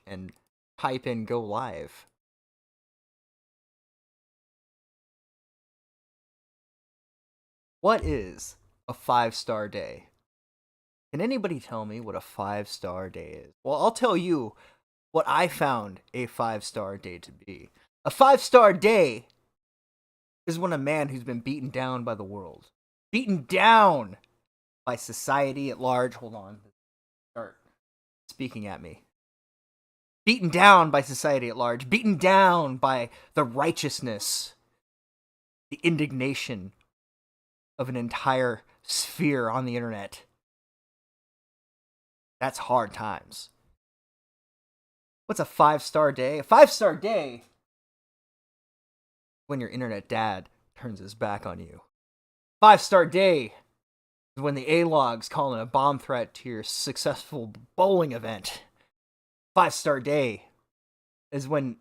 and type in go live. What is a 5-star day? Can anybody tell me what a 5-star day is? Well, I'll tell you what I found a 5-star day to be. A 5-star day is when a man who's been beaten down by the world, beaten down by society at large, hold on, start speaking at me. Beaten down by society at large, beaten down by the righteousness, the indignation of an entire sphere on the internet. That's hard times. What's a 5-star day? A 5-star day when your internet dad turns his back on you. 5-star day is when the A-Log's calling a bomb threat to your successful bowling event. 5-star day is when,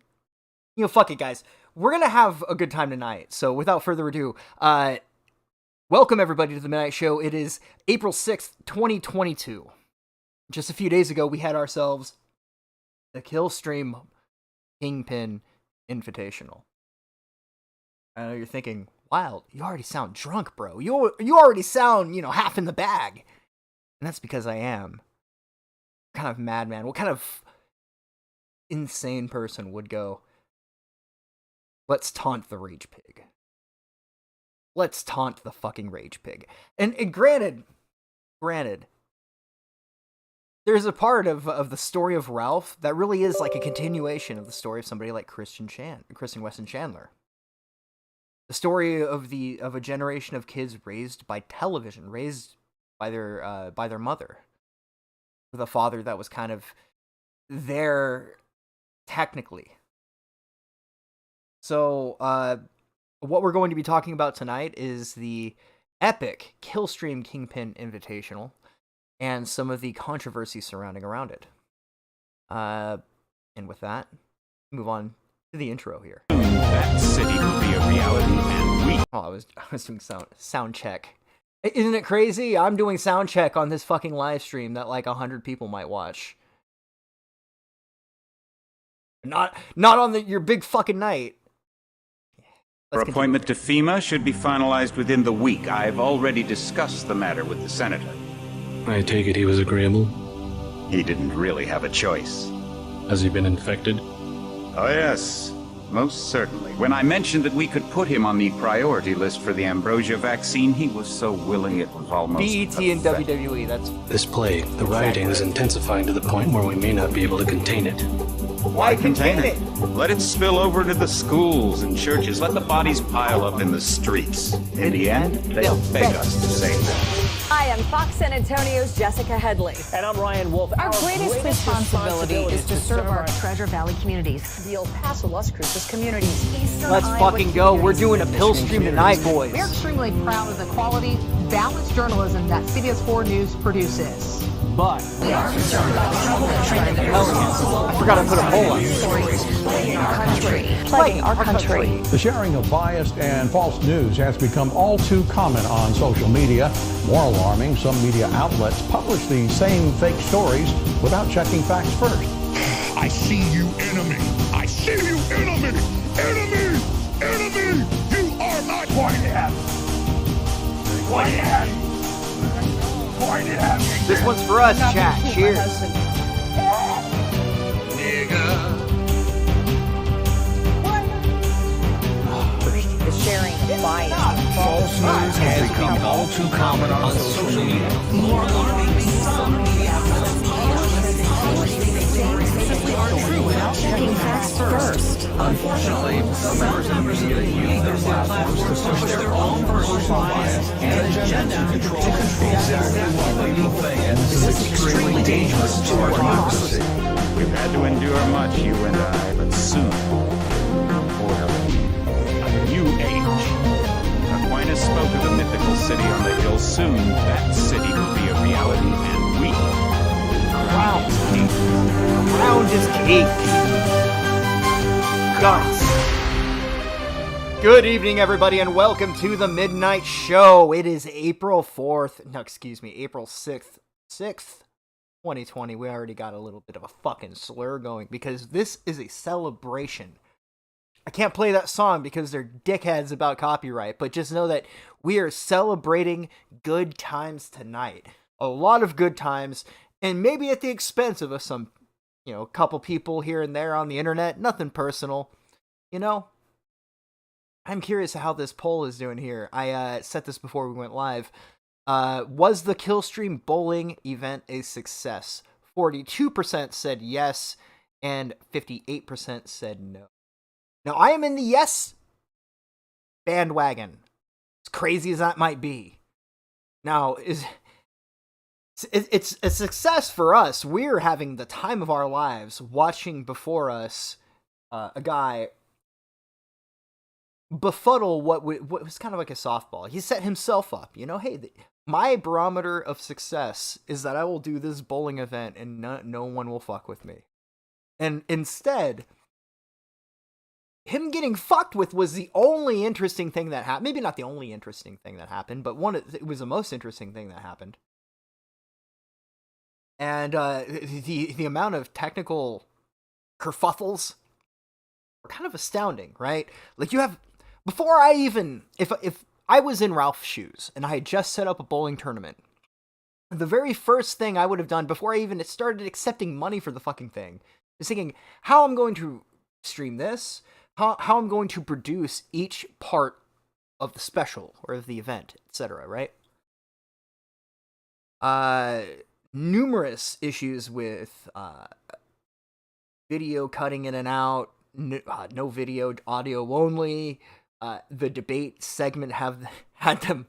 fuck it, guys. We're gonna have a good time tonight. So without further ado, welcome everybody to the Midnight Show. It is April 6th, 2022. Just a few days ago, we had ourselves the Killstream Kingpin Invitational. I know you're thinking, wow, you already sound drunk, bro. You already sound, half in the bag. And that's because I am. What kind of madman, what kind of insane person would go, let's taunt the Rage Pig. Let's taunt the fucking Rage Pig. And granted, there's a part of the story of Ralph that really is like a continuation of the story of somebody like Kristen Weston Chandler. The story of a generation of kids raised by television, raised by their mother, with a father that was kind of there technically. So, what we're going to be talking about tonight is the epic Killstream Kingpin Invitational and some of the controversy surrounding around it. And with that, move on to the intro here. That city will be a reality, and we... Oh, I was doing sound check. Isn't it crazy? I'm doing sound check on this fucking live stream that like 100 people might watch. Not on your big fucking night. Our appointment to FEMA should be finalized within the week. I've already discussed the matter with the senator. I take it he was agreeable? He didn't really have a choice. Has he been infected? Oh yes, most certainly. When I mentioned that we could put him on the priority list for the ambrosia vaccine, he was so willing it was almost BET and WWE, that's... This plague, the rioting is intensifying to the point where we may not be able to contain it. Why contain it? Let it spill over to the schools and churches. Let the bodies pile up in the streets. In the end, they'll beg us to save them. Hi, I'm Fox San Antonio's Jessica Headley. And I'm Ryan Wolf. Our greatest responsibility is to serve our Treasure Valley communities, the El Paso, Las Cruces communities, Eastern Let's Iowa fucking go. We're doing a pill stream tonight, boys. We're extremely proud of the quality, balanced journalism that CBS 4 News produces. But We are concerned about the trouble and trend that I forgot to put a poll on. plaguing our country. The sharing of biased and false news has become all too common on social media. More alarming, some media outlets publish these same fake stories without checking facts first. I see you, enemy. I see you, enemy. Enemy. Enemy. You are not going to have. Going to have. Going to have. This one's for us, chat. Cheers. The sharing of bias. False news has become all too common on social media. More alarming, some media outlets simply aren't true without checking facts first. Unfortunately, some members of the media use their platforms to push their own personal bias and agenda to control exactly what people think. And this is extremely dangerous to our democracy. We've had to endure much, you and I, but soon, for a new age. Aquinas spoke of the mythical city on the hill. Soon, that city will be a reality, and we Crown is king. Guns. Good evening, everybody, and welcome to the Midnight Show. It is April 4th. No, excuse me, April 6th. 2020, we already got a little bit of a fucking slur going because this is a celebration. I can't play that song because they're dickheads about copyright, but just know that we are celebrating good times tonight. A lot of good times, and maybe at the expense of some, a couple people here and there on the internet. Nothing personal, I'm curious how this poll is doing here. I set this before we went live. Was the Killstream bowling event a success? 42% said yes, and 58% said no. Now, I am in the yes bandwagon, as crazy as that might be. Now, it's a success for us. We're having the time of our lives watching before us a guy befuddle what was kind of like a softball. He set himself up, hey, my barometer of success is that I will do this bowling event and no one will fuck with me. And instead, him getting fucked with was the only interesting thing that happened. Maybe not the only interesting thing that happened, but it was the most interesting thing that happened. And the amount of technical kerfuffles were kind of astounding, right? Like, you have, before I even, if I was in Ralph's shoes and I had just set up a bowling tournament, the very first thing I would have done before I even started accepting money for the fucking thing is thinking how I'm going to stream this, how I'm going to produce each part of the special or of the event, etc., right? Numerous issues with video cutting in and out, no video, audio only. The debate segment had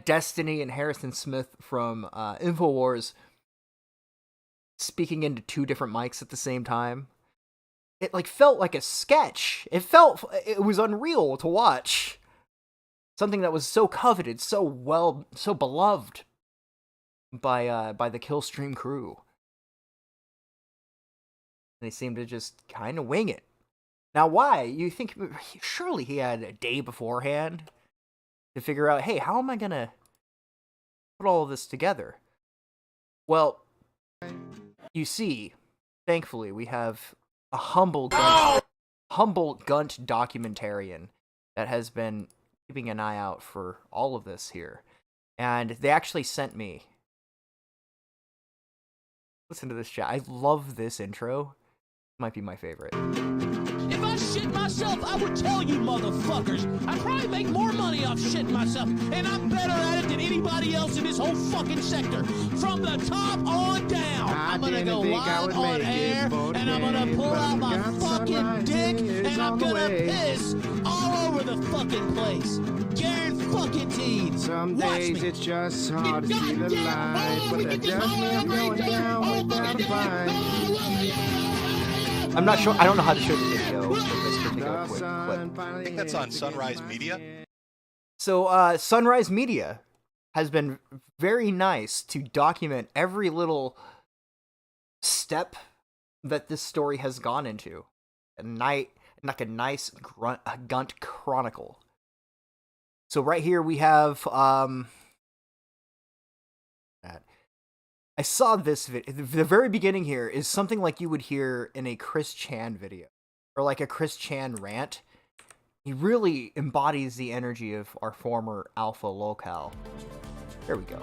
Destiny and Harrison Smith from InfoWars speaking into two different mics at the same time. It felt like a sketch. It was unreal to watch. Something that was so coveted, so beloved by the Killstream crew. They seemed to just kind of wing it. Now, why? You think surely he had a day beforehand to figure out, hey, how am I gonna put all of this together? Well, you see, thankfully, we have a humble GUNT documentarian that has been keeping an eye out for all of this here. And they actually sent me. Listen to this chat. I love this intro. Might be my favorite. If I shit myself, I would tell you motherfuckers. I probably make more money off shitting myself, and I'm better at it than anybody else in this whole fucking sector. From the top on down. I'm gonna go live on air, and I'm gonna pull out my fucking dick, and I'm gonna piss all over the fucking place. Guaranteed. Some days it's just hard to see the light, but that doesn't mean I'm going down without a fight. I'm not sure. I don't know how to show the video for this particular clip. I think that's on Sunrise Media. So, Sunrise Media has been very nice to document every little step that this story has gone into. Like a nice GUNT chronicle. So right here we have I saw this video. The very beginning here is something like you would hear in a Chris Chan video or like a Chris Chan rant. He really embodies the energy of our former alpha locale. There we go.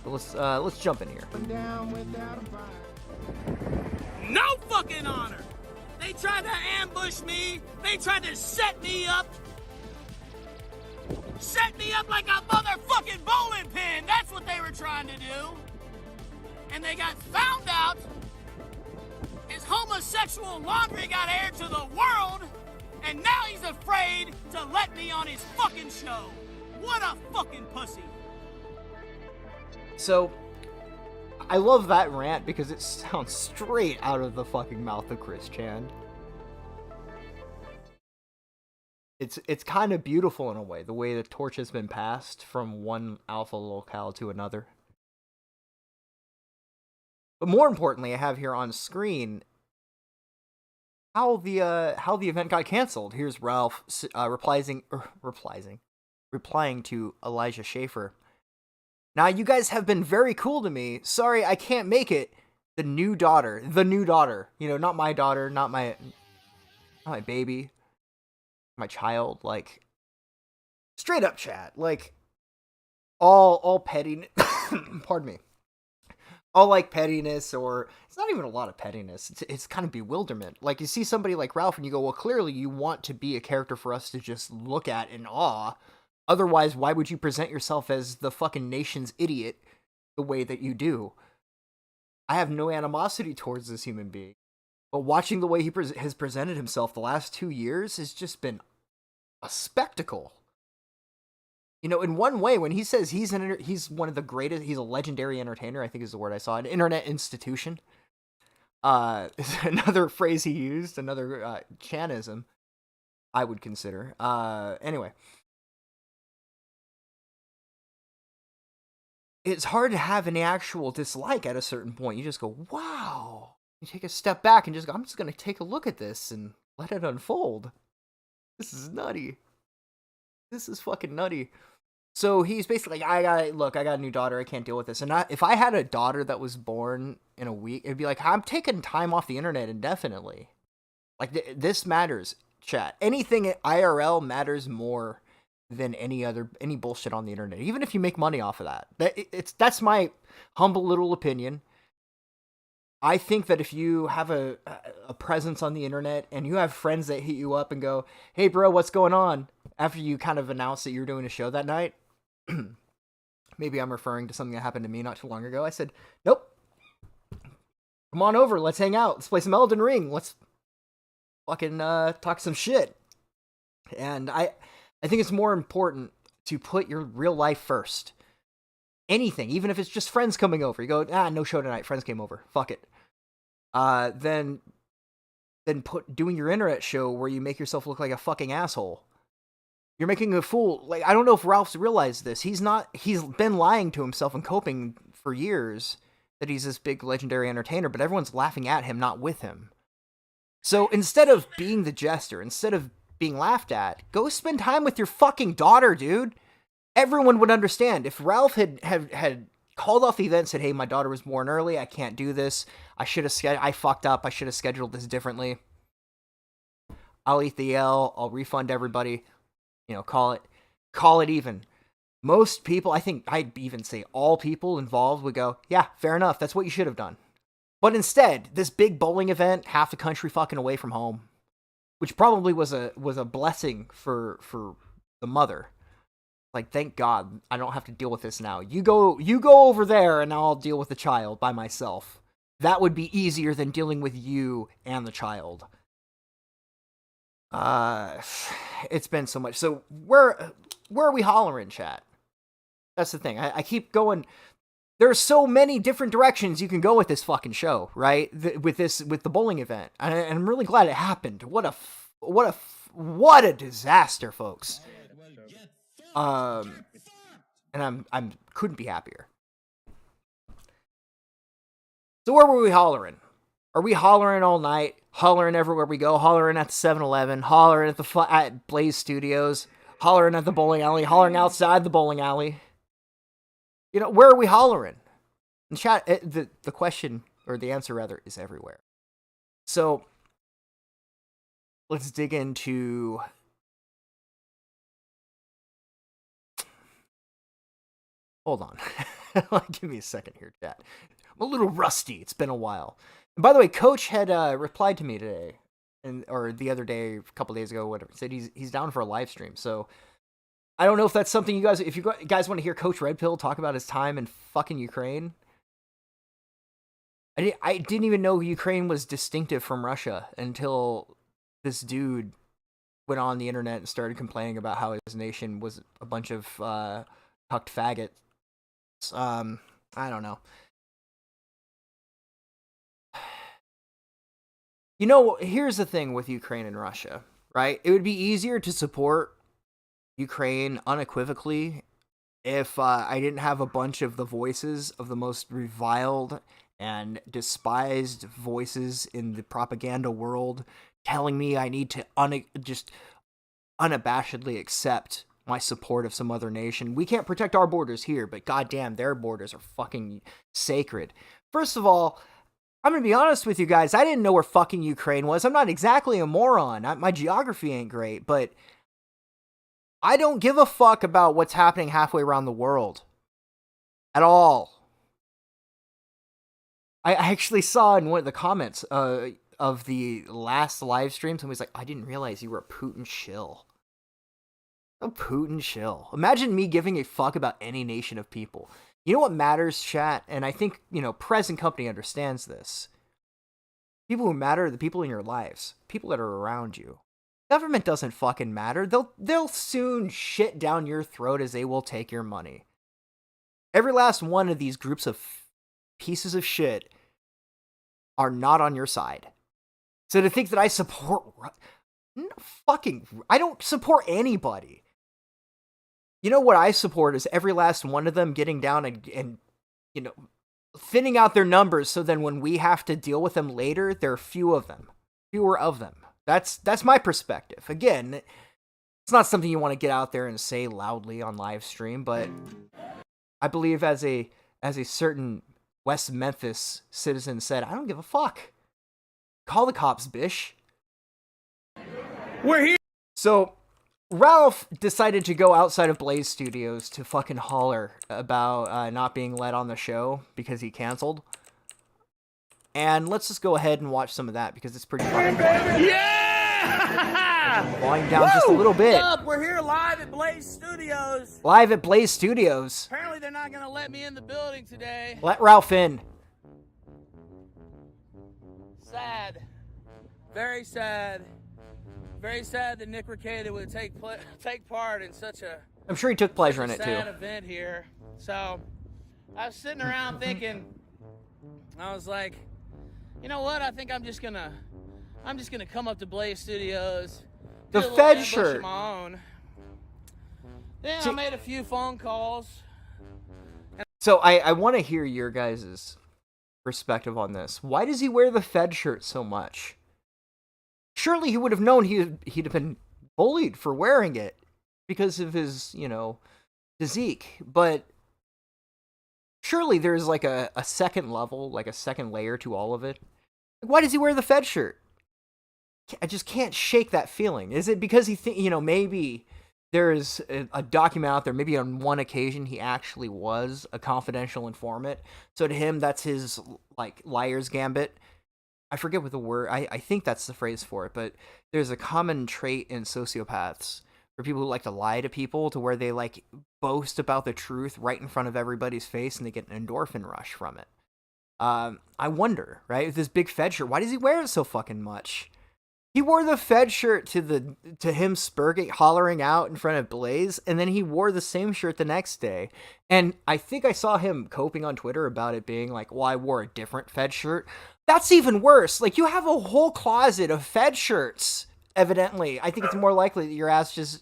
So let's jump in here. No fucking honor. They tried to ambush me. They tried to set me up. Set me up like a motherfucking bowling pin. That's what they were trying to do. And they got found out. His homosexual laundry got aired to the world. And now he's afraid to let me on his fucking show. What a fucking pussy. So, I love that rant because it sounds straight out of the fucking mouth of Chris Chan. It's kind of beautiful in a way, the way the torch has been passed from one alpha locale to another. But more importantly, I have here on screen how the event got canceled. Here's Ralph replying to Elijah Schaefer. Now, you guys have been very cool to me. Sorry, I can't make it. The new daughter. You know, not my daughter, not my baby, my child. Like, straight up chat. Like, all pettiness. Pardon me. All like pettiness, or it's not even a lot of pettiness. It's kind of bewilderment. Like, you see somebody like Ralph and you go, well, clearly you want to be a character for us to just look at in awe. Otherwise, why would you present yourself as the fucking nation's idiot the way that you do? I have no animosity towards this human being. But watching the way he has presented himself the last 2 years has just been a spectacle. You know, in one way, when he says he's one of the greatest, he's a legendary entertainer, I think is the word I saw, an internet institution. Is another phrase he used, another Chanism, I would consider. Anyway. It's hard to have any actual dislike at a certain point. You just go, wow. You take a step back and just go, I'm just going to take a look at this and let it unfold. This is nutty. This is fucking nutty. So he's basically like, I got a new daughter. I can't deal with this. And if I had a daughter that was born in a week, it'd be like, I'm taking time off the internet indefinitely. Like, this matters, chat. Anything IRL matters more than any bullshit on the internet. Even if you make money off of that. That's my humble little opinion. I think that if you have a presence on the internet and you have friends that hit you up and go, hey bro, what's going on? After you kind of announce that you're doing a show that night, maybe I'm referring to something that happened to me not too long ago. I said, nope. Come on over. Let's hang out. Let's play some Elden Ring. Let's fucking talk some shit. And I think it's more important to put your real life first. Anything, even if it's just friends coming over. You go, no show tonight. Friends came over. Fuck it. Then doing your internet show where you make yourself look like a fucking asshole. You're making a fool. Like, I don't know if Ralph's realized this. He's been lying to himself and coping for years that he's this big legendary entertainer, but everyone's laughing at him, not with him. So instead of being the jester, instead of being laughed at, go spend time with your fucking daughter, dude. Everyone would understand. If Ralph had called off the event and said, hey, my daughter was born early, I can't do this, I fucked up, I should have scheduled this differently. I'll eat the L, I'll refund everybody, call it even. Most people, I think I'd even say all people involved would go, yeah, fair enough, that's what you should have done. But instead, this big bowling event, half the country fucking away from home, which probably was a blessing for the mother. Like, thank God, I don't have to deal with this now. You go over there, and I'll deal with the child by myself. That would be easier than dealing with you and the child. It's been so much. So where are we hollering, chat? That's the thing. I keep going. There are so many different directions you can go with this fucking show, right? With the bowling event, and I'm really glad it happened. What a disaster, folks. And I'm couldn't be happier. So where were we hollering? Are we hollering all night? Hollering everywhere we go? Hollering at the 7-Eleven? Hollering at Blaze Studios? Hollering at the bowling alley? Hollering outside the bowling alley? Where are we hollering? In chat, the question, or the answer rather, is everywhere. So let's dig into... Hold on. Give me a second here, chat. I'm a little rusty. It's been a while. And by the way, Coach had replied to me today, or the other day, a couple days ago, whatever. Said he's down for a live stream. So I don't know if that's something you guys, if you guys want to hear Coach Red Pill talk about his time in fucking Ukraine. I didn't even know Ukraine was distinctive from Russia until this dude went on the internet and started complaining about how his nation was a bunch of cucked faggots. I don't know. Here's the thing with Ukraine and Russia, right? It would be easier to support Ukraine unequivocally if I didn't have a bunch of the voices of the most reviled and despised voices in the propaganda world telling me I need to just unabashedly accept my support of some other nation. We can't protect our borders here, but goddamn, their borders are fucking sacred. First of all, I'm going to be honest with you guys. I didn't know where fucking Ukraine was. I'm not exactly a moron. My geography ain't great, but I don't give a fuck about what's happening halfway around the world. At all. I actually saw in one of the comments of the last live stream, somebody's like, I didn't realize you were a Putin shill. A Putin shill. Imagine me giving a fuck about any nation of people. You know what matters, chat? And I think, Present Company understands this. People who matter are the people in your lives. People that are around you. Government doesn't fucking matter. They'll soon shit down your throat as they will take your money. Every last one of these groups of pieces of shit are not on your side. So to think that I support... I don't support anybody. You know what I support is every last one of them getting down and thinning out their numbers so then when we have to deal with them later, there are fewer of them. That's my perspective. Again, it's not something you want to get out there and say loudly on live stream, but I believe as a certain West Memphis citizen said, I don't give a fuck. Call the cops, bish. We're here. So Ralph decided to go outside of Blaze Studios to fucking holler about not being let on the show because he canceled. And let's just go ahead and watch some of that because it's pretty fucking funny. Yeah! Volume down just a little bit. What's up? We're here live at Blaze Studios. Live at Blaze Studios. Apparently they're not going to let me in the building today. Let Ralph in. Sad. Very sad. Very sad that Nick Recated would take part in such a... I'm sure he took pleasure in it, too. Sad event here. So, I was sitting around thinking, I was like, you know what? I think I'm just gonna come up to Blaze Studios. The Fed shirt. Of my own. Then I made a few phone calls. So I want to hear your guys' perspective on this. Why does he wear the Fed shirt so much? Surely he would have known he'd have been bullied for wearing it because of his, physique. But surely there's like a second level, like a second layer to all of it. Why does he wear the Fed shirt? I just can't shake that feeling. Is it because he maybe there's a document out there, maybe on one occasion he actually was a confidential informant. So to him, that's his, liar's gambit. I forget what the word, I think that's the phrase for it, but there's a common trait in sociopaths for people who like to lie to people to where they, boast about the truth right in front of everybody's face and they get an endorphin rush from it. I wonder, right, with this big Fed shirt, why does he wear it so fucking much? He wore the Fed shirt to him hollering out in front of Blaze, and then he wore the same shirt the next day. And I think I saw him coping on Twitter about it being like, well, I wore a different Fed shirt. That's even worse. You have a whole closet of Fed shirts, evidently. I think it's more likely that your ass just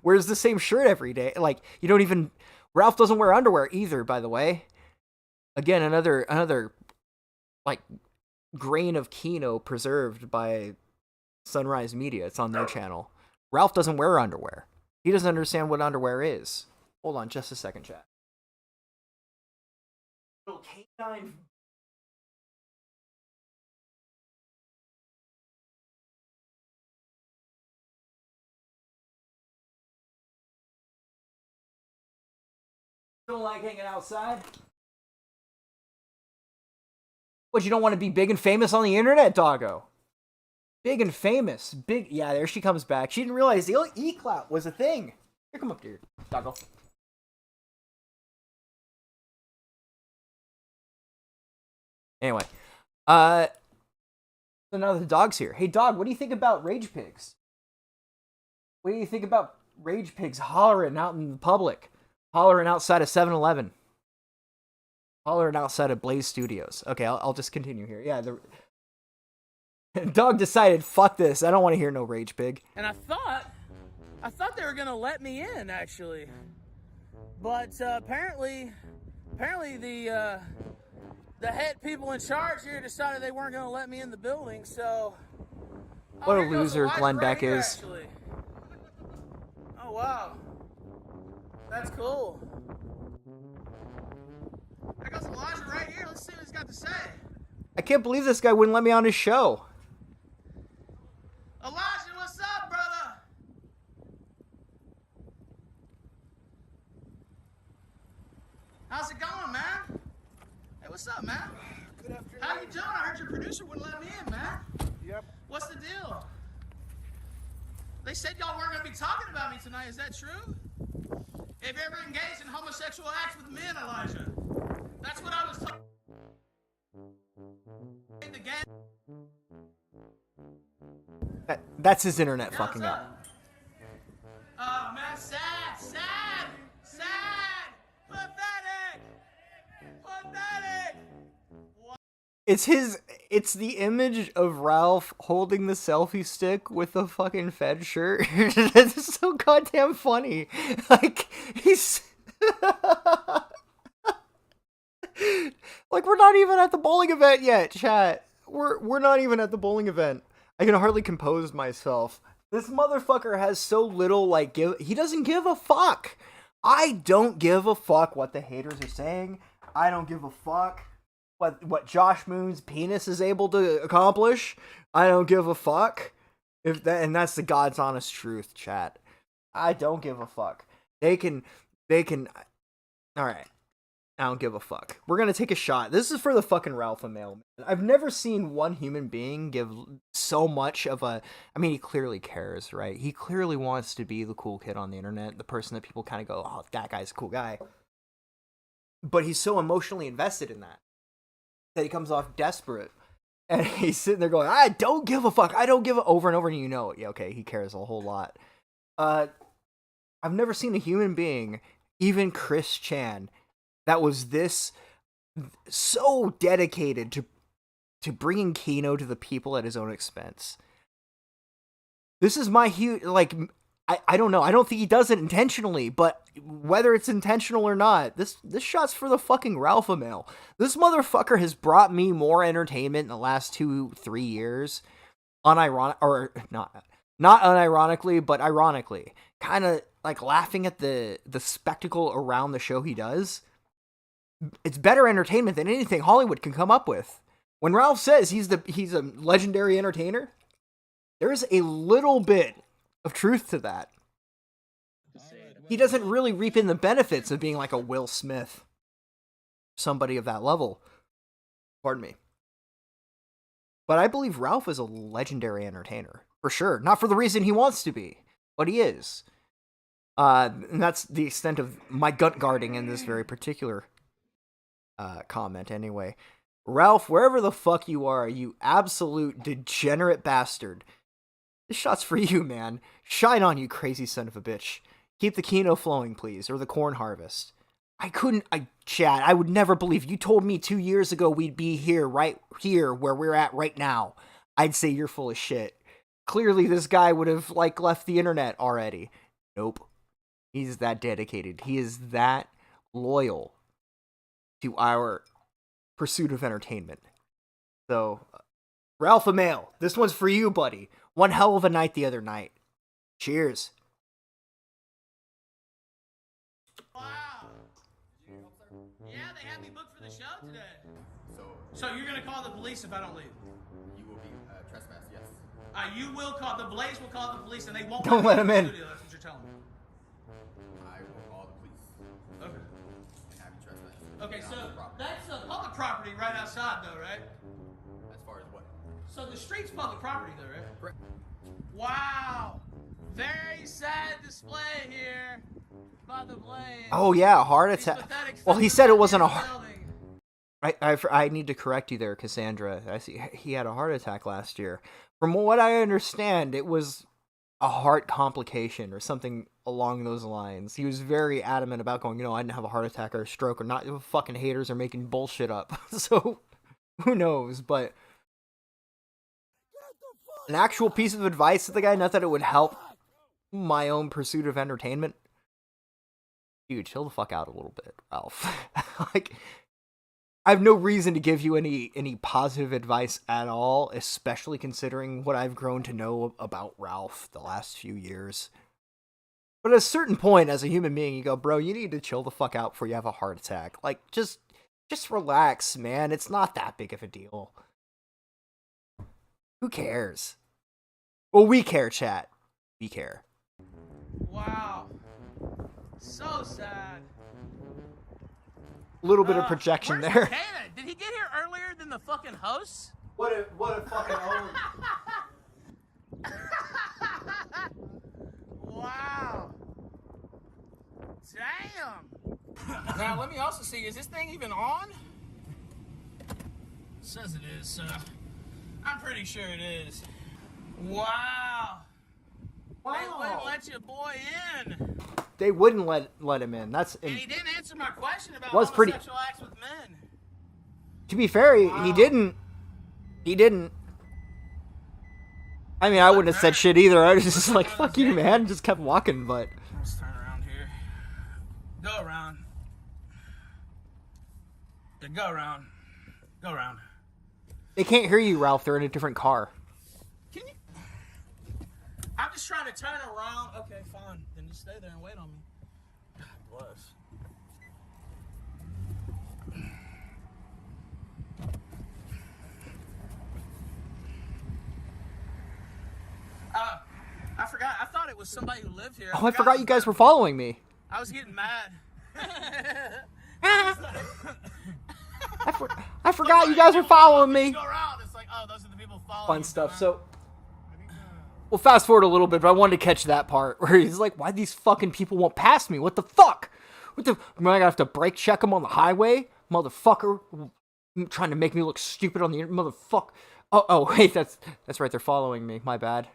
wears the same shirt every day. You don't even... Ralph doesn't wear underwear either, by the way. Again, another grain of Kino preserved by Sunrise Media. It's on their channel. Ralph doesn't wear underwear. He doesn't understand what underwear is. Hold on just a second, chat. Little canine. Don't like hanging outside? What, you don't want to be big and famous on the internet, doggo? Big and famous. Yeah, there she comes back. She didn't realize the E-clout was a thing. Here, come up here, doggo. Anyway. So now the dog's here. Hey, dog, what do you think about rage pigs? What do you think about rage pigs hollering out in the public? Hollering outside of 7-Eleven. Hollering outside of Blaze Studios. Okay, I'll just continue here. Yeah, the dog decided, fuck this. I don't want to hear no rage pig. And I thought they were gonna let me in, actually. But apparently the head people in charge here decided they weren't gonna let me in the building. So what a loser Glenn Beck is. Actually. Oh wow. That's cool. There goes Elijah right here. Let's see what he's got to say. I can't believe this guy wouldn't let me on his show. Elijah, what's up, brother? How's it going, man? Hey, what's up, man? Good afternoon. How you doing? I heard your producer wouldn't let me in, man. Yep. What's the deal? They said y'all weren't going to be talking about me tonight. Is that true? Have you ever engaged in homosexual acts with men, Elijah? That's what I was talking. The gang. That's his internet fucking up. Oh man, sad. Pathetic. It's the image of Ralph holding the selfie stick with the fucking Fed shirt. It's so goddamn funny. Like, he's like, we're not even at the bowling event yet, chat. We're not even at the bowling event. I can hardly compose myself. This motherfucker has so little, like, he doesn't give a fuck. I don't give a fuck what the haters are saying. I don't give a fuck what Josh Moon's penis is able to accomplish. I don't give a fuck. And that's the God's honest truth, chat. I don't give a fuck. They can, alright. I don't give a fuck. We're gonna take a shot. This is for the fucking Ralpha Mail. I've never seen one human being give so much of a... I mean, he clearly cares, right? He clearly wants to be the cool kid on the internet, the person that people kind of go, oh, that guy's a cool guy. But he's so emotionally invested in that he comes off desperate. And he's sitting there going, I don't give a fuck. I don't give a... Over and over, and you know it. Yeah, okay, he cares a whole lot. I've never seen a human being, even Chris Chan, that was this so dedicated to bringing Kino to the people at his own expense. This is my huge, like, I don't know. I don't think he does it intentionally, but whether it's intentional or not, this shot's for the fucking Ralpha Mail. This motherfucker has brought me more entertainment in the last 2-3 years. Not unironically, but ironically. Kind of like laughing at the spectacle around the show he does. It's better entertainment than anything Hollywood can come up with. When Ralph says he's a legendary entertainer, there's a little bit of truth to that. He doesn't really reap in the benefits of being like a Will Smith, somebody of that level. Pardon me. But I believe Ralph is a legendary entertainer, for sure. Not for the reason he wants to be, but he is. And that's the extent of my GUNT guarding in this very particular comment anyway. Ralph, wherever the fuck you are, you absolute degenerate bastard. This shot's for you, man. Shine on, you crazy son of a bitch. Keep the Kino flowing, please, or the corn harvest. Chad, I would never believe you told me 2 years ago we'd be here, right here, where we're at right now. I'd say you're full of shit. Clearly this guy would have, like, left the internet already. Nope. He's that dedicated. He is that loyal to our pursuit of entertainment. So, Ralph Mail, this one's for you, buddy. One hell of a night the other night. Cheers. Wow. Yeah, they had me booked for the show today. So you're gonna call the police if I don't leave? You will be trespassed, yes. You will call the Blaze will call the police, and they won't. Don't let him in. Studio. That's what you're telling me. I will call the police. Okay. And have you trespassed. Okay, so that's public property right outside, though, right? As far as what? So the street's public property, though, right? Correct. Wow. Very sad display here by the Blaze. Oh yeah, heart attack. Well, he said it wasn't a heart. I need to correct you there, Cassandra. I see he had a heart attack last year. From what I understand, it was a heart complication or something along those lines. He was very adamant about going, I didn't have a heart attack or a stroke or not. Fucking haters are making bullshit up. So, who knows? But an actual piece of advice to the guy, not that it would help my own pursuit of entertainment. Dude, chill the fuck out a little bit, Ralph. Like, I have no reason to give you any positive advice at all, especially considering what I've grown to know about Ralph the last few years. But at a certain point, as a human being, you go, bro, you need to chill the fuck out before you have a heart attack. Like, just relax, man. It's not that big of a deal. Who cares? Well, we care, chat. We care. Wow. So sad. A little bit of projection where's there. Kana? Did he get here earlier than the fucking host? What a fucking Wow. Damn. Now, let me also see, is this thing even on? It says it is, so I'm pretty sure it is. Wow. They wouldn't let your boy in. They wouldn't let him in. And he didn't answer my question about was homosexual acts with men. To be fair, he didn't. He didn't. I mean, I wouldn't have said shit either. I was just like, fuck you, man. Just kept walking, but... Let's turn around here. Go around. Yeah, go around. Go around. They can't hear you, Ralph. They're in a different car. Can you... I'm just trying to turn around. Okay, fine. Then just stay there and wait on me. God bless. I forgot. I thought it was somebody who lived here. I forgot you guys were following me. I was getting mad. I forgot you guys were following me. Go around. It's like, oh, those are the people following Fun you. stuff. So, we'll fast forward a little bit, but I wanted to catch that part where he's like, why these fucking people won't pass me? What the fuck? Am I gonna have to brake check them on the highway? Motherfucker. Trying to make me look stupid on the internet. Motherfucker. Oh, wait, that's right. They're following me. My bad.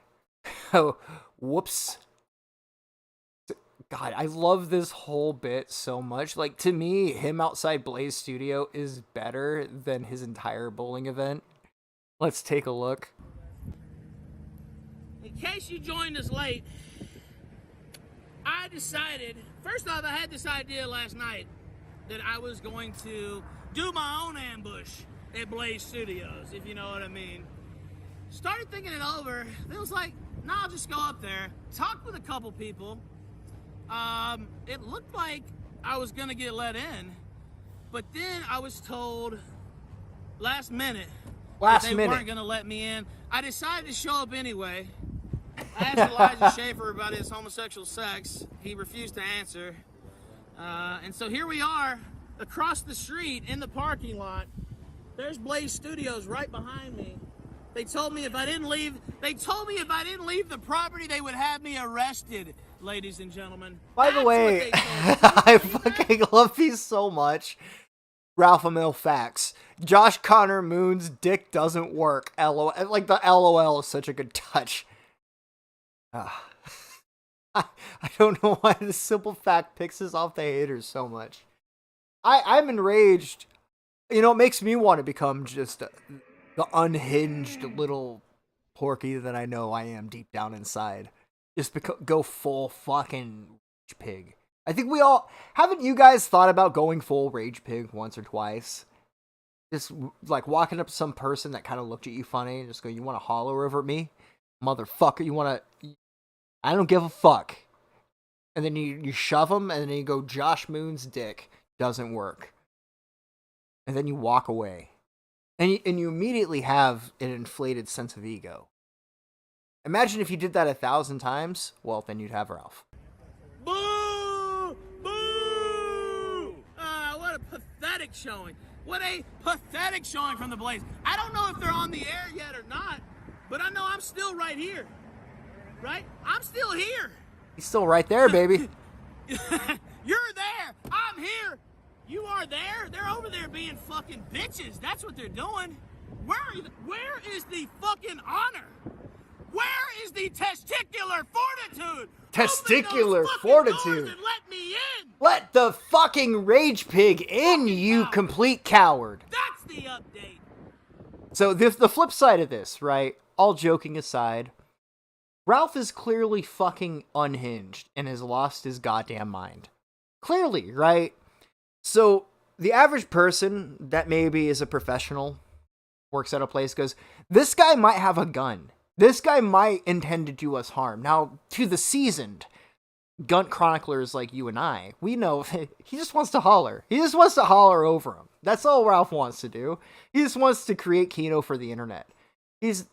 Oh, whoops. God, I love this whole bit so much. Like, to me, him outside Blaze Studio is better than his entire bowling event. Let's take a look. In case you joined us late, I decided, first off, I had this idea last night that I was going to do my own ambush at Blaze Studios, if you know what I mean. Started thinking it over. It was like, nah, I'll just go up there, talk with a couple people. It looked like I was gonna get let in, but then I was told last minute that they weren't gonna let me in. I decided to show up anyway. I asked Elijah Schaefer about his homosexual sex. He refused to answer. And so here we are across the street in the parking lot. There's Blaze Studios right behind me. They told me if I didn't leave the property, they would have me arrested, ladies and gentlemen. By the way, I fucking love these so much. Ralph Emil facts. Josh Connor Moon's dick doesn't work. LOL. Like, the LOL is such a good touch. I don't know why this simple fact pisses off the haters so much. I'm enraged. You know, it makes me want to become just the unhinged little porky that I know I am deep down inside. Just go full fucking rage pig. I think we all... Haven't you guys thought about going full rage pig once or twice? Just, like, walking up to some person that kind of looked at you funny and just go, you want to holler over me? Motherfucker, you want to... I don't give a fuck. And then you shove them, and then you go, Josh Moon's dick doesn't work. And then you walk away. And you immediately have an inflated sense of ego. Imagine if you did that 1,000 times. Well, then you'd have Ralph. Boo! Boo! What a pathetic showing. What a pathetic showing from the Blaze. I don't know if they're on the air yet or not, but I know I'm still right here. Right? I'm still here. He's still right there, baby. You're there. I'm here. You are there. They're over there being fucking bitches. That's what they're doing. Where is the fucking honor? Where is the testicular fortitude? Testicular fortitude. And let me in. Let the fucking rage pig in, you complete coward. That's the update. So the flip side of this, right? All joking aside, Ralph is clearly fucking unhinged and has lost his goddamn mind. Clearly, right? So the average person that maybe is a professional, works at a place, goes, this guy might have a gun. This guy might intend to do us harm. Now, to the seasoned, GUNT chroniclers like you and I, we know he just wants to holler. He just wants to holler over him. That's all Ralph wants to do. He just wants to create Kino for the internet. If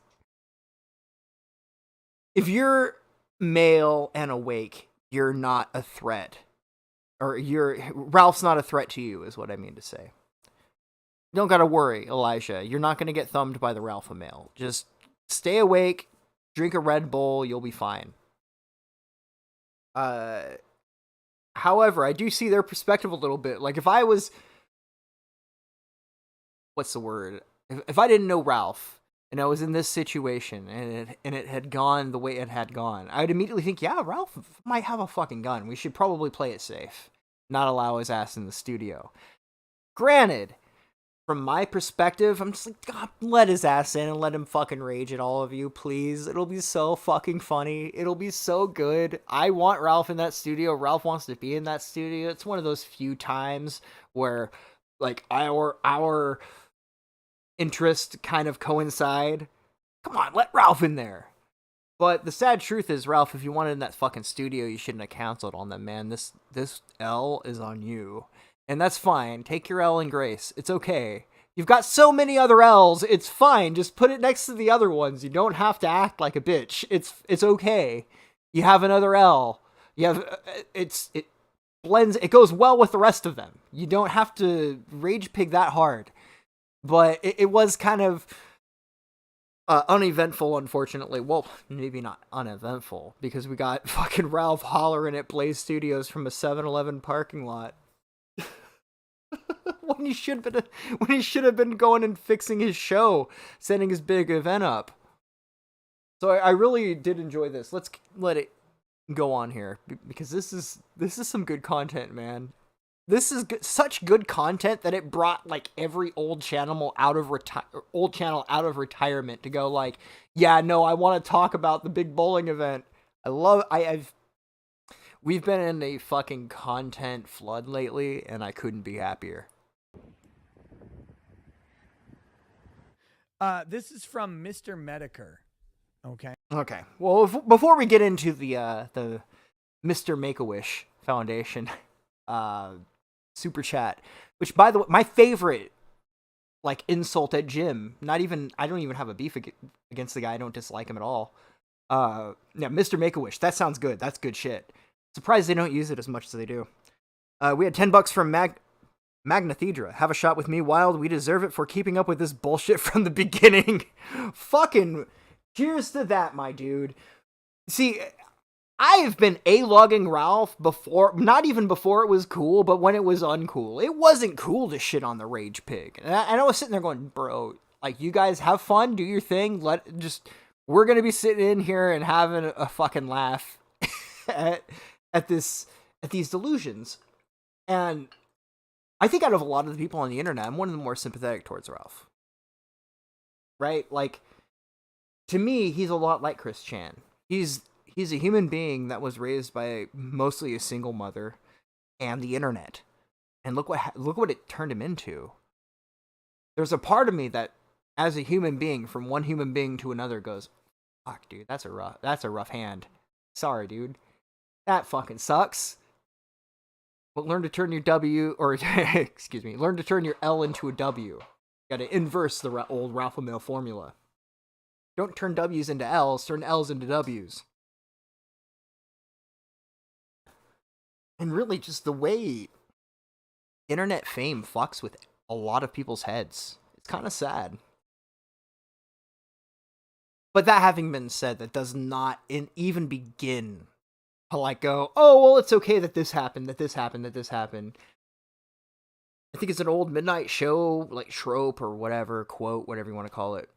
you're male and awake, you're not a threat. Or Ralph's not a threat to you, is what I mean to say. You don't gotta worry, Elijah. You're not gonna get thumbed by the Ralpha male. Just stay awake, drink a Red Bull, you'll be fine. However, I do see their perspective a little bit. Like, if I was... What's the word? If I didn't know Ralph, and I was in this situation, and it had gone the way it had gone, I'd immediately think, yeah, Ralph might have a fucking gun. We should probably play it safe. Not allow his ass in the studio. Granted, from my perspective, I'm just like, God, let his ass in and let him fucking rage at all of you, please. It'll be so fucking funny. It'll be so good. I want Ralph in that studio. Ralph wants to be in that studio. It's one of those few times where, like, our interest kind of coincide. Come on, let Ralph in there. But the sad truth is, Ralph, if you wanted in that fucking studio, you shouldn't have canceled on them, man. This L is on you. And that's fine. Take your L in grace. It's okay. You've got so many other L's. It's fine. Just put it next to the other ones. You don't have to act like a bitch. It's okay. You have another L. You have it blends. It goes well with the rest of them. You don't have to rage pig that hard. But it was kind of uneventful, unfortunately. Well, maybe not uneventful, because we got fucking Ralph Hollerin at Blaze Studios from a 7-Eleven parking lot. when he should have been going and fixing his show, setting his big event up. So I really did enjoy this. Let's let it go on here, because this is some good content, man. This is such good content that it brought like every old channel out of retirement to go like, yeah, no, I want to talk about the big bowling event. We've been in a fucking content flood lately, and I couldn't be happier. This is from Mr. Medicare. Okay. Okay. Well, before we get into the Mr. Make-A-Wish Foundation super chat, which, by the way, my favorite like insult at Jim. I don't even have a beef against the guy. I don't dislike him at all. Yeah, Mr. Make-A-Wish. That sounds good. That's good shit. Surprised they don't use it as much as they do. We had $10 from Magnathedra. Have a shot with me, Wild. We deserve it for keeping up with this bullshit from the beginning. Fucking cheers to that, my dude. See, I have been A-logging Ralph before, not even before it was cool, but when it was uncool. It wasn't cool to shit on the Rage Pig. And I was sitting there going, bro, like, you guys have fun, do your thing, we're gonna be sitting in here and having a fucking laugh at these delusions. And I think out of a lot of the people on the internet, I'm one of the more sympathetic towards Ralph. Right? Like, to me, he's a lot like Chris Chan. He's a human being that was raised by mostly a single mother and the internet. And look what it turned him into. There's a part of me that, as a human being, from one human being to another, goes, fuck, dude, that's a rough hand. Sorry, dude. That fucking sucks. But learn to turn your learn to turn your L into a W. You gotta inverse the old Ralph Mail formula. Don't turn W's into L's, turn L's into W's. And really, just the way internet fame fucks with a lot of people's heads. It's kind of sad. But that having been said, that does not even begin to like go, oh, well, it's okay that this happened, that this happened, that this happened. I think it's an old Midnight Show, like, trope or whatever, quote, whatever you want to call it.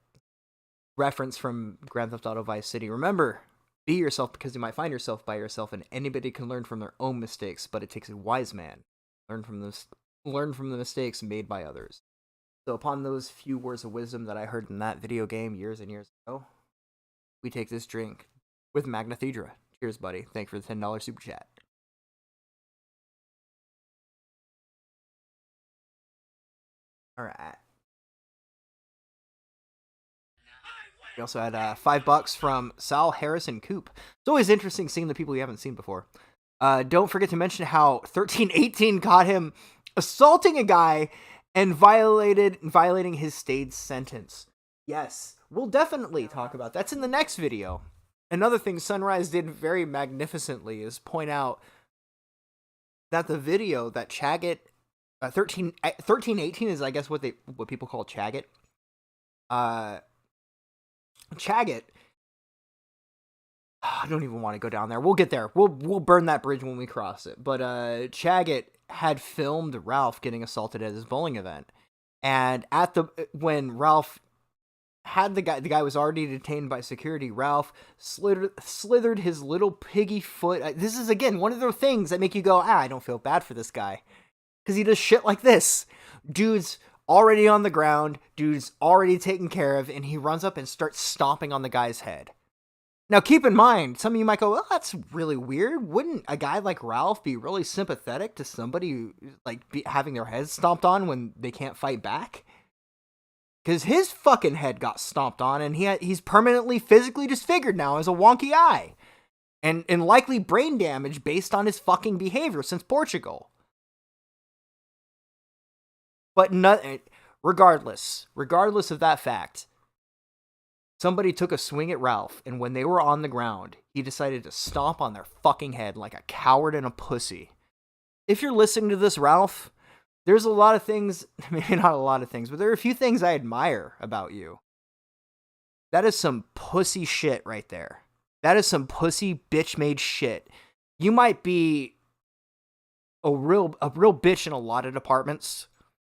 Reference from Grand Theft Auto Vice City. Remember, be yourself, because you might find yourself by yourself, and anybody can learn from their own mistakes, but it takes a wise man. Learn from the mistakes made by others. So upon those few words of wisdom that I heard in that video game years and years ago, we take this drink with Magnathedra. Cheers, buddy. Thanks for the $10 super chat. All right. We also had $5 from Sal Harrison Coop. It's always interesting seeing the people you haven't seen before. Don't forget to mention how 1318 caught him assaulting a guy and violating his stayed sentence. Yes, we'll definitely talk about that's in the next video. Another thing Sunrise did very magnificently is point out that the video that Chaggot 1318 is, I guess, what people call Chaggot. Chaggot. I don't even want to go down there. We'll get there. We'll burn that bridge when we cross it. But Chaggot had filmed Ralph getting assaulted at his bowling event, and when Ralph had the guy was already detained by security. Ralph slithered his little piggy foot. This is again one of those things that make you go, I don't feel bad for this guy, because he does shit like this. Dude's already on the ground. Dude's already taken care of, and he runs up and starts stomping on the guy's head. Now, keep in mind, some of you might go, well, that's really weird. Wouldn't a guy like Ralph be really sympathetic to somebody having their head stomped on when they can't fight back? Because his fucking head got stomped on, and he's permanently physically disfigured now as a wonky eye. And likely brain damage based on his fucking behavior since Portugal. But regardless of that fact, somebody took a swing at Ralph, and when they were on the ground, he decided to stomp on their fucking head like a coward and a pussy. If you're listening to this, Ralph, there's a lot of things, maybe not a lot of things, but there are a few things I admire about you. That is some pussy shit right there. That is some pussy bitch-made shit. You might be a real bitch in a lot of departments,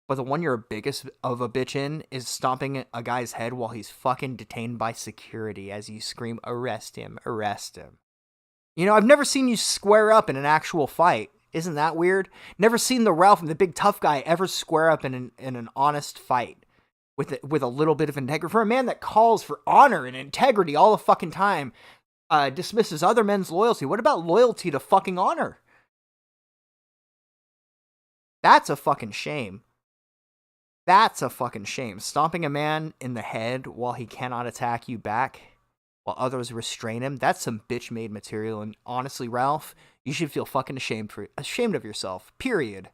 but the one you're biggest of a bitch in is stomping a guy's head while he's fucking detained by security as you scream, arrest him, arrest him. You know, I've never seen you square up in an actual fight. Isn't that weird? Never seen the Ralph and the big tough guy ever square up in an honest fight with a little bit of integrity. For a man that calls for honor and integrity all the fucking time, dismisses other men's loyalty. What about loyalty to fucking honor? That's a fucking shame. That's a fucking shame. Stomping a man in the head while he cannot attack you back, while others restrain him, that's some bitch-made material. And honestly, Ralph, you should feel fucking ashamed of yourself. Period.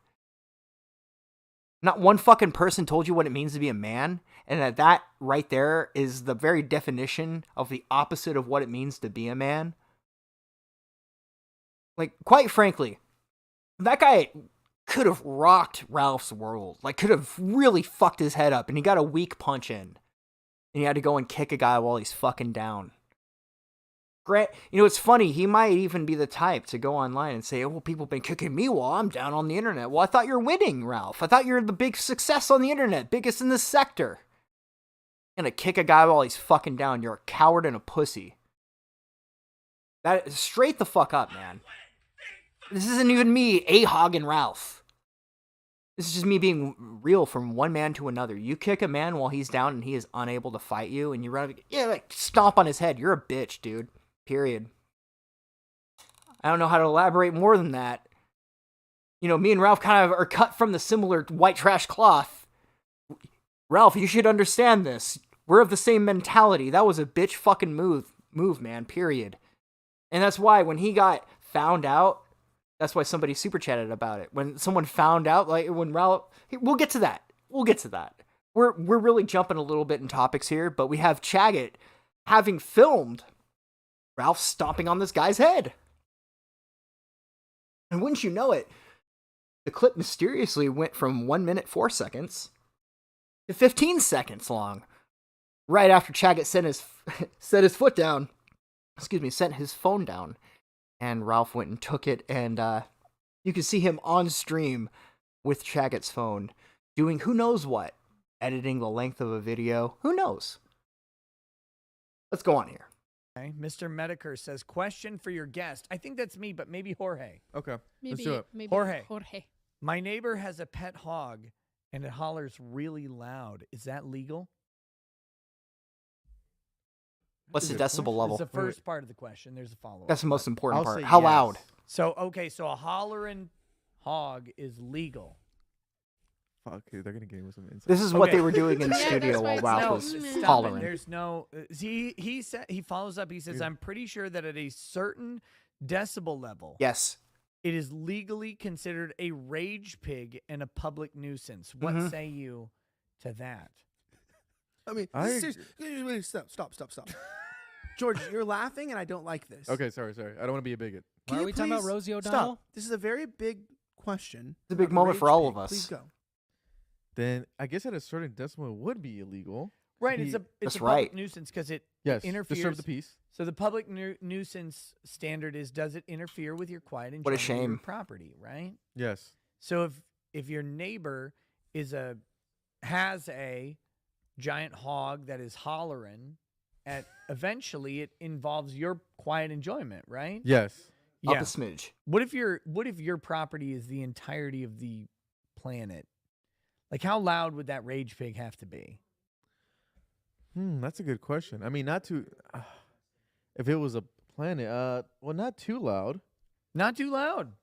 Not one fucking person told you what it means to be a man, and that right there is the very definition of the opposite of what it means to be a man. Like, quite frankly, that guy could have rocked Ralph's world. Like, could have really fucked his head up, and he got a weak punch in. And he had to go and kick a guy while he's fucking down. You know, it's funny, he might even be the type to go online and say, oh, well, people have been kicking me while I'm down on the internet. Well, I thought you were winning, Ralph. I thought you were the big success on the internet, biggest in this sector. You're gonna kick a guy while he's fucking down. You're a coward and a pussy. That is straight the fuck up, man. This isn't even me, A-hogging Ralph. This is just me being real from one man to another. You kick a man while he's down and he is unable to fight you, and you run up, like, stomp on his head. You're a bitch, dude. Period. I don't know how to elaborate more than that. You know, me and Ralph kind of are cut from the similar white trash cloth. Ralph, you should understand this. We're of the same mentality. That was a bitch fucking move, man. Period. And that's why when he got found out, that's why somebody super chatted about it. When someone found out, like when Ralph, we'll get to that. We're really jumping a little bit in topics here, but we have Chaggot having filmed Ralph stomping on this guy's head. And wouldn't you know it, the clip mysteriously went from 1 minute 4 seconds to 15 seconds long. Right after Chaggot sent his foot down, sent his phone down, and Ralph went and took it, and you can see him on stream with Chaggot's phone doing who knows what, editing the length of a video. Who knows? Let's go on here. Okay. Mr. Medicare says, question for your guest. I think that's me, but maybe Jorge. Okay, maybe, let's do it. Maybe Jorge. My neighbor has a pet hog, and it hollers really loud. Is that legal? What's the decibel level? That's the first part of the question. There's a follow-up. That's the most important part. How loud? So a hollering hog is legal. Fuck, they're gonna give me some insight. This is what they were doing in the studio while Ralph was hollering. There's no. He follows up. He says, "I'm pretty sure that at a certain decibel level, yes, It is legally considered a rage pig and a public nuisance. What say you to that? I mean, stop. George, you're laughing, and I don't like this. Okay, sorry. I don't want to be a bigot. Can Why you are we talking about please Rosie O'Donnell? Stop. This is a very big question. It's a big about moment rage for all pig. of us. Please go. Then I guess at a certain decimal it would be illegal. Right, Be- it's a That's public right. nuisance because it yes, interferes. disturb the peace. So the public nuisance standard is, does it interfere with your quiet enjoyment What a of your shame. property, right? Yes. So if your neighbor has a giant hog that is hollering, eventually it involves your quiet enjoyment, right? Yes. Up a smidge. What if your property is the entirety of the planet? Like, how loud would that rage pig have to be? That's a good question. I mean, not too. If it was a planet, well, not too loud. Not too loud.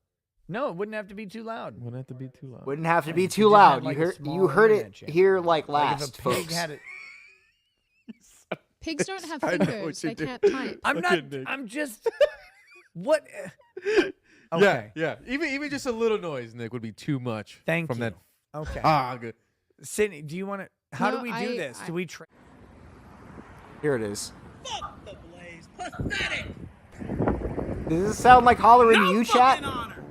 No, it wouldn't have to be too loud. Wouldn't have to be too loud. Wouldn't have to be You too just loud. have, like, a you small heard it internet channel. here like Like, last, if a pig folks. had it. Pigs don't have I know what fingers. you They did. can't type. I'm Okay, not. Nick. I'm just. What? Okay. Yeah. Even just a little noise, Nick, would be too much. Thank from you. that. Okay. Good. Sydney, do you want to? How No, do we do this? Do we? Here it is. Fuck the Blaze. Pathetic. Does this sound like Hollerin to you, chat? Fucking honor.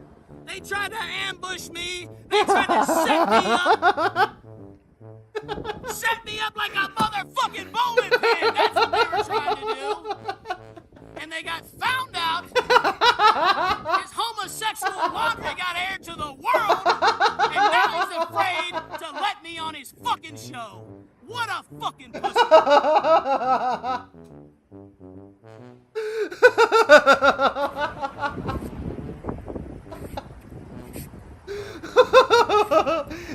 They tried to ambush me. They tried to set me up. Set me up like a motherfucking bowling pin. That's what they were trying to do. And they got found out. His homosexual laundry got aired to the world. And now he's afraid to let me on his fucking show. What a fucking pussy.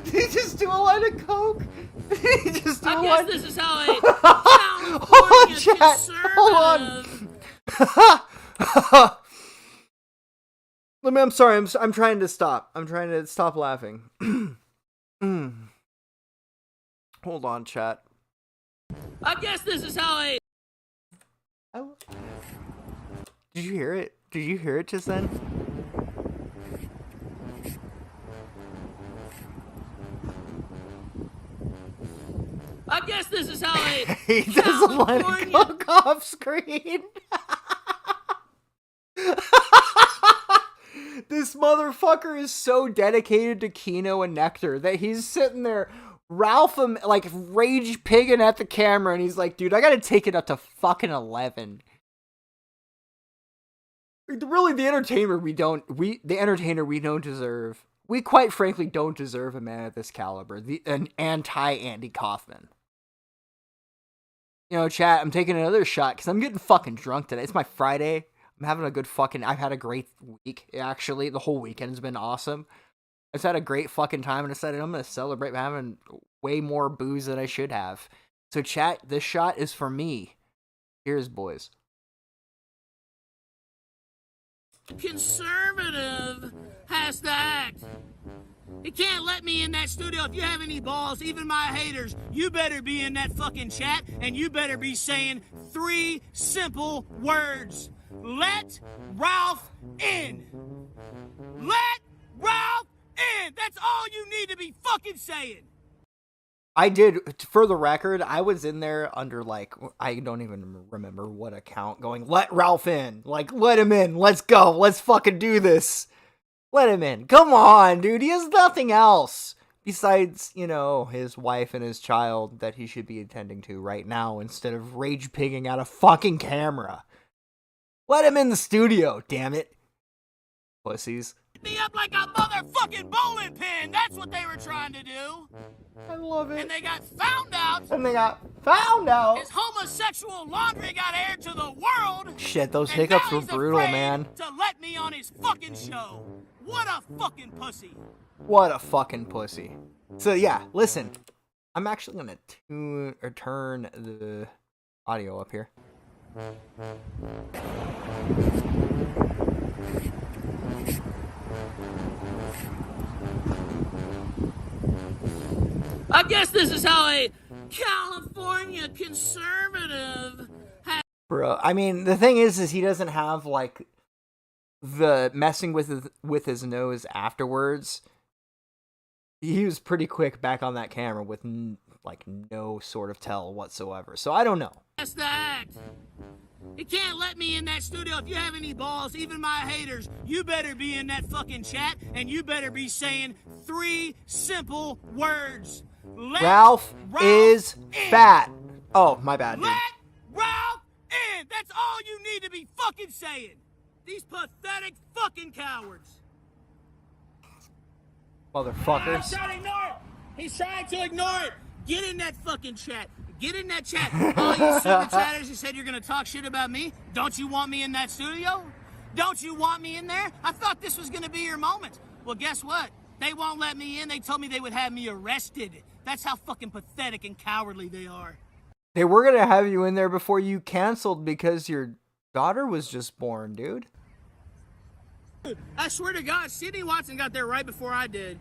Did he just do a line of coke? Did he just do a I line? guess this is how a Hold on, chat. Hold on. I'm sorry. I'm trying to stop. I'm trying to stop laughing. Hold on, chat. I guess this is how a Did you hear it? Did you hear it just then? I guess this is how a He does a line of coke off screen. This motherfucker is so dedicated to Kino and Nectar that he's sitting there, Ralph him like rage pigging at the camera, and he's like, "Dude, I gotta take it up to fucking 11." Really, the entertainer we don't deserve. We quite frankly don't deserve a man of this caliber, an anti-Andy Kaufman. You know, chat, I'm taking another shot because I'm getting fucking drunk today. It's my Friday. I'm having a good I've had a great week, actually. The whole weekend's been awesome. I've had a great fucking time, and I decided I'm going to celebrate by having way more booze than I should have. So, chat, this shot is for me. Here's, boys. conservative has to act. You can't let me in that studio. If you have any balls, even my haters, you better be in that fucking chat, and you better be saying 3 simple words. Let Ralph in. Let Ralph in. That's all you need to be fucking saying. I did, for the record, I was in there under, like, I don't even remember what account, going, let Ralph in. Like, let him in. Let's go. Let's fucking do this. Let him in. Come on, dude. He has nothing else besides, you know, his wife and his child that he should be attending to right now instead of rage pigging at a fucking camera. Let him in the studio, damn it. Pussies. Me up like a motherfucking bowling pin. That's what they were trying to do. I love it. And they got found out. His homosexual laundry got aired to the world. Shit, those and hiccups now were he's brutal, afraid man. To let me on his fucking show. What a fucking pussy. What a fucking pussy. So yeah, listen. I'm actually gonna turn the audio up here. I guess this is how a California conservative has... Bro, I mean, the thing is he doesn't have, like, the messing with his nose afterwards, he was pretty quick back on that camera with no sort of tell whatsoever. So I don't know. That's the act. You can't let me in that studio. If you have any balls, even my haters, you better be in that fucking chat, and you better be saying 3 simple words. Let Ralph is in. fat. Oh, my bad, dude. Let Ralph in. That's all you need to be fucking saying. These pathetic fucking cowards. Motherfuckers. He's trying to ignore it. He's trying to ignore it. Get in that fucking chat. Get in that chat. All you super chatters who said you're going to talk shit about me, don't you want me in that studio? Don't you want me in there? I thought this was going to be your moment. Well, guess what? They won't let me in. They told me they would have me arrested. That's how fucking pathetic and cowardly they are. They were going to have you in there before you canceled because your daughter was just born, dude. I swear to God, Sydney Watson got there right before I did.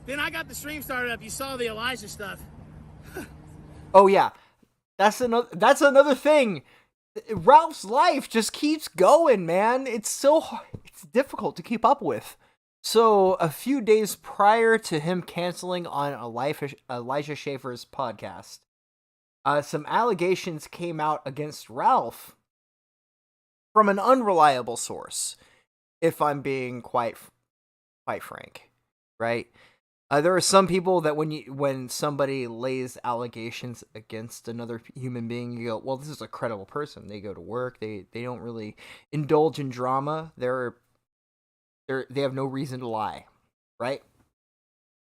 Then I got the stream started up. You saw the Elijah stuff. Oh yeah, that's another thing. Ralph's life just keeps going, man. It's difficult to keep up with. So a few days prior to him canceling on Elijah Schaefer's podcast, some allegations came out against Ralph from an unreliable source, if I'm being quite frank, right? There are some people that when somebody lays allegations against another human being, you go, well, this is a credible person. They go to work. They don't really indulge in drama. They have no reason to lie, right?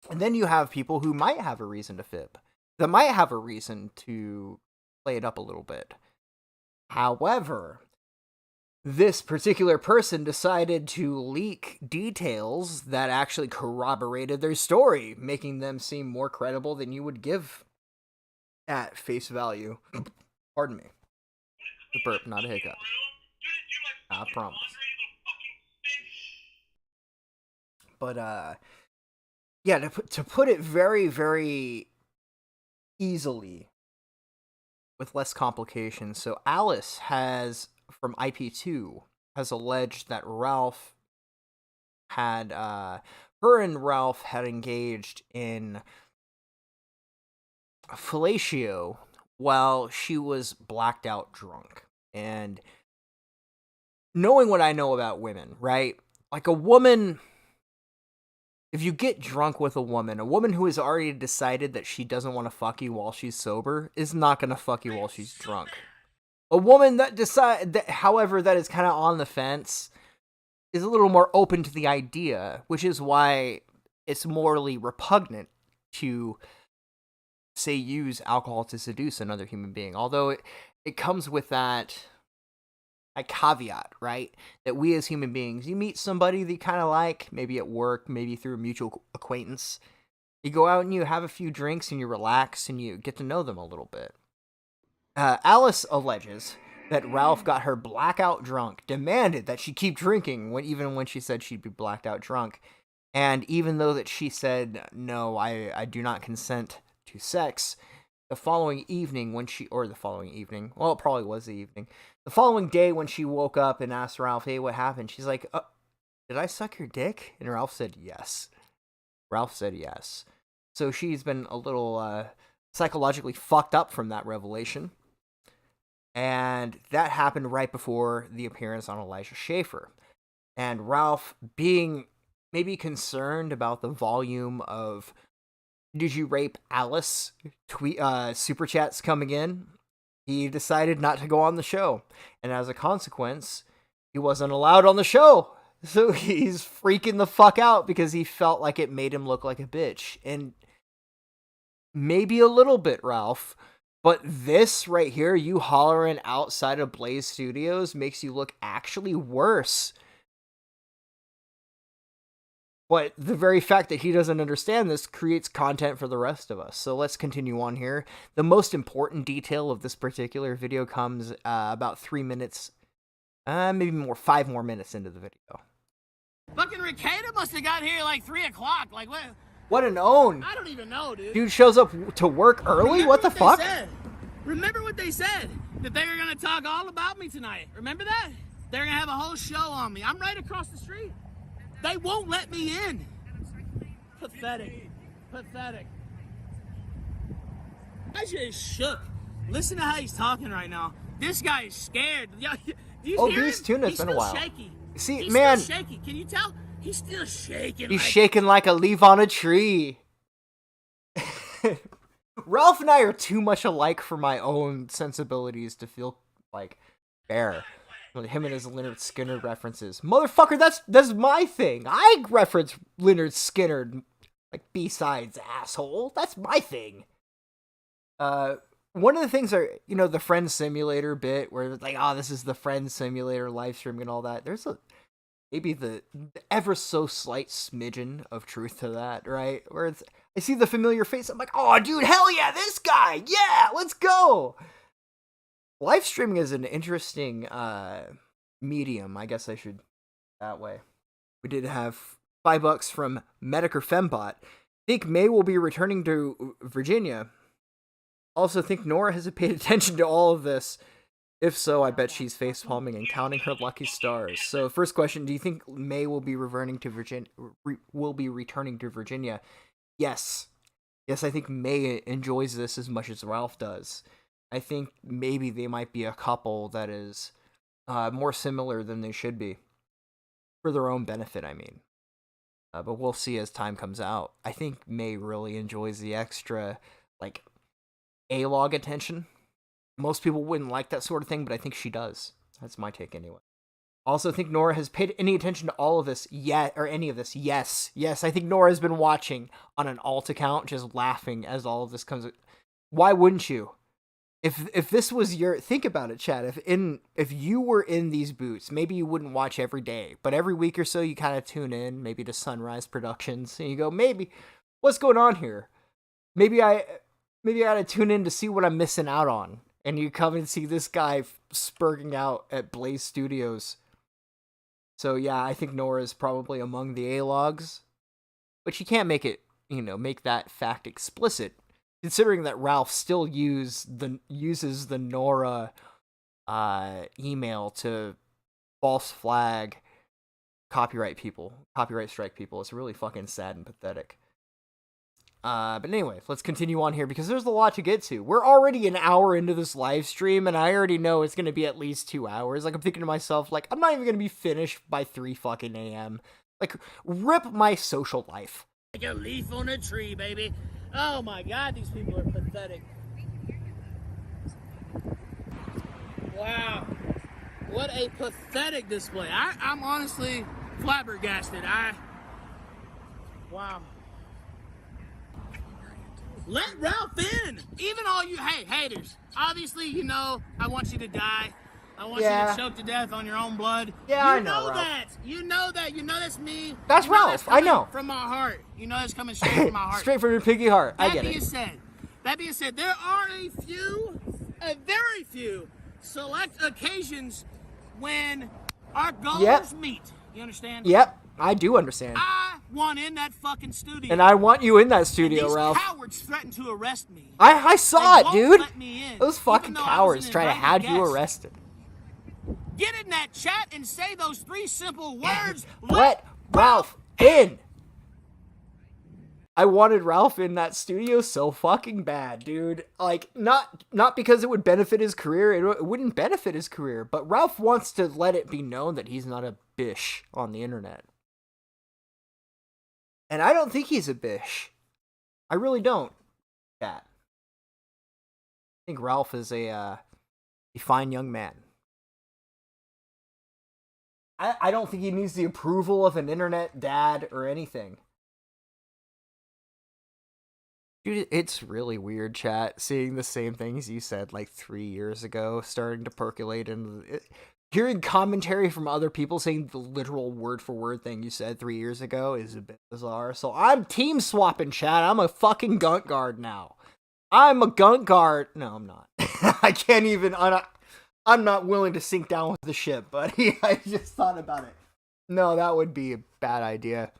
And then you have people who might have a reason to fib, that might have a reason to play it up a little bit. However, this particular person decided to leak details that actually corroborated their story, making them seem more credible than you would give at face value. Pardon me. A burp, not a hiccup. I promise. But, yeah, to put it very, very easily, with less complications, so Alice from IP2 has alleged that Ralph had, her and Ralph had engaged in fellatio while she was blacked out drunk. And knowing what I know about women, right? Like a woman, if you get drunk with a woman who has already decided that she doesn't want to fuck you while she's sober is not going to fuck you while she's drunk. A woman however, that is kind of on the fence is a little more open to the idea, which is why it's morally repugnant to, say, use alcohol to seduce another human being. Although it comes with that caveat, right? That we as human beings, you meet somebody that you kind of like, maybe at work, maybe through a mutual acquaintance. You go out and you have a few drinks and you relax and you get to know them a little bit. Alice alleges that Ralph got her blackout drunk, demanded that she keep drinking even when she said she'd be blacked out drunk. And even though that she said, no, I do not consent to sex, the following evening well, it probably was the evening. The following day when she woke up and asked Ralph, hey, what happened? She's like, did I suck your dick? And Ralph said yes. So she's been a little psychologically fucked up from that revelation. And that happened right before the appearance on Elijah Schaefer. And Ralph, being maybe concerned about the volume of "Did you rape Alice?" super chats coming in, he decided not to go on the show. And as a consequence, he wasn't allowed on the show. So he's freaking the fuck out because he felt like it made him look like a bitch. And maybe a little bit, Ralph. But this right here, you hollering outside of Blaze Studios, makes you look actually worse. But the very fact that he doesn't understand this creates content for the rest of us. So let's continue on here. The most important detail of this particular video comes about 3 minutes, maybe more, 5 more minutes into the video. Fucking Ricada must have got here like 3 o'clock. Like, what? What an own. I don't even know, dude. Dude shows up to work early? What the fuck? Remember what they said? That they were going to talk all about me tonight. Remember that? They're gonna have a whole show on me. I'm right across the street. They won't let me in. Pathetic. Pathetic. I just shook. Listen to how he's talking right now. This guy is scared. Do you Oh, hear Beast him? Tuna, it's He's been a still while. shaky. See, He's man. still shaky. Can you tell? He's still shaking. He's like, shaking like a leaf on a tree. Ralph and I are too much alike for my own sensibilities to feel like fair. Him and his Leonard Skinner references. Motherfucker, that's my thing. I reference Leonard Skinner like B-sides, asshole. That's my thing. One of the things are, you know, the Friend Simulator bit where it's like, oh, this is the Friend Simulator live streaming and all that. There's maybe the ever so slight smidgen of truth to that, right? Where it's, I see the familiar face, I'm like, oh, dude, hell yeah, this guy, yeah, let's go. Live streaming is an interesting medium, I guess I should that way. We did have $5 from Medic or Fembot. Think May will be returning to Virginia. Also think Nora has paid attention to all of this. If so, I bet she's facepalming and counting her lucky stars. So, first question: do you think May will be returning to Virginia? Yes. Yes, I think May enjoys this as much as Ralph does. I think maybe they might be a couple that is more similar than they should be. For their own benefit, I mean. But we'll see as time comes out. I think May really enjoys the extra, like, A-log attention. Most people wouldn't like that sort of thing, but I think she does. That's my take anyway. Also think Nora has paid any attention to all of this yet, or any of this. Yes. Yes, I think Nora has been watching on an alt account, just laughing as all of this comes. Why wouldn't you? If this was your, think about it, Chad. If you were in these boots, maybe you wouldn't watch every day, but every week or so you kind of tune in, maybe to Sunrise Productions, and you go, maybe, what's going on here? Maybe I gotta tune in to see what I'm missing out on. And you come and see this guy spurting out at Blaze Studios. So yeah, I think Nora's probably among the A-logs, but you can't make it, make that fact explicit. Considering that Ralph still uses the Nora email to false flag copyright strike people. It's really fucking sad and pathetic. But anyway, let's continue on here because there's a lot to get to. We're already an hour into this live stream, and I already know it's going to be at least 2 hours. Like, I'm thinking to myself, like, I'm not even going to be finished by 3 fucking a.m. Like, rip my social life. Like a leaf on a tree, baby. Oh my god, these people are pathetic. Wow. What a pathetic display. I'm honestly flabbergasted. Wow. Let Ralph in! Even all you, hey, haters. Obviously, I want you to die. I want you to choke to death on your own blood. Yeah, I know Ralph. That. You know that. You know that's me. That's Ralph. I know. From my heart. You know that's coming straight from my heart. Straight from your piggy heart. I get it. That being said, there are a very few select occasions when our goals meet. You understand? Yep. I do understand. I want in that fucking studio. And I want you in that studio, these Ralph. Cowards threatened to arrest me. I saw it, dude. Let me in, those fucking cowards trying to have you arrested. Get in that chat and say those 3 simple words. Let Ralph in. I wanted Ralph in that studio so fucking bad, dude. Like, not because it would benefit his career. It wouldn't benefit his career. But Ralph wants to let it be known that he's not a bish on the internet. And I don't think he's a bish. I really don't. Chat. I think Ralph is a fine young man. I don't think he needs the approval of an internet dad or anything. Dude, it's really weird, chat, seeing the same things you said like 3 years ago starting to percolate, and hearing commentary from other people saying the literal word-for-word thing you said 3 years ago is a bit bizarre. So I'm team swapping, chat. I'm a fucking GUNT guard now. I'm a GUNT guard. No, I'm not. I can't even... I'm not willing to sink down with the ship, buddy. I just thought about it. No, that would be a bad idea.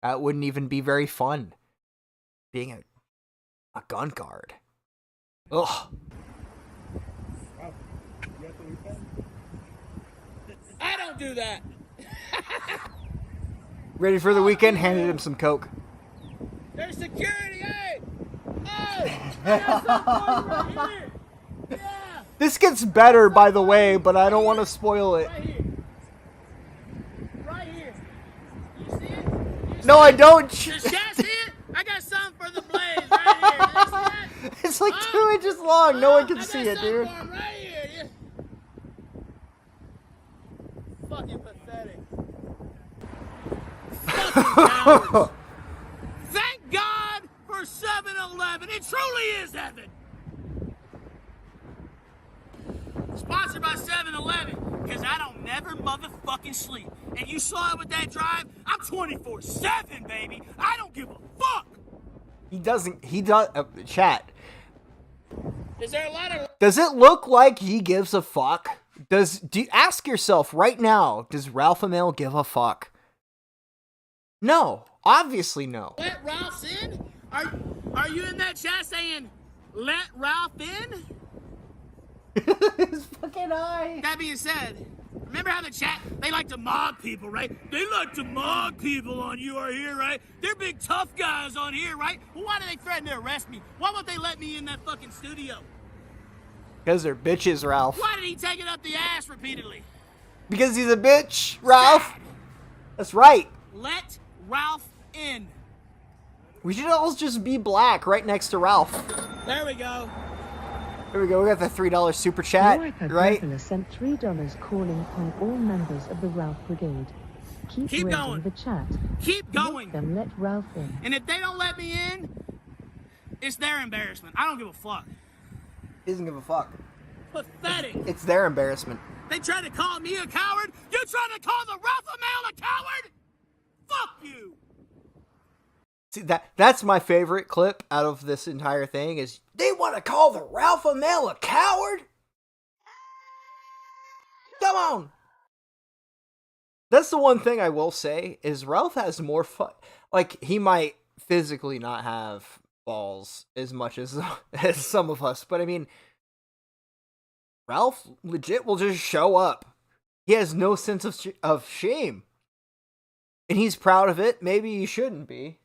That wouldn't even be very fun. Being a GUNT guard. Ugh. I don't do that. Ready for the weekend? Handed him some coke. There's security, hey! Hey! I got some for you right here! Yeah! This gets better, by the way, but I don't want to spoil it. Right here. Right here. You see it? You No, see I it? don't. Does Chat see it? I got something for the blaze right here. You see that? It's like 2 inches long. No one can I see got it, something dude. for him right here. Fucking pathetic. Fucking cowards. Thank God for 7-Eleven. It truly is heaven. Sponsored by 7-Eleven, because I don't never motherfucking sleep. And you saw it with that drive? I'm 24/7, baby. I don't give a fuck. He doesn't. He does. Chat. Is there a lot of... Does it look like he gives a fuck? Do you ask yourself right now? Does Ralph Amell give a fuck? No, obviously no. Let Ralph in? Are you in that chat saying, let Ralph in? His fucking eye. That being said, remember how the chat, they like to mob people, right? They like to mob people on You Are Here, right? They're big tough guys on here, right? Well, why do they threaten to arrest me? Why won't they let me in that fucking studio? Because they're bitches, Ralph. Why did he take it up the ass repeatedly? Because he's a bitch, Ralph. That's right. Let Ralph in. We should all just be black right next to Ralph. There we go. There we go. We got the $3 super chat, right? Sent $3 calling on all members of the Ralph Brigade. Keep Keep raiding going. the chat. Keep going. Let them let Ralph in. And if they don't let me in, it's their embarrassment. I don't give a fuck. He doesn't give a fuck. Pathetic. It's their embarrassment. They tried to call me a coward. You trying to call the Ralph Amell a coward? Fuck you. See, that's my favorite clip out of this entire thing is they want to call the Ralph Amell a coward? Come on. That's the one thing I will say is Ralph has more fun. Like, he might physically not have balls as much as some of us, but I mean, Ralph legit will just show up. He has no sense of shame. And he's proud of it. Maybe he shouldn't be.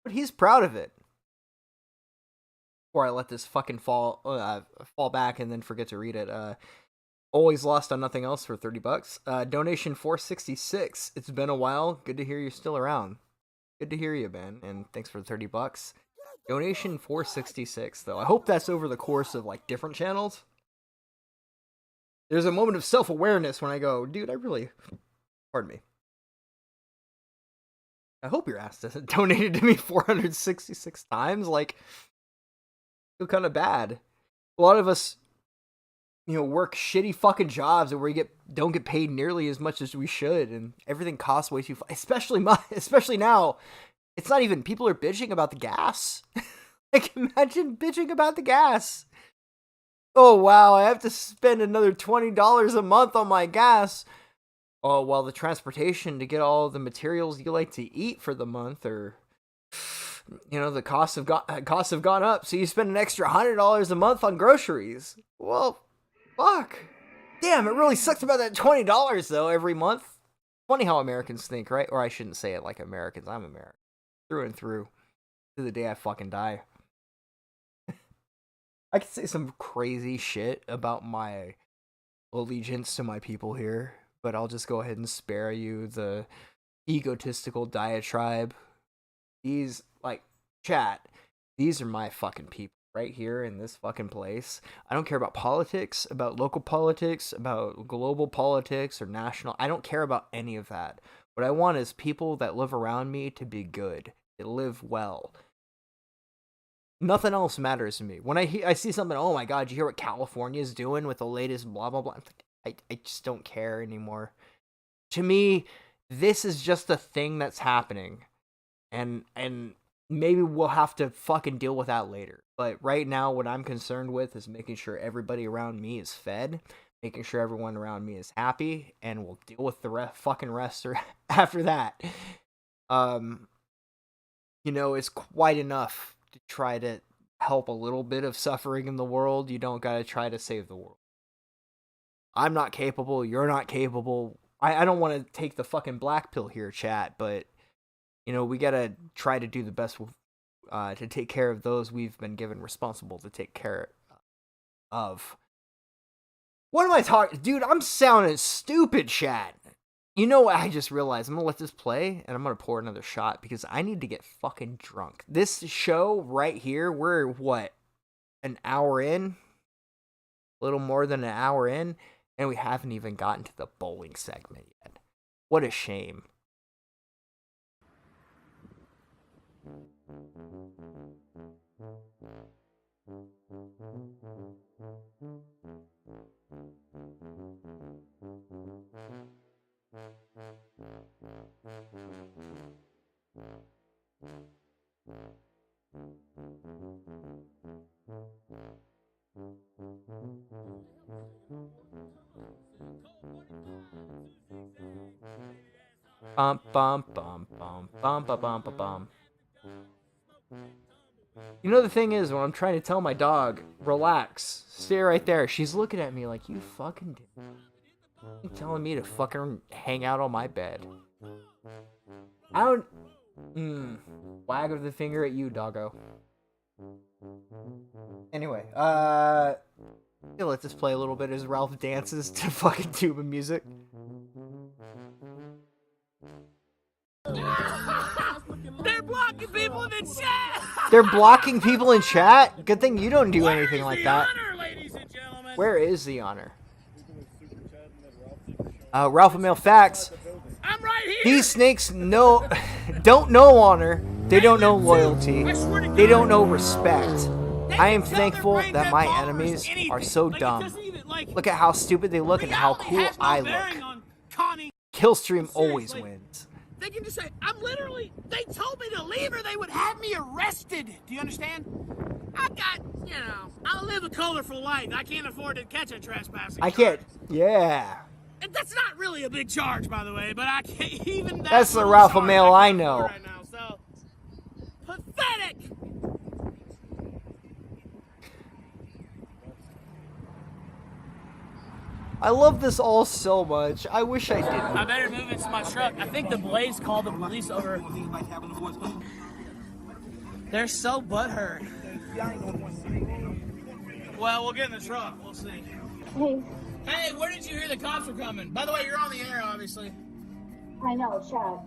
But he's proud of it. Before I let this fucking fall back and then forget to read it. Always Lost on Nothing Else for $30. Donation 466. It's been a while. Good to hear you're still around. Good to hear you, Ben. And thanks for the $30. Donation 466 though. I hope that's over the course of like different channels. There's a moment of self-awareness when I go, dude, pardon me. I hope your ass doesn't donated to me 466 times. Like, I feel kind of bad. A lot of us, work shitty fucking jobs and we don't get paid nearly as much as we should, and everything costs way too. Especially now, it's not even people are bitching about the gas. Like, imagine bitching about the gas. Oh wow, I have to spend another $20 a month on my gas. Oh, well, the transportation to get all the materials you like to eat for the month, or the costs have gone up, so you spend an extra $100 a month on groceries. Well, fuck. Damn, it really sucks about that $20 though every month. Funny how Americans think, right? Or I shouldn't say it like Americans. I'm American through and through, to the day I fucking die. I could say some crazy shit about my allegiance to my people here, but I'll just go ahead and spare you the egotistical diatribe. These, chat, these are my fucking people right here in this fucking place. I don't care about politics, about local politics, about global politics, or national. I don't care about any of that. What I want is people that live around me to be good, to live well. Nothing else matters to me. When I see something, oh my god, you hear what California's doing with the latest blah blah blah. I just don't care anymore. To me, this is just a thing that's happening, and maybe we'll have to fucking deal with that later. But right now, what I'm concerned with is making sure everybody around me is fed, making sure everyone around me is happy, and we'll deal with the fucking rest after that. It's quite enough to try to help a little bit of suffering in the world. You don't gotta try to save the world. I'm not capable, you're not capable, I don't want to take the fucking black pill here, chat, but, you know, we gotta try to do the best to take care of those we've been given responsible to take care of. What am I talking? Dude, I'm sounding stupid, chat. You know what? I just realized I'm gonna let this play and I'm gonna pour another shot because I need to get fucking drunk. This show right here, we're what? An hour in? A little more than an hour in, and we haven't even gotten to the bowling segment yet. What a shame. Bum bum bum bum bum bum bum bum bum. You know the thing is, when I'm trying to tell my dog, relax, stay right there, she's looking at me like, you fucking did. You telling me to fucking hang out on my bed. I don't... Wag of the finger at you, doggo. Anyway, I'll let this play a little bit as Ralph dances to fucking tuba music. They're blocking people in the chat. They're blocking people in chat? Good thing you don't do anything like that. Where is the honor? Ralph and Mail Facts. I'm right here. These snakes don't know honor. They don't know loyalty. They don't know respect. I am thankful that my enemies are so dumb. Look at how stupid they look and how cool I look. Killstream always wins. They can just say, they told me to leave or they would have me arrested. Do you understand? I live a colorful life. I can't afford to catch a trespassing. I can't, yeah. And that's not really a big charge, by the way, but I can't even... That's the Ralph Mail I know. Right now, so. Pathetic! I love this all so much. I wish I didn't. I better move into my truck. I think the Blaze called the police over. They're so butthurt. Well, we'll get in the truck. We'll see. Hey, where did you hear the cops were coming? By the way, you're on the air, obviously. I know, Chad.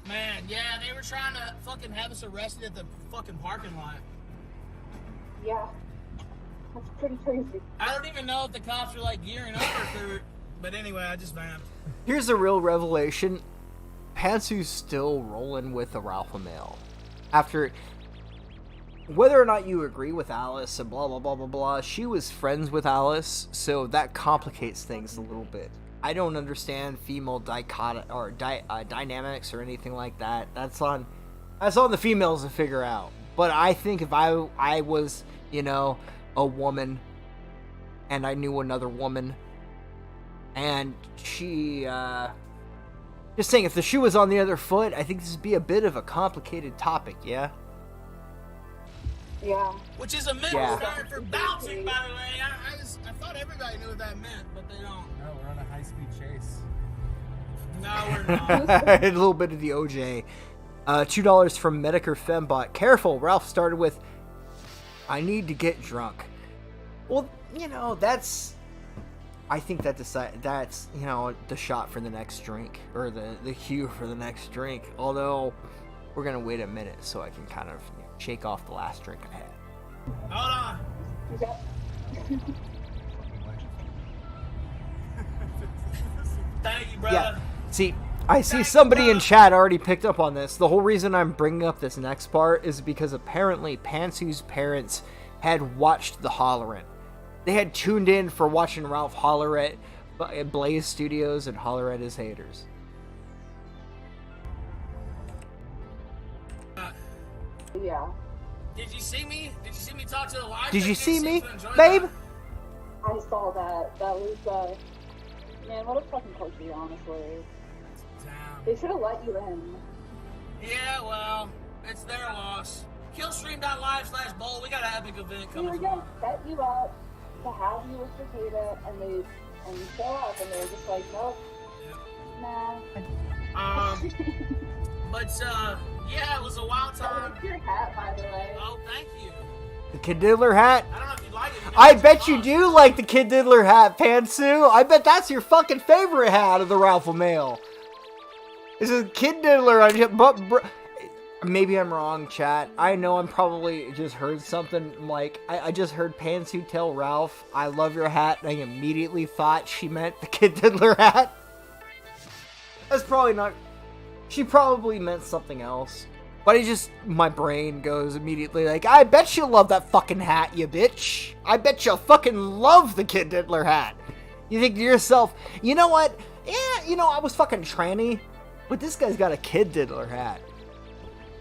Man, yeah, they were trying to fucking have us arrested at the fucking parking lot. Yeah. That's pretty crazy. I don't even know if the cops are like gearing up for it, but anyway, I just vamped. Here's a real revelation. Pantsu's still rolling with the Ralph Mail. After, whether or not you agree with Alice and blah, blah, blah, blah, blah, she was friends with Alice, so that complicates things a little bit. I don't understand female dynamics or anything like that. That's on the females to figure out. But I think if I was, a woman and I knew another woman and she just saying, if the shoe was on the other foot, I think this would be a bit of a complicated topic. Yeah, which is a middle start for bouncing, by the way. I thought everybody knew what that meant, but they don't. No, we're on a high-speed chase. No, we're not. A little bit of the OJ. $2 from Medicare Fembot. Careful, Ralph started with, I need to get drunk. Well, that's... I think that's, the shot for the next drink. Or the cue for the next drink. Although, we're going to wait a minute so I can kind of shake off the last drink I had. Hold on. Thank you, brother. Yeah. See, I see somebody in chat already picked up on this. The whole reason I'm bringing up this next part is because apparently Pantsu's parents had watched the Hollerin. They had tuned in for watching Ralph holler at Blaze Studios and holler at his haters. Yeah. Did you see me? Did you see me talk to the live? Did you see me, babe? I saw that. That was, man, what a fucking country, honestly. Damn. They should have let you in. Yeah, well, it's their loss. Killstream.live/bowl. We got an epic event They coming. were gonna set you up to have you with Takeda, and you show up, and they were just like, nope. Nah. But yeah, it was a wild time. It's your hat, by the way. Oh, thank you. The Kid Diddler hat? I don't know if you like it. I bet you do like the Kid Diddler hat, Pantsu. I bet that's your fucking favorite hat of the Ralph Mail. This is Kid Diddler on you, but maybe I'm wrong, chat. I know I'm probably just heard something like, I just heard Pantsu tell Ralph, I love your hat, and I immediately thought she meant the Kid Diddler hat. That's probably not, she probably meant something else. But my brain goes immediately like, I bet you love that fucking hat, you bitch. I bet you fucking love the Kid Diddler hat. You think to yourself, you know what? Yeah, I was fucking tranny, but this guy's got a Kid Diddler hat.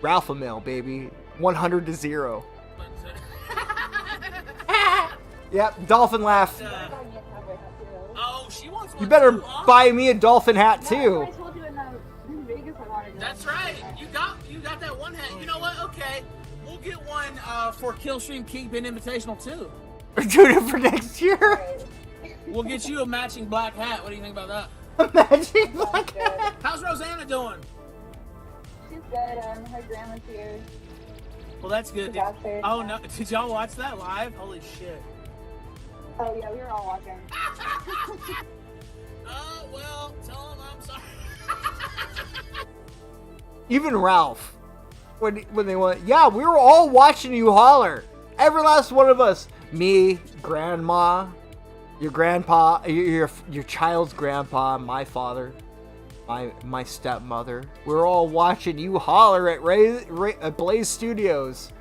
Ralph Mail, baby. 100 to 0. Yep, dolphin laugh. Oh, she wants one. You better too, huh? buy me a dolphin hat too. I told you in Vegas I wanted That's right. You got that one hat. You know what? Okay, we'll get one for Killstream Kingpin Invitational too. We're doing it for next year. We'll get you a matching black hat. What do you think about that? A matching black hat. How's Rosanna doing? She's good. Her grandma's here. Well, that's good. Oh no! Did y'all watch that live? Holy shit! Oh yeah, we were all watching. Oh well, tell him I'm sorry. Even Ralph, when they went, yeah, we were all watching you holler. Every last one of us. Me, grandma, your grandpa, your child's grandpa, my father, my stepmother. We're all watching you holler at Blaze Studios.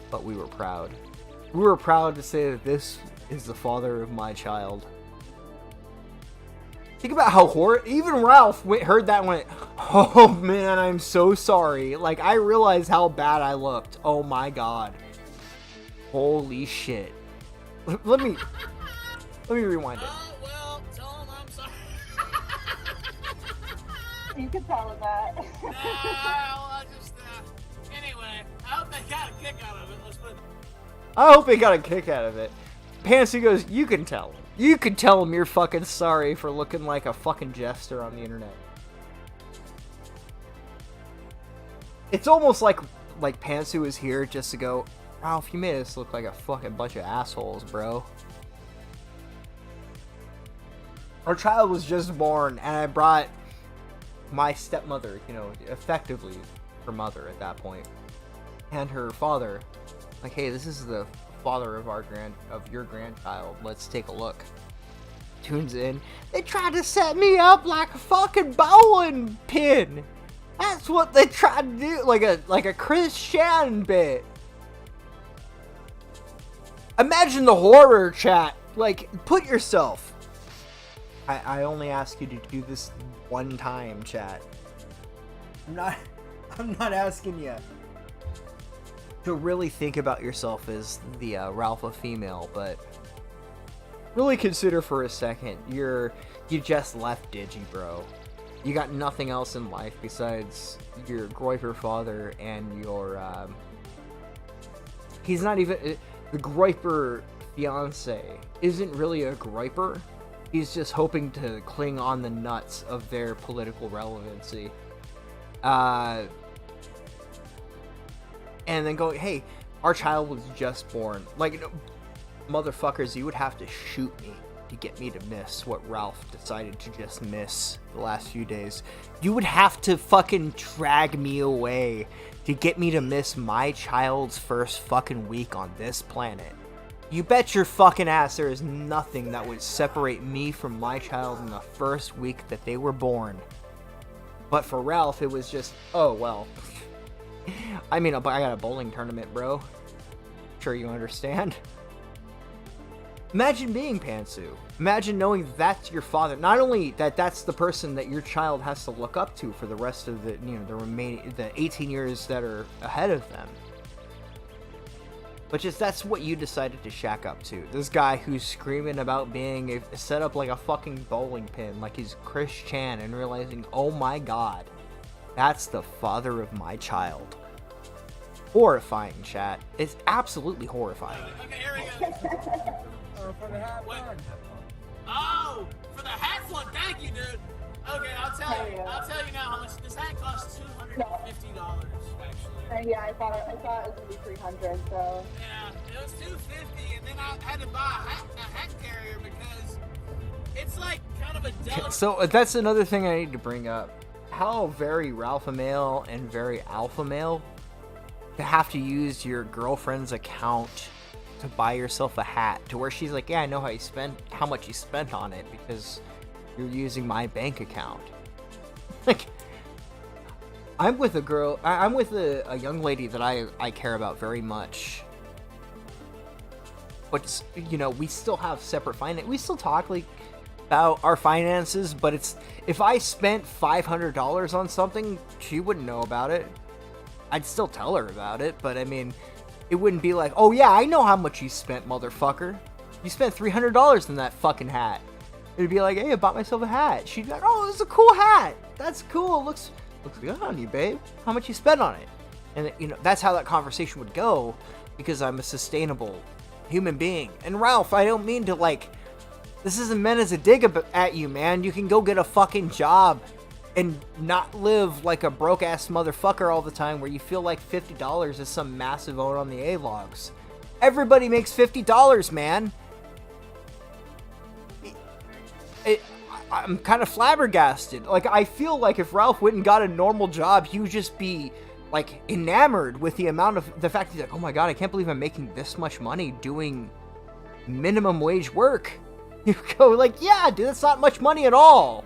But we were proud. We were proud to say that this is the father of my child. Think about how even Ralph heard that and went, oh man, I'm so sorry. Like, I realized how bad I looked. Oh my god. Holy shit. Let me rewind it. Oh well, tell him I'm sorry. You can tell him that. Anyway, I hope they got a kick out of it. Let's put it. I hope they got a kick out of it. Pansy goes, you can tell him. You can tell him you're fucking sorry for looking like a fucking jester on the internet. It's almost like Pantsu is here just to go, Ralph, you made us look like a fucking bunch of assholes, bro. Our child was just born, and I brought my stepmother, effectively her mother at that point, and her father. Like, hey, this is the father of your grandchild. Let's take a look. Tunes in. They tried to set me up like a fucking bowling pin. That's what they tried to do, like a Chris Shannon bit. Imagine the horror, chat. Like, put yourself. I only ask you to do this one time, chat. I'm not asking you to really think about yourself as the Ralph female, but really consider for a second, you just left Digi, bro. You got nothing else in life besides your Groiper father and your, he's not even, the Groiper fiance isn't really a Groiper. He's just hoping to cling on the nuts of their political relevancy. And then go, hey, our child was just born. Like, motherfuckers, you would have to shoot me to get me to miss what Ralph decided to just miss the last few days. You would have to fucking drag me away to get me to miss my child's first fucking week on this planet. You bet your fucking ass there is nothing that would separate me from my child in the first week that they were born. But for Ralph, it was just, oh, well. I mean, I got a bowling tournament, bro. Sure you understand. Imagine being Pantsu. Imagine knowing that's your father. Not only that that's the person that your child has to look up to for the rest of the, the 18 years that are ahead of them. But just that's what you decided to shack up to. This guy who's screaming about being set up like a fucking bowling pin, like he's Chris Chan, and realizing, oh my god, that's the father of my child. Horrifying, chat. It's absolutely horrifying. Okay, here we go. Oh, Oh, for the hat one, thank you, dude. Okay, I'll tell you now how much this hat costs. $250, actually. Yeah, I thought it was gonna be 300. So yeah, it was $250, and then I had to buy a hat carrier because it's like kind of a delicate. So that's another thing I need to bring up. How very Ralph male and very alpha male to have to use your girlfriend's account to buy yourself a hat, to where she's like, yeah, I know how much you spent on it because you're using my bank account. Like, I'm with a young lady that I care about very much. But, you know, we still have separate finance. We still talk, like, about our finances, but if I spent $500 on something, she wouldn't know about it. I'd still tell her about it, but I mean, it wouldn't be like, oh yeah, I know how much you spent, motherfucker. You spent $300 on that fucking hat. It'd be like, hey, I bought myself a hat. She'd be like, oh, it's a cool hat. That's cool. Looks good on you, babe. How much you spent on it? And you know, that's how that conversation would go, because I'm a sustainable human being. And Ralph, I don't mean to, like, this isn't meant as a dig at you, man. You can go get a fucking job and not live like a broke-ass motherfucker all the time where you feel like $50 is some massive ode on the A-logs. Everybody makes $50, man. I'm kind of flabbergasted. Like, I feel like if Ralph went and got a normal job, he would just be, like, enamored with the fact that he's like, oh my god, I can't believe I'm making this much money doing minimum wage work. You go like, yeah, dude, that's not much money at all.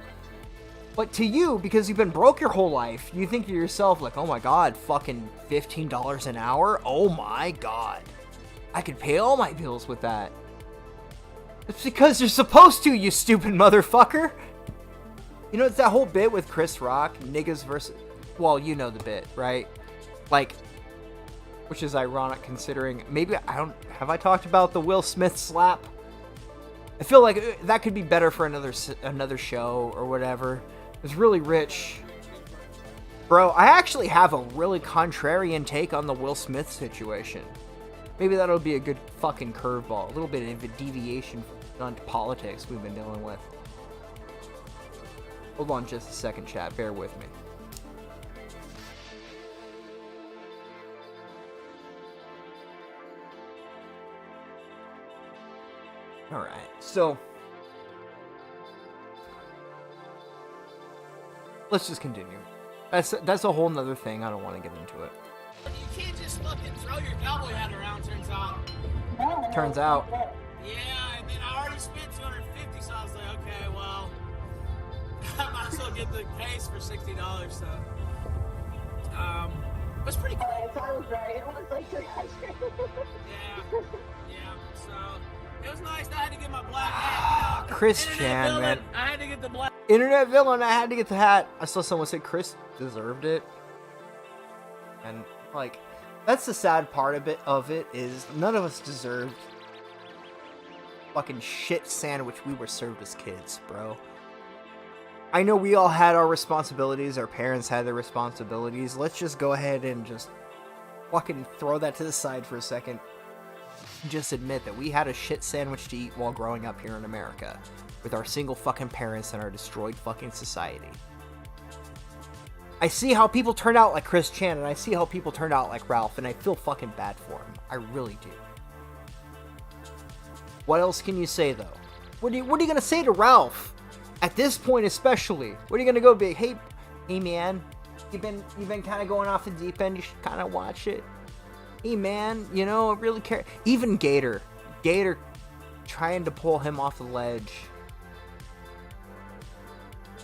But to you, because you've been broke your whole life, you think to yourself, like, oh my god, fucking $15 an hour? Oh my god. I could pay all my bills with that. It's because you're supposed to, you stupid motherfucker. You know, it's that whole bit with Chris Rock, niggas versus... Well, you know the bit, right? Like, which is ironic considering... Maybe, have I talked about the Will Smith slap? I feel like that could be better for another show or whatever. It's really rich. Bro, I actually have a really contrarian take on the Will Smith situation. Maybe that'll be a good fucking curveball. A little bit of a deviation from GUNT politics we've been dealing with. Hold on just a second, chat. Bear with me. Alright, so... let's just continue. That's a whole nother thing. I don't want to get into it. You can't just fucking throw your cowboy hat around, turns out. Yeah, and then I already spent $250, so I was like, okay, well, I might as well get the case for $60, so. It was pretty cool. I was right. It was like 300. Yeah, so it was nice. I had to get my black hat. You know, Chris Chan, man. I had to get the black. Internet villain, I had to get the hat. I saw someone say Chris deserved it. And, like, that's the sad part of it is none of us deserved fucking shit sandwich we were served as kids, bro. I know we all had our responsibilities, our parents had their responsibilities. Let's just go ahead and just fucking throw that to the side for a second. Just admit that we had a shit sandwich to eat while growing up here in America with our single fucking parents and our destroyed fucking society. I see how people turn out like Chris Chan, and I see how people turned out like Ralph, and I feel fucking bad for him. I really do. What else can you say, though? What are you gonna say to Ralph? At this point especially. What are you gonna go be? Hey man, you've been kind of going off the deep end, you should kind of watch it. Hey man, you know, I really care. Even Gator trying to pull him off the ledge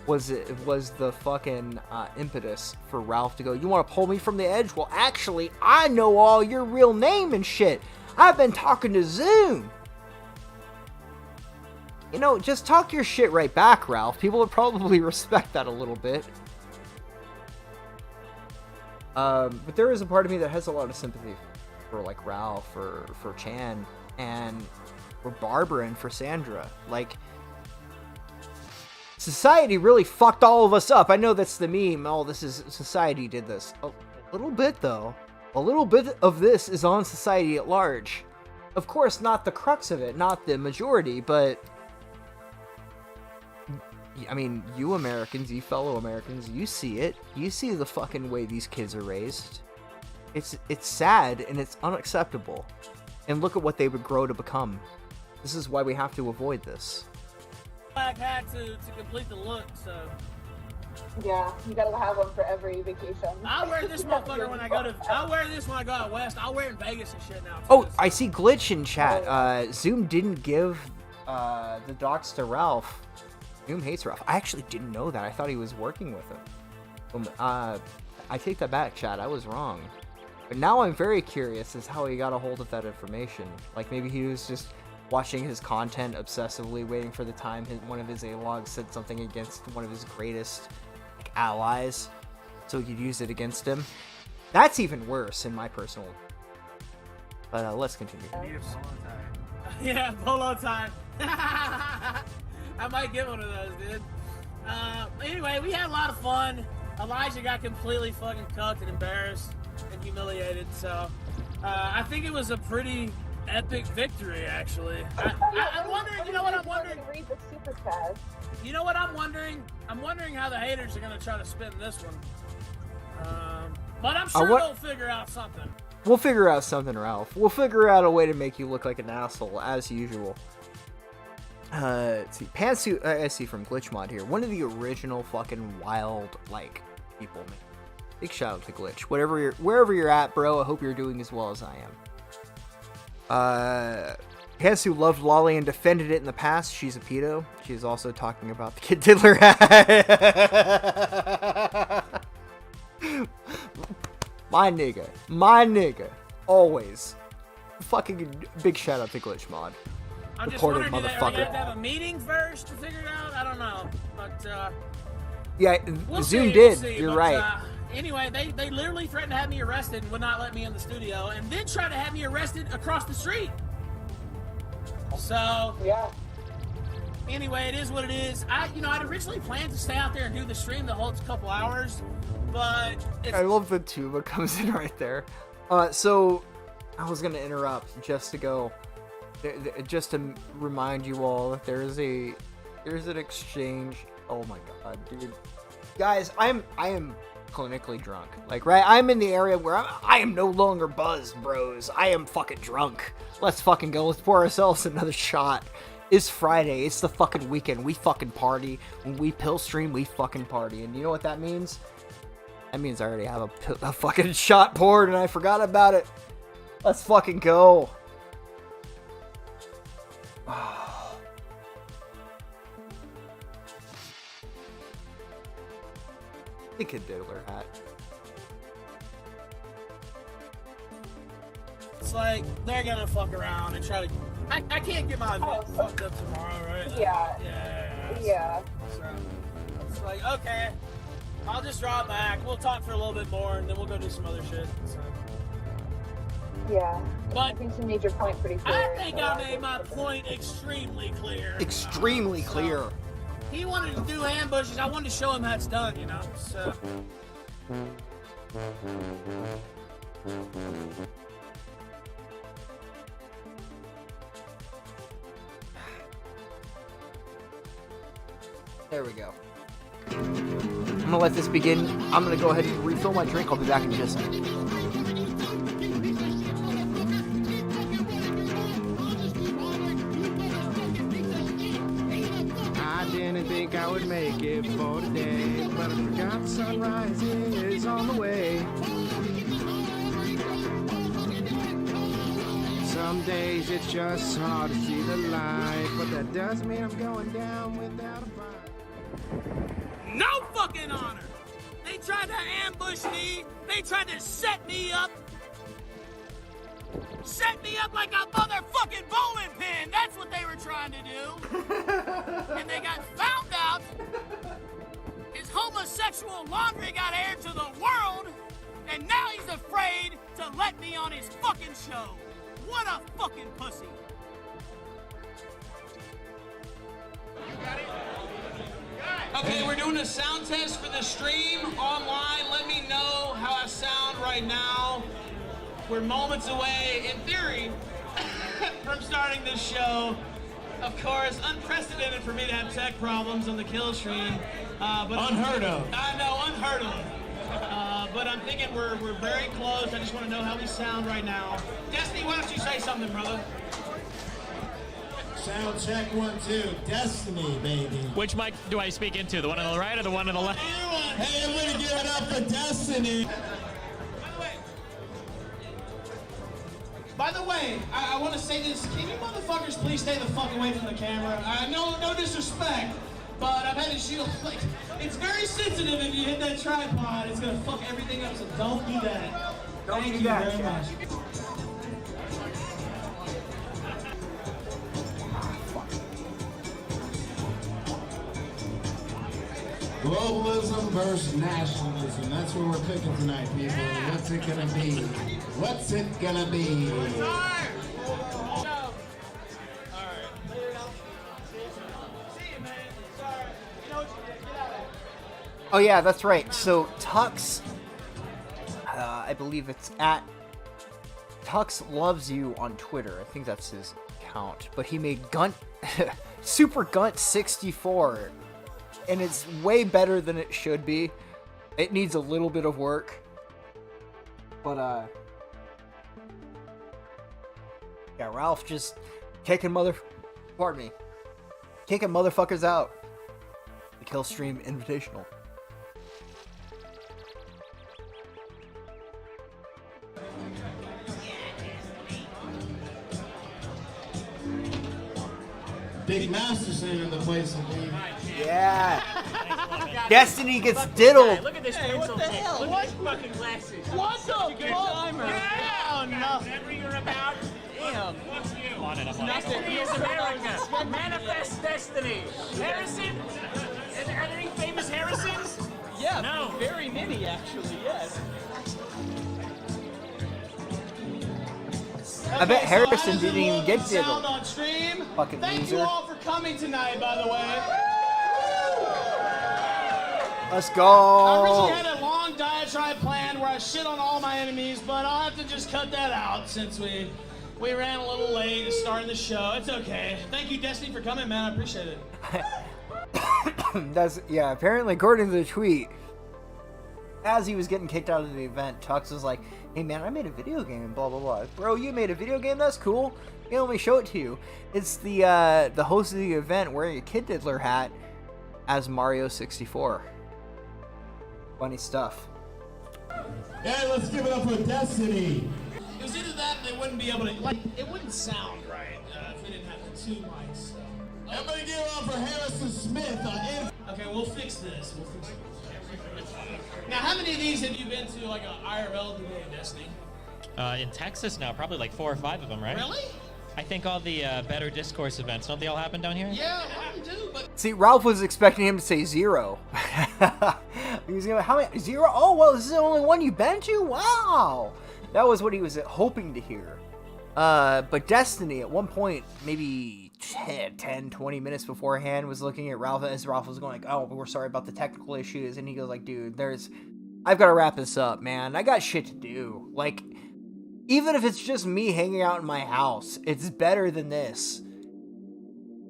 was the fucking impetus for Ralph to go, you want to pull me from the edge? Well, actually, I know all your real name and shit. I've been talking to Zoom. You know, just talk your shit right back, Ralph. People would probably respect that a little bit. But there is a part of me that has a lot of sympathy for, like, Ralph, for Chan, and for Barbara, and for Sandra. Like, society really fucked all of us up. I know that's the meme. Oh, this is society did this. A little bit, though. A little bit of this is on society at large. Of course, not the crux of it, not the majority, but I mean, you Americans, you fellow Americans, you see it. You see the fucking way these kids are raised. It's sad and it's unacceptable. And look at what they would grow to become. This is why we have to avoid this. Black hat to complete the look, so. Yeah, you gotta have one for every vacation. I'll wear this motherfucker when I go to. I'll wear this when I go out west. I'll wear it in Vegas and shit now. Oh, I see Glitch in chat. Zoom didn't give the docs to Ralph. Zoom hates Ralph. I actually didn't know that. I thought he was working with him. I take that back, chat. I was wrong. But now I'm very curious as how he got a hold of that information. Like maybe he was just watching his content obsessively, waiting for the time one of his A-logs said something against one of his greatest allies, so he could use it against him. That's even worse, in my personal. But let's continue. Yeah, polo tie. I might get one of those, dude. Anyway, we had a lot of fun. Elijah got completely fucking cucked and embarrassed and humiliated, so I think it was a pretty epic victory, actually. I'm wondering, you know what I'm wondering? Read the super chat. You know what I'm wondering? I'm wondering how the haters are going to try to spin this one. But I'm sure they'll figure out something. We'll figure out something, Ralph. We'll figure out a way to make you look like an asshole, as usual. Let's see. Pantsuit, I see from Glitchmod here. One of the original fucking wild, like, people, man. Big shout out to Glitch. Wherever you're at, bro, I hope you're doing as well as I am. Pantsuit loved Lolly and defended it in the past. She's a pedo. She's also talking about the Kid Diddler hat. My nigga. Always. Fucking big shout out to Glitchmod. I'm just wondering, do they have to have a meeting first to figure it out? I don't know. But, yeah, we'll Zoom see, did. We'll see. You're But, right. Anyway, they literally threatened to have me arrested and would not let me in the studio, and then tried to have me arrested across the street. So, yeah. Anyway, it is what it is. I'd originally planned to stay out there and do the stream the whole couple hours, but I love the tuba comes in right there. So I was gonna interrupt just to remind you all that there's an exchange. Oh my god, dude, guys, I am clinically drunk. Like, right, I'm in the area where I am no longer buzzed, bros. I am fucking drunk. Let's fucking go. Let's pour ourselves another shot. It's Friday. It's the fucking weekend. We fucking party. When we pill stream, we fucking party. And you know what that means? That means I already have a fucking shot poured and I forgot about it. Let's fucking go. The Kid Diddler hat. it's like they're gonna fuck around and try to. I can't get my event fucked up tomorrow, right? Yeah. So it's like, okay, I'll just draw it back. We'll talk for a little bit more, and then we'll go do some other shit. So. Yeah. But I think you made your point pretty clear. I think I made my point extremely clear. Extremely clear. He wanted to do ambushes. I wanted to show him how it's done, you know? So. There we go. I'm gonna let this begin. I'm gonna go ahead and refill my drink. I'll be back in just a second. I didn't think I would make it for today, but I forgot sunrise is on the way. Some days it's just hard to see the light, but that doesn't mean I'm going down without a fight. No fucking honor! They tried to ambush me. They tried to set me up. Set me up like a motherfucking bowling pin. That's what they were trying to do. And they got found out. His homosexual laundry got aired to the world. And now he's afraid to let me on his fucking show. What a fucking pussy. Okay, we're doing a sound test for the stream online. Let me know how I sound right now. We're moments away, in theory, from starting this show. Of course, unprecedented for me to have tech problems on the Killstream. But Unheard of. I know, unheard of. But I'm thinking we're very close. I just want to know how we sound right now. Destiny, why don't you say something, brother? Sound check 1, 2. Destiny, baby. Which mic do I speak into? The one on the right or the one on the left? Hey, everybody give it up for Destiny. By the way, I want to say this. Can you motherfuckers please stay the fuck away from the camera? No disrespect, but I've had to shoot, like, it's very sensitive if you hit that tripod. It's going to fuck everything up, so don't do that. Thank you very much. Globalism versus nationalism. That's what we're picking tonight, people. What's it gonna be? What's it gonna be? Oh yeah, that's right. So Tux, I believe it's at Tux Loves You on Twitter. I think that's his account. But he made GUNT, Super GUNT 64. And it's way better than it should be. It needs a little bit of work. But, yeah, Ralph just kicking motherfuckers out. The Killstream Invitational. Big Master Center, the place to be. Yeah. Destiny gets diddled. Look at this Hey, pencil. what the hell? Look at these fucking glasses. What the Such a good fuck? timer. Yeah, no. Whatever you're about. Damn. I'm on it. Destiny is America. Manifest destiny. Harrison? Are there any famous Harrisons? Yeah, No. very many actually, yes. I bet Okay, Harrison how does it didn't even look get and sound diddled. on stream? Fucking Thank loser. you all for coming tonight, by the way. Let's I go. originally had a long diatribe planned where I shit on all my enemies, but I'll have to just cut that out since we ran a little late starting the show. It's okay. Thank you, Destiny, for coming, man. I appreciate it. That's, yeah, apparently according to the tweet, as he was getting kicked out of the event, Tux was like, hey man, I made a video game, blah blah blah. Bro, you made a video game? That's cool. Yeah, let me show it to you. It's the host of the event wearing a Kid Diddler hat as Mario 64. Funny stuff. Hey, let's give it up for Destiny. It was either that and they wouldn't be able to, like, it wouldn't sound right if we didn't have the two mics. So. Everybody give it up for Harrison Smith. Okay, we'll fix this. Now, how many of these have you been to, like, an IRL today, Destiny? In Texas now, probably like 4 or 5 of them, right? Really? I think all the Better Discourse events, don't they all happen down here? Yeah, I do, but... See, Ralph was expecting him to say 0. He was going, how many? 0? Oh, well, this is the only one you've been to? Wow. That was what he was hoping to hear. But Destiny, at one point, maybe 10, 20 minutes beforehand, was looking at Ralph as Ralph was going like, oh, we're sorry about the technical issues. And he goes like, dude, I've got to wrap this up, man. I got shit to do. Like, even if it's just me hanging out in my house, it's better than this.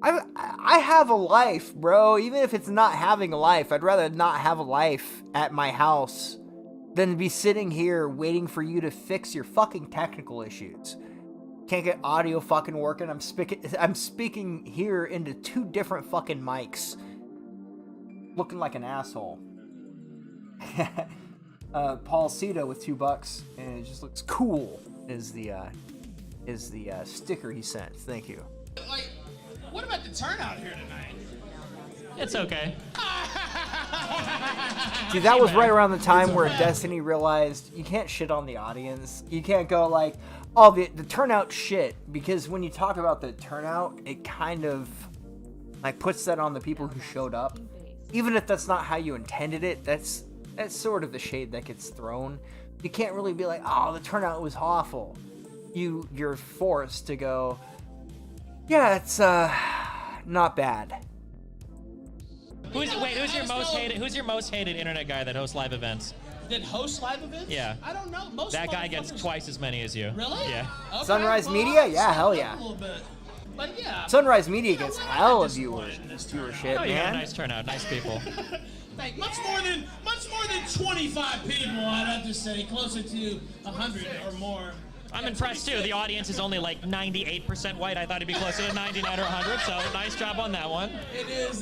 I have a life, bro. Even if it's not having a life, I'd rather not have a life at my house than be sitting here waiting for you to fix your fucking technical issues. Can't get audio fucking working. I'm speaking here into 2 different fucking mics. Looking like an asshole. Paul Cito with $2, and it just looks cool. Is the sticker he sent? Thank you. Like, what about the turnout here tonight? It's okay. See, that was right around the time where Destiny realized you can't shit on the audience. You can't go like, oh, the turnout shit, because when you talk about the turnout, it kind of like puts that on the people who showed up. Even if that's not how you intended it, that's sort of the shade that gets thrown. You can't really be like, oh, the turnout was awful. You're forced to go, yeah, it's not bad. Who's your most hated internet guy that hosts live events? That hosts live events? Yeah. I don't know. That guy gets twice as many as you. Really? Yeah. Okay, Sunrise well, Media? I'll Yeah, step hell it yeah. up a little bit. But yeah. Sunrise Media gets hell of viewership, Oh, you got a man. nice turnout. Nice people. Like much more than 25 people, I'd have to say, closer to 100 or more. I'm impressed too. The audience is only like 98% white. I thought it'd be closer to 99 or 100. So nice job on that one. It is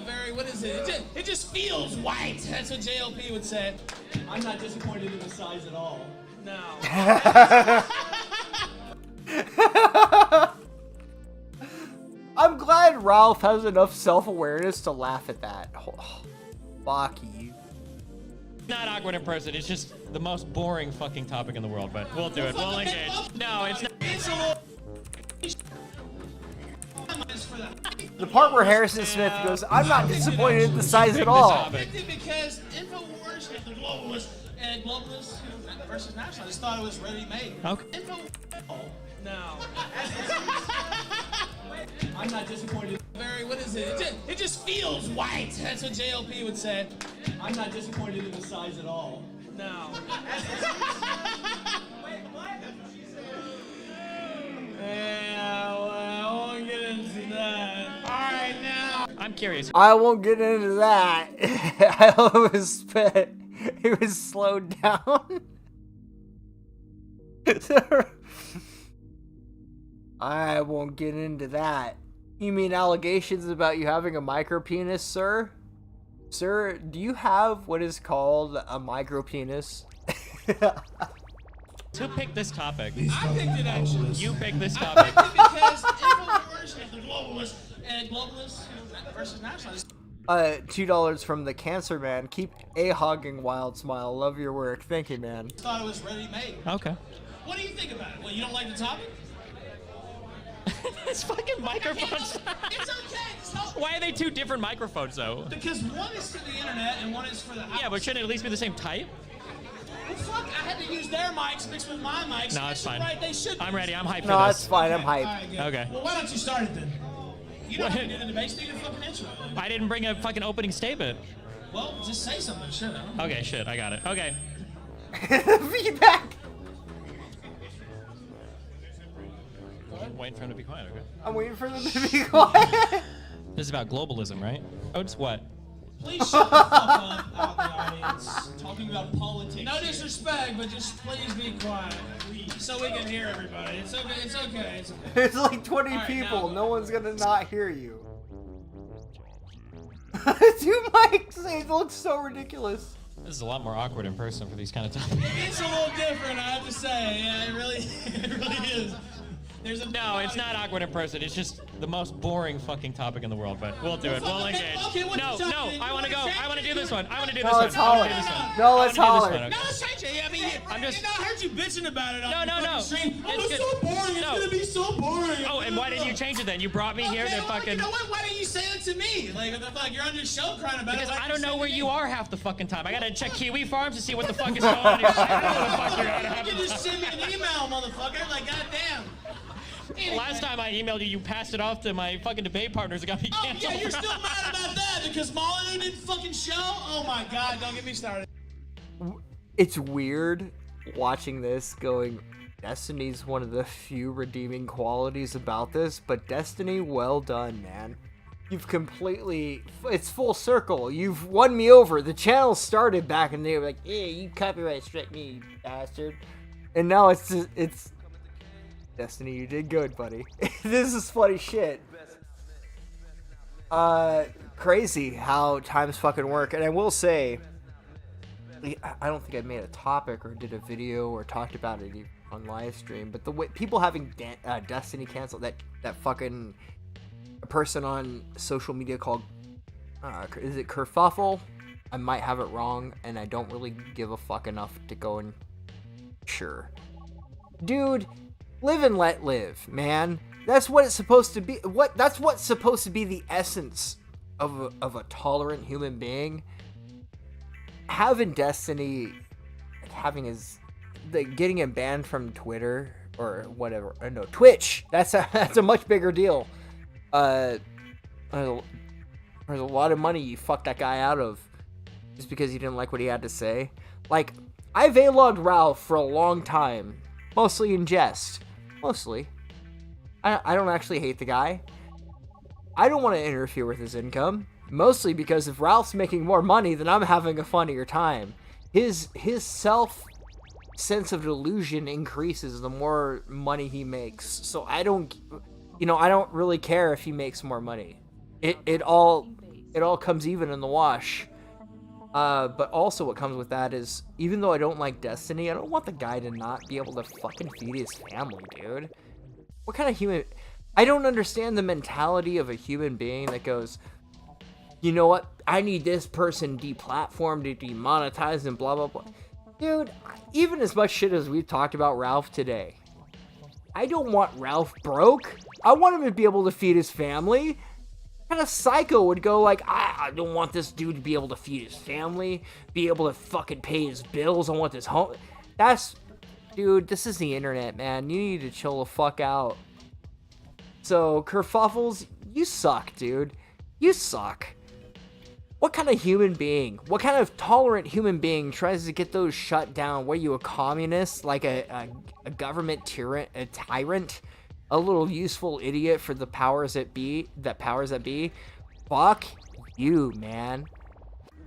very, what is it? It just feels white. That's what JLP would say. I'm not disappointed in the size at all. No. I'm glad Ralph has enough self-awareness to laugh at that. Oh, fuck you. Not awkward in person. It's just the most boring fucking topic in the world. But we'll do it. We'll engage. No, it's not. The part where Harrison Smith goes, I'm not disappointed in the size at all. Because InfoWars and the globalists versus nationalists thought it was ready-made. Okay. No. I'm not disappointed. Very, what is it? It just feels white. That's what JLP would say. I'm not disappointed in the size at all. No. Yeah, well, I won't get into that. All right, now. I'm curious. I won't get into that. It was slowed down. I won't get into that. You mean allegations about you having a micro penis, sir? Sir, do you have what is called a micro penis? Who picked this topic? I picked it, actually. You picked this I topic. picked it because InfoWars and the globalists versus nationalists. $2 from the Cancer Man. Keep a-hogging Wild Smile. Love your work. Thank you, man. Thought it was ready-made. Okay. What do you think about it? Well, you don't like the topic? This fucking microphones. It's okay. Why are they two different microphones, though? Because one is for the internet and one is for the house. Yeah, but shouldn't it at least be the same type? Well, fuck, I had to use their mics mixed with my mics. No, it's fine. Right, they should. I'm ready. I'm hyped for this. No, it's fine. I'm hyped. All right, good. Okay. Well, why don't you start it then? You don't have to do the debate, do your fucking intro. I didn't bring a fucking opening statement. Well, just say something, shit. Okay, shit. I got it. Okay. Feedback. I'm waiting for him to be quiet, okay? I'm waiting for them to be quiet. This is about globalism, right? Oh, it's what? Please shut the fuck up out in the audience. Talking about politics. No disrespect, but just please be quiet. So we can hear everybody. It's okay. It's okay. It's okay. There's like 20 right, people. now- No one's gonna not hear you. 2 mics. It looks so ridiculous. This is a lot more awkward in person for these kind of topics. It's a little different, I have to say. Yeah, it really is. No, it's not awkward in person. It's just the most boring fucking topic in the world. But we'll do it. We'll engage. Okay, what's No, the no, topic? I want to go. I want to do this one. I want to do No, this one. let's I wanna holler. do this one. No, let's I wanna do holler. this one, No, okay. let's change it. I mean, I'm just- I heard you bitching about it on No, the no, fucking no. stream. Oh, It's it's good. so boring. No. It's gonna be so boring. Oh, and why didn't you change it then? You brought me here to well, fucking. You know what? Why didn't you say it to me? Like, what the fuck? You're on your show crying about Because it. Like I don't you know said where to you me. are half the fucking time. I gotta check Kiwi Farms to see what the fuck is going on here. I don't know where the fuck you're at half You the can just time. send me an email, motherfucker. Like, goddamn. Anyway. Last time I emailed you, you passed it off to my fucking debate partners. It got me Oh, canceled. yeah, you're still mad about that because Molyneux didn't fucking show? Oh my god, don't get me started. It's weird watching this going, Destiny's one of the few redeeming qualities about this, but Destiny, well done, man. You've completely, it's full circle. You've won me over. The channel started back and they were like, yeah, you copyright strike me, you bastard. And now it's just, it's, Destiny, you did good, buddy. This is funny shit. Crazy how times fucking work. And I will say, I don't think I made a topic or did a video or talked about it on live stream, but the way people having Destiny canceled, that fucking person on social media called, is it Kerfuffle? I might have it wrong, and I don't really give a fuck enough to go and sure. Dude, live and let live, man. That's what it's supposed to be. That's what's supposed to be the essence of a tolerant human being. Having Destiny, getting him banned from Twitter or whatever. No, Twitch. That's a much bigger deal. There's a lot of money you fucked that guy out of just because you didn't like what he had to say. Like, I've A-logged Ralph for a long time, mostly in jest. Mostly. I don't actually hate the guy. I don't want to interfere with his income, mostly because if Ralph's making more money, then I'm having a funnier time. His self sense of delusion increases the more money he makes. So I don't really care if he makes more money. It all comes even in the wash. But also what comes with that is, even though I don't like Destiny, I don't want the guy to not be able to fucking feed his family, dude. What kind of human... I don't understand the mentality of a human being that goes, you know what, I need this person deplatformed, to demonetize, and blah, blah, blah. Dude, even as much shit as we've talked about Ralph today, I don't want Ralph broke. I want him to be able to feed his family. What kind of psycho would go like, I don't want this dude to be able to feed his family, be able to fucking pay his bills, I want this home. Dude, this is the internet, man. You need to chill the fuck out. So, Kerfuffles, you suck, dude. You suck. What kind of human being, what kind of tolerant human being tries to get those shut down? What are you, a communist? Like a government tyrant, a tyrant? A little useful idiot for the powers that be? Fuck you, man.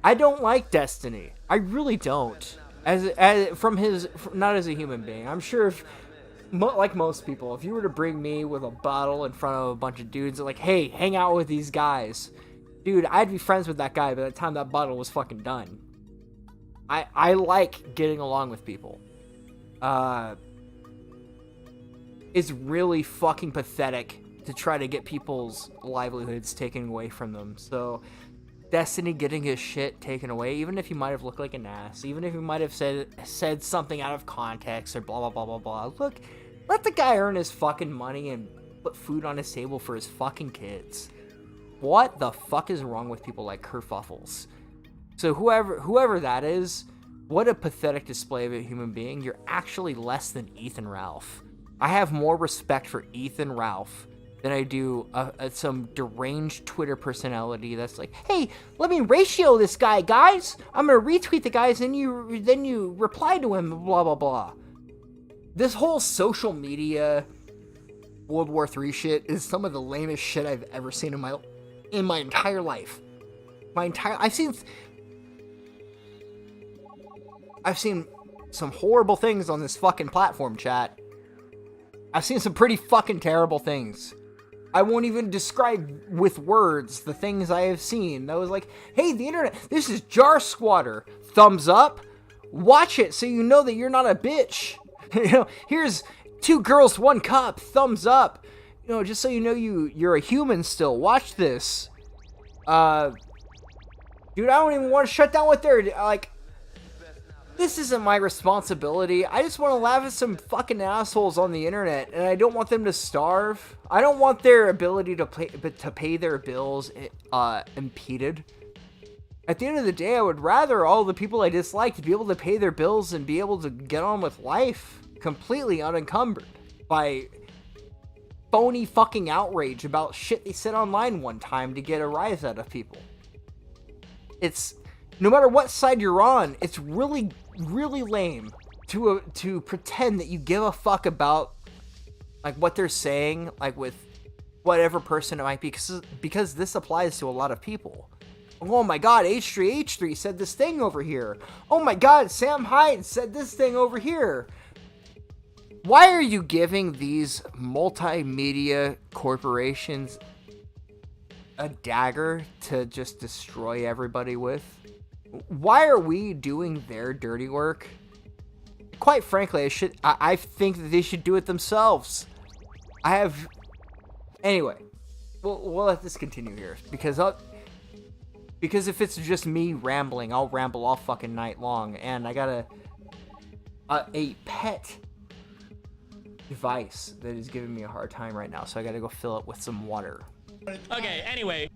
I don't like Destiny. I really don't. Not as a human being. I'm sure if... like most people, if you were to bring me with a bottle in front of a bunch of dudes, like, hey, hang out with these guys, dude, I'd be friends with that guy by the time that bottle was fucking done. I like getting along with people. It's really fucking pathetic to try to get people's livelihoods taken away from them. So, Destiny getting his shit taken away, even if he might have looked like an ass, even if he might have said something out of context or blah, blah, blah, blah, blah. Look, let the guy earn his fucking money and put food on his table for his fucking kids. What the fuck is wrong with people like Kerfuffles? So whoever that is, what a pathetic display of a human being. You're actually less than Ethan Ralph. I have more respect for Ethan Ralph than I do some deranged Twitter personality that's like, hey, let me ratio this guy, guys. I'm gonna retweet the guys, and then you reply to him, blah, blah, blah. This whole social media World War III shit is some of the lamest shit I've ever seen in my entire life. I've seen some horrible things on this fucking platform, chat. I've seen some pretty fucking terrible things. I won't even describe with words the things I have seen. I was like, hey, the internet, this is Jar Squatter. Thumbs up. Watch it so you know that you're not a bitch. You know, here's 2 girls, 1 cup. Thumbs up. You know, just so you know you're a human still. Watch this. Dude, I don't even want to shut down what they're like. This isn't my responsibility. I just want to laugh at some fucking assholes on the internet, and I don't want them to starve. I don't want their ability to pay their bills impeded. At the end of the day, I would rather all the people I dislike to be able to pay their bills and be able to get on with life completely unencumbered by phony fucking outrage about shit they said online one time to get a rise out of people. It's... no matter what side you're on, it's really, really lame to pretend that you give a fuck about like what they're saying, like with whatever person it might be, because this applies to a lot of people. Oh my god, H3H3 said this thing over here. Oh my god, Sam Hyde said this thing over here. Why are you giving these multimedia corporations a dagger to just destroy everybody with? Why are we doing their dirty work? Quite frankly, I think that they should do it themselves. Anyway, we'll let this continue here, because if it's just me rambling, I'll ramble all fucking night long, and I got a pet device that is giving me a hard time right now, so I gotta go fill it with some water. Okay, anyway.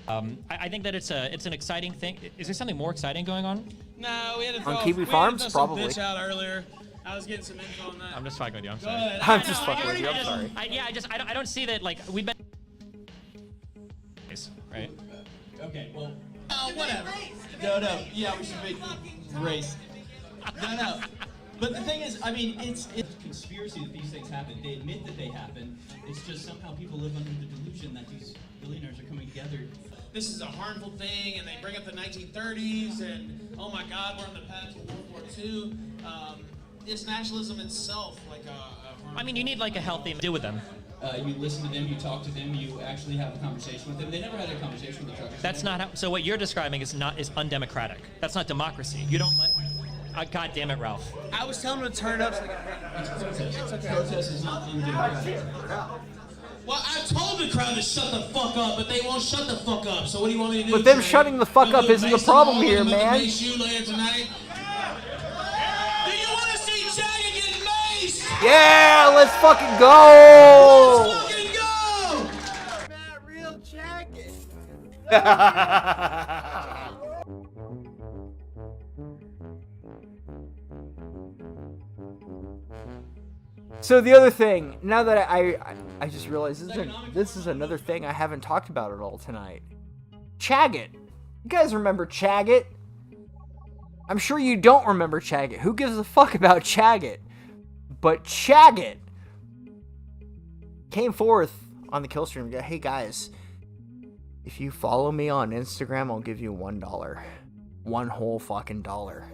I think that it's an exciting thing. Is there something more exciting going on? No, we had to throw on Kiwi Farms, probably. Bitch out earlier. I was getting some info on that. I'm just fucking with you. I'm sorry. I'm just fucking with you. I'm sorry. I don't see that. Like we've been. Right. Okay. Well. Oh, whatever. No. Yeah, we should make race. No. But the thing is, I mean, it's conspiracy. conspiracy that these things happen. They admit that they happen. It's just somehow people live under the delusion that these billionaires are coming together. This is a harmful thing, and they bring up the 1930s, and oh my God, we're on the path to World War II. It's nationalism itself, like I mean, you need like a healthy deal with them. You listen to them, you talk to them, you actually have a conversation with them. They never had a conversation with the truckers. That's not how. So what you're describing is undemocratic. That's not democracy. You don't let. God damn it, Ralph. I was telling them to turn it up. It's okay. Protest is not undemocratic. Well, I told the crowd to shut the fuck up, but they won't shut the fuck up. So what do you want me to do? But them shutting the fuck up isn't the problem here, man. You later tonight. Do you want to see Jagger get maced? Yeah, let's fucking go! Let's fucking go! Not real jacket. So the other thing, now that I just realized this is another thing I haven't talked about at all tonight. Chagget. You guys remember Chagget? I'm sure you don't remember Chagget. Who gives a fuck about Chagget? But Chagget came forth on the Killstream and go, hey guys, if you follow me on Instagram, I'll give you $1. One whole fucking dollar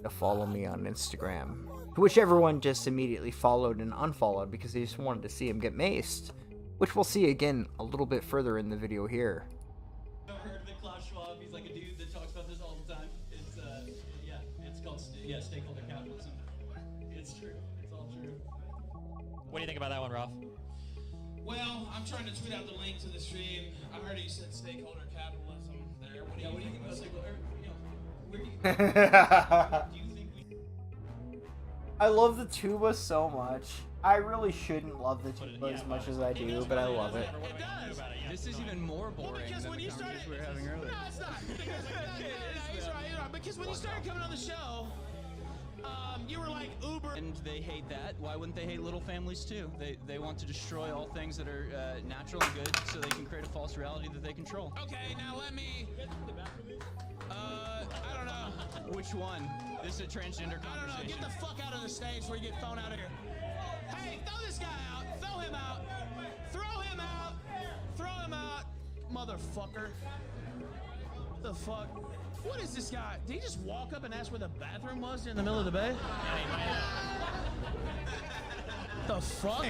to follow me on Instagram. Which everyone just immediately followed and unfollowed because they just wanted to see him get maced. Which we'll see again a little bit further in the video here. I've heard of it, Klaus Schwab. He's like a dude that talks about this all the time. It's it's called stakeholder capitalism. It's true. It's all true. What do you think about that one, Ralph? Well, I'm trying to tweet out the link to the stream. I heard he said stakeholder capitalism there. What do you think about stakeholder? Where do you I love the tuba so much. I really shouldn't love the tuba as much as I do, but I love it. This is even more boring than the conversation we were having earlier. No, it's not. He's right. Because when you started coming on the show, you were like Uber. And they hate that. Why wouldn't they hate little families too? They want to destroy all things that are natural and good so they can create a false reality that they control. Okay, now let me... I don't know. Which one? This is a transgender conversation. I don't know. Get the fuck out of the stage before you get thrown out of here. Hey, throw this guy out. Throw him out. Throw him out. Throw him out. Motherfucker. What the fuck? What is this guy? Did he just walk up and ask where the bathroom was in the middle of the bay? The fuck?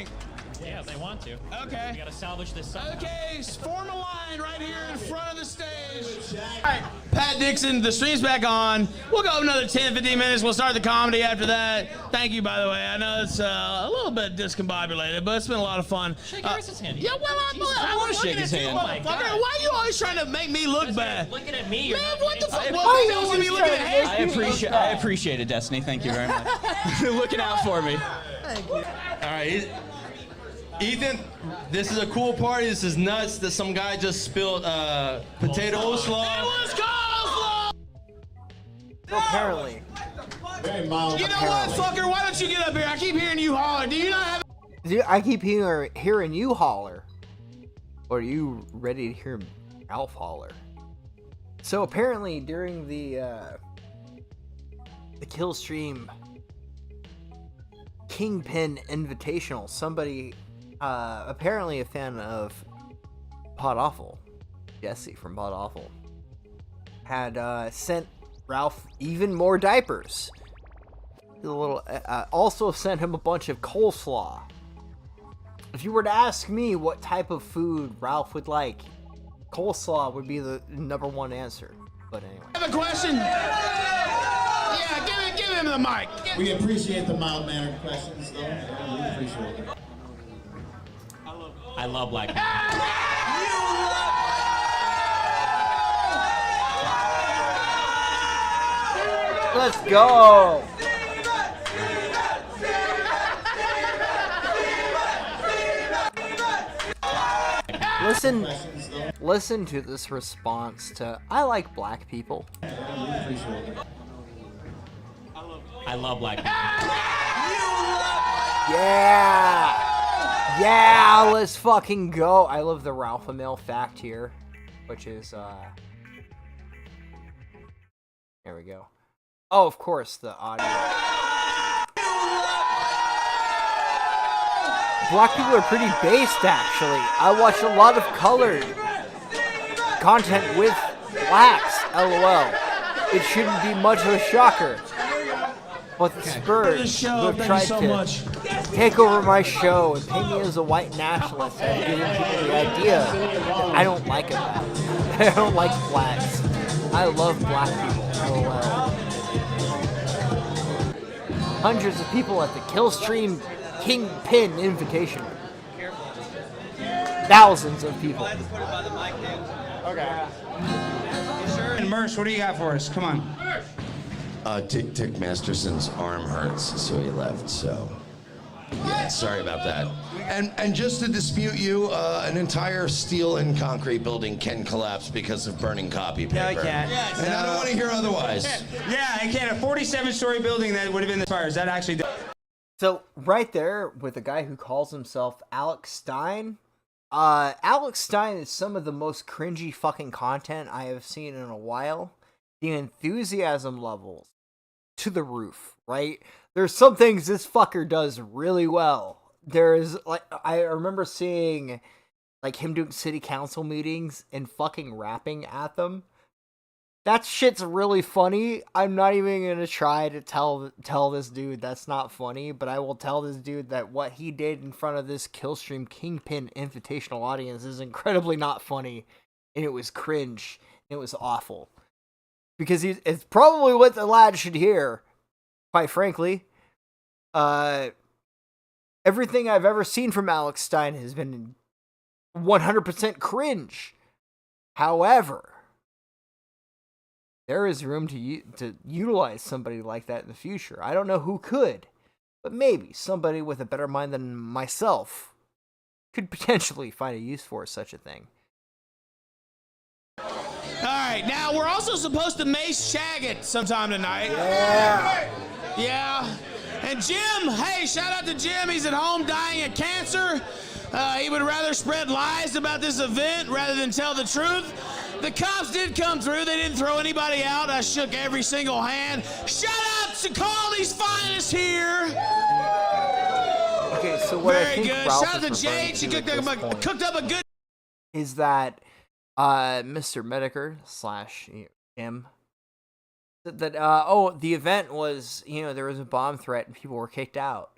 Yeah, if they want to. Okay. We gotta salvage this somehow. Okay, form a line right here in front of the stage. All right, Pat Dixon, the stream's back on. We'll go another 10, 15 minutes. We'll start the comedy after that. Thank you, by the way. I know it's a little bit discombobulated, but it's been a lot of fun. Shake Harris's hand. Yeah, well, I want to shake his hand. Oh my God. Why are you always trying to make me look bad? Looking at me, you're Man, not what the fuck? getting- Well, maybe I should be looking at I appreciate it, Destiny. Thank you very much. Looking out for me. All right, Ethan, this is a cool party. This is nuts that some guy just spilled potato slaw. It was coleslaw! Apparently. Very mild. You know what, fucker? Why don't you get up here? I keep hearing you holler. Do you not have... Dude, I keep hearing you holler. Or are you ready to hear Ralph holler? So apparently during the Killstream Kingpin Invitational, somebody, apparently a fan of Pod Awful, Jesse from Pod Awful, had sent Ralph even more diapers. Also sent him a bunch of coleslaw. If you were to ask me what type of food Ralph would like, coleslaw would be the #1 answer. But anyway. I have a question. Yeah, give him the mic. We appreciate the mild-mannered questions, though. We appreciate it. I love black people. Let's go. Listen to this response to I like black people. I love black people. Yeah, let's fucking go. I love the Ralph Emil fact here, which is there we go. Oh, of course, the audio. black people are pretty based, actually. I watch a lot of colored content with blacks, LOL. It shouldn't be much of a shocker. But the Spurs, who have tried to take over my show and paint me as a white nationalist, have given people the idea that I don't like it. I don't like blacks. I love black people, LOL. Hundreds of people at the Killstream Kingpin invitation. Thousands of people. Okay. Sure. And Mersh, what do you got for us? Come on. Tick Masterson's arm hurts, so he left. So, yeah, sorry about that. And just to dispute you, an entire steel and concrete building can collapse because of burning copy paper. No, it can't. And I don't want to hear otherwise. Yeah, it can't. A 47-story building that would have been this fire. Is that actually? So right there with a guy who calls himself Alex Stein. Alex Stein is some of the most cringy fucking content I have seen in a while. The enthusiasm levels to the roof, right? There's some things this fucker does really well. There's like, I remember seeing like him doing city council meetings and fucking rapping at them. That shit's really funny. I'm not even gonna try to tell this dude that's not funny, but I will tell this dude that what he did in front of this Killstream Kingpin invitational audience is incredibly not funny, and it was cringe. It was awful. Because it's probably what the lad should hear, quite frankly. Everything I've ever seen from Alex Stein has been 100% cringe. However, there is room to utilize somebody like that in the future. I don't know who could, but maybe somebody with a better mind than myself could potentially find a use for such a thing. All right, now we're also supposed to Mace Shaggett sometime tonight. Yeah. And Jim, hey, shout out to Jim. He's at home dying of cancer. He would rather spread lies about this event rather than tell the truth. The cops did come through. They didn't throw anybody out. I shook every single hand. Shout out to Carly's finest here. Okay, so what Very I think good. Ralph Shout out to Jade. She cooked up a good. Is that Mr. Medicare / him that the event was, there was a bomb threat and people were kicked out.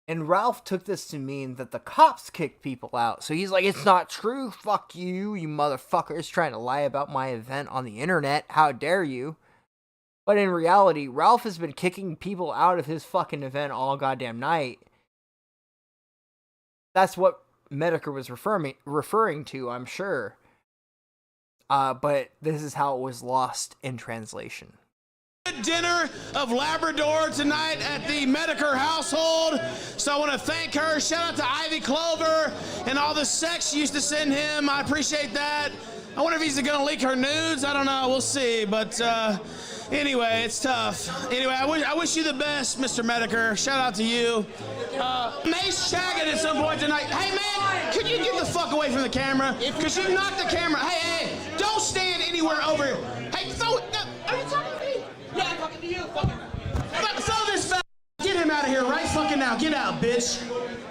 And Ralph took this to mean that the cops kicked people out. So he's like, it's not true. Fuck you, you motherfuckers trying to lie about my event on the internet. How dare you? But in reality, Ralph has been kicking people out of his fucking event all goddamn night. That's what Medicare was referring to, I'm sure. But this is how it was lost in translation. Dinner of Labrador tonight at the Medicare household. So I want to thank her. Shout out to Ivy Clover and all the sex she used to send him. I appreciate that. I wonder if he's going to leak her nudes. I don't know. We'll see. But anyway, it's tough. Anyway, I wish you the best, Mr. Medicare. Shout out to you. Mace Shaggett at some point tonight. Hey, man, could you get the fuck away from the camera? Because you knocked the camera. Hey, don't stand anywhere over here. Hey, throw it. Are you talking to me? Yeah, I'm talking to you. Throw this fat. Get him out of here right fucking now. Get out, bitch.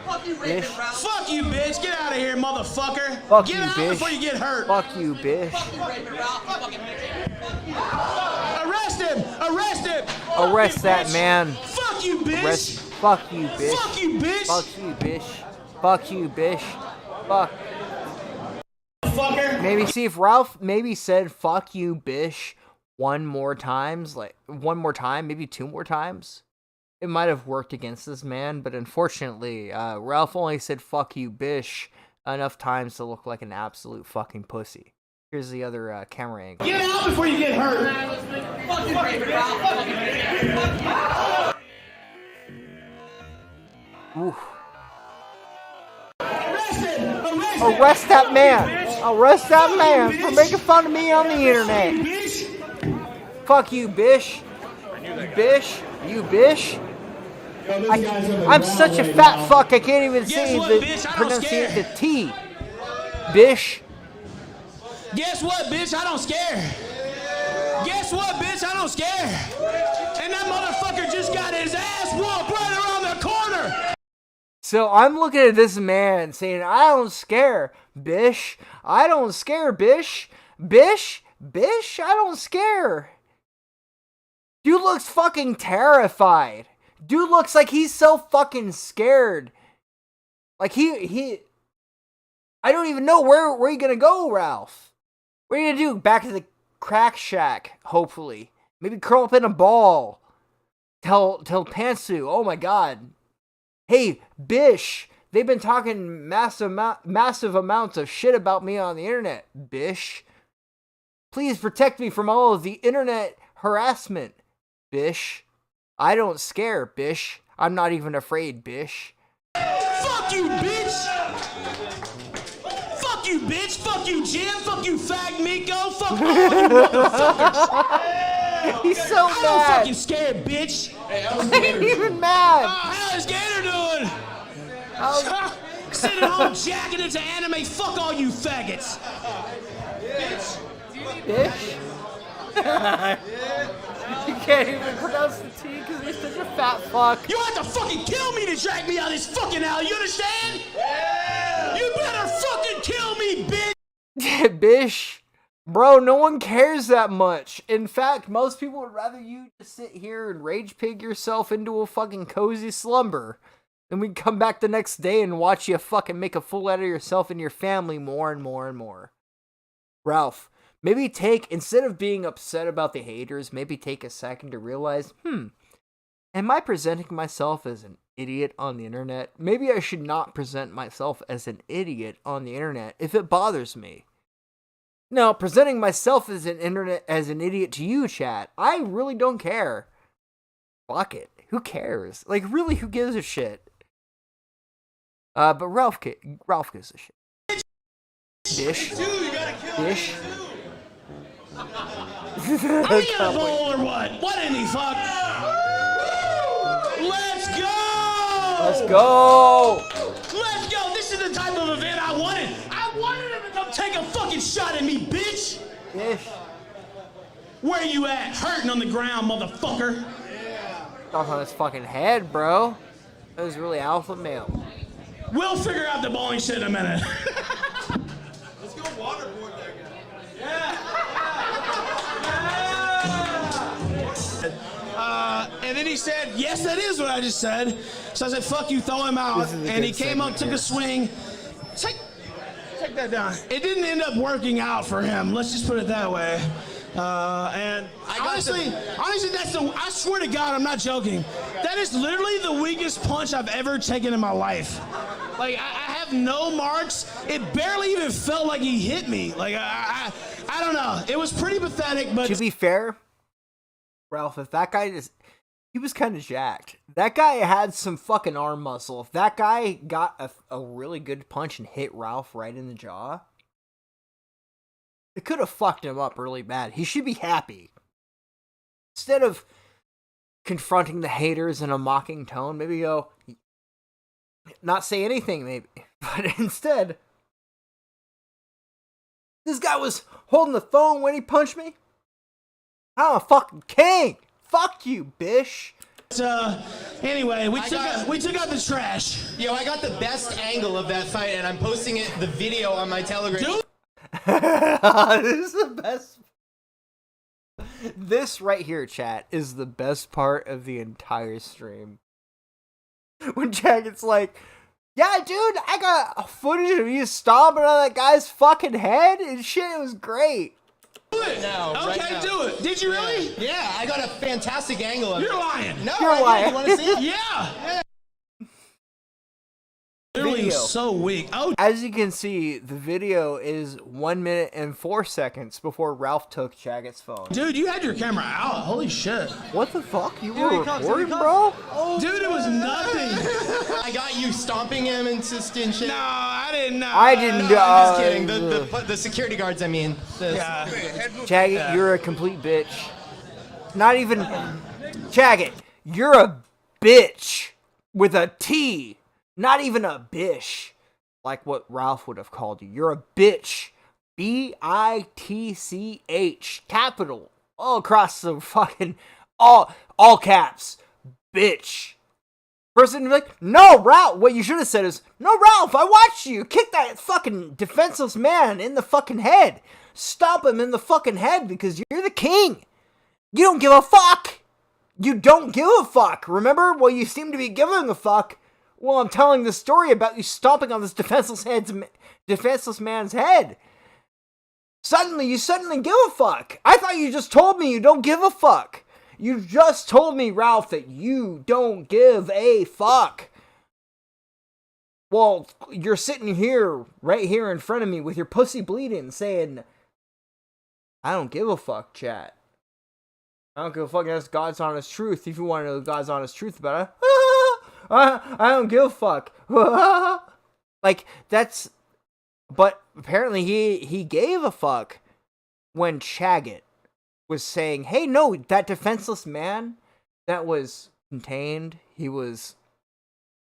Fuck you, Ralph. Fuck you, bitch. Get out of here, motherfucker. Fuck get you, out bitch. before you get hurt. Fuck you, bitch. Arrest him. Arrest him. Arrest that man. Fuck you, bitch. Fuck you, bitch. Fuck you, bitch. Fuck you, bitch. Fuck you, bitch. Fuck. Fucker. Maybe see if Ralph maybe said "fuck you, bish" one more time, maybe two more times. It might have worked against this man, but unfortunately, Ralph only said "fuck you, bish" enough times to look like an absolute fucking pussy. Here's the other camera angle. Get out before you get hurt. Fuck you, Ralph. Oof. Arrest that man! Arrest that man for making fun of me on the internet! Fuck you, bish! You bish! You bish! I'm such a fat fuck I can't even say the pronunciation the T. Bish. Guess what, bitch? I don't scare. Guess what, bitch? I don't scare. And that motherfucker just got his ass whooped right around the corner. So I'm looking at this man saying, I don't scare, bish. I don't scare, bish. Bish, I don't scare. Dude looks fucking terrified. Dude looks like he's so fucking scared. Like I don't even know where you gonna go, Ralph. What are you gonna do? Back to the crack shack, hopefully. Maybe curl up in a ball. Tell Pantsu, oh my god. Hey, Bish, they've been talking massive amounts of shit about me on the internet, Bish. Please protect me from all of the internet harassment, Bish. I don't scare, Bish. I'm not even afraid, Bish. Fuck you, bitch! Fuck you, bitch! Fuck you, Jim! Fuck you, Fag Miko! Fuck all you motherfuckers! He's so mad. I don't fucking scared, bitch! Hey, I ain't even mad! Oh, how is Gator doing? Sitting home jacking into anime, fuck all you faggots! Bitch! Bitch? You can't even pronounce the T because you're such a fat fuck. You have to fucking kill me to drag me out of this fucking alley, you understand? Yeah. You better fucking kill me, bitch! Bish. Bro, no one cares that much. In fact, most people would rather you just sit here and rage pig yourself into a fucking cozy slumber than we come back the next day and watch you fucking make a fool out of yourself and your family more and more and more. Ralph, maybe instead of being upset about the haters, maybe take a second to realize, am I presenting myself as an idiot on the internet? Maybe I should not present myself as an idiot on the internet if it bothers me. Now, presenting myself as an idiot to you, chat, I really don't care. Fuck it. Who cares? Like, really, who gives a shit? But Ralph gives a shit. Bish. Bish. Are you gonna bowl or what? What in the fuck? Let's go! Let's go! Let's go! This is the type of event I wanted. I wanted him to come take a fucking shot at me, bitch! Bish. Where you at? Hurting on the ground, motherfucker. Off on his fucking head, bro. That was really alpha male. We'll figure out the bowling shit in a minute. Let's go waterboard that guy. And then he said, yes, that is what I just said. So I said, fuck you, throw him out. And he came up, took a swing. Take that down. It didn't end up working out for him. Let's just put it that way. And honestly, I swear to God, I'm not joking. That is literally the weakest punch I've ever taken in my life. Like, I have no marks. It barely even felt like he hit me. Like, I don't know. It was pretty pathetic, but... To be fair, Ralph, if that guy he was kind of jacked. That guy had some fucking arm muscle. If that guy got a really good punch and hit Ralph right in the jaw, it could have fucked him up really bad. He should be happy. Instead of confronting the haters in a mocking tone, maybe go, not say anything, maybe. But instead, this guy was holding the phone when he punched me. I'm a fucking king. Fuck you, bish. Anyway, we took out the trash. Yo, I got the best angle of that fight, and I'm posting the video on my Telegram. Dude. This is the best. This right here, chat, is the best part of the entire stream. When Jacket's like, yeah, dude, I got footage of you stomping on that guy's fucking head and shit. It was great. Do it. No, okay, right now. do it. Did you really? Yeah, I got a fantastic angle of it. You're lying. No, You're lying. You want to see it? Yeah. Literally Video. so weak. Oh, as you can see, the video is 1 minute and 4 seconds before Ralph took Jacket's phone. dude, you had your camera out. Holy shit. What the fuck? You were recording, bro? Dude, it was nothing. I got you stomping him and shit. No, I didn't know. I didn't. No, I'm just kidding. The security guards, I mean. Yeah. Jacket, you're a complete bitch. Not even... Jacket, you're a bitch with a T. Not even a bish. Like what Ralph would have called you. You're a bitch. B-I-T-C-H. Capital. All across the fucking... All caps. Bitch. Person would be like, no, Ralph. What you should have said is, no, Ralph, I watched you kick that fucking defenseless man in the fucking head. Stop him in the fucking head because you're the king. You don't give a fuck. You don't give a fuck. Remember? Well, you seem to be giving a fuck. Well, I'm telling the story about you stomping on this defenseless man's head. You suddenly give a fuck. I thought you just told me you don't give a fuck. You just told me, Ralph, that you don't give a fuck. Well, you're sitting here, right here in front of me with your pussy bleeding, saying, I don't give a fuck, chat. I don't give a fuck. That's God's honest truth. If you want to know God's honest truth about it, I don't give a fuck. Like, that's... But apparently he gave a fuck when Chaggett was saying, hey, no, that defenseless man that was contained, he was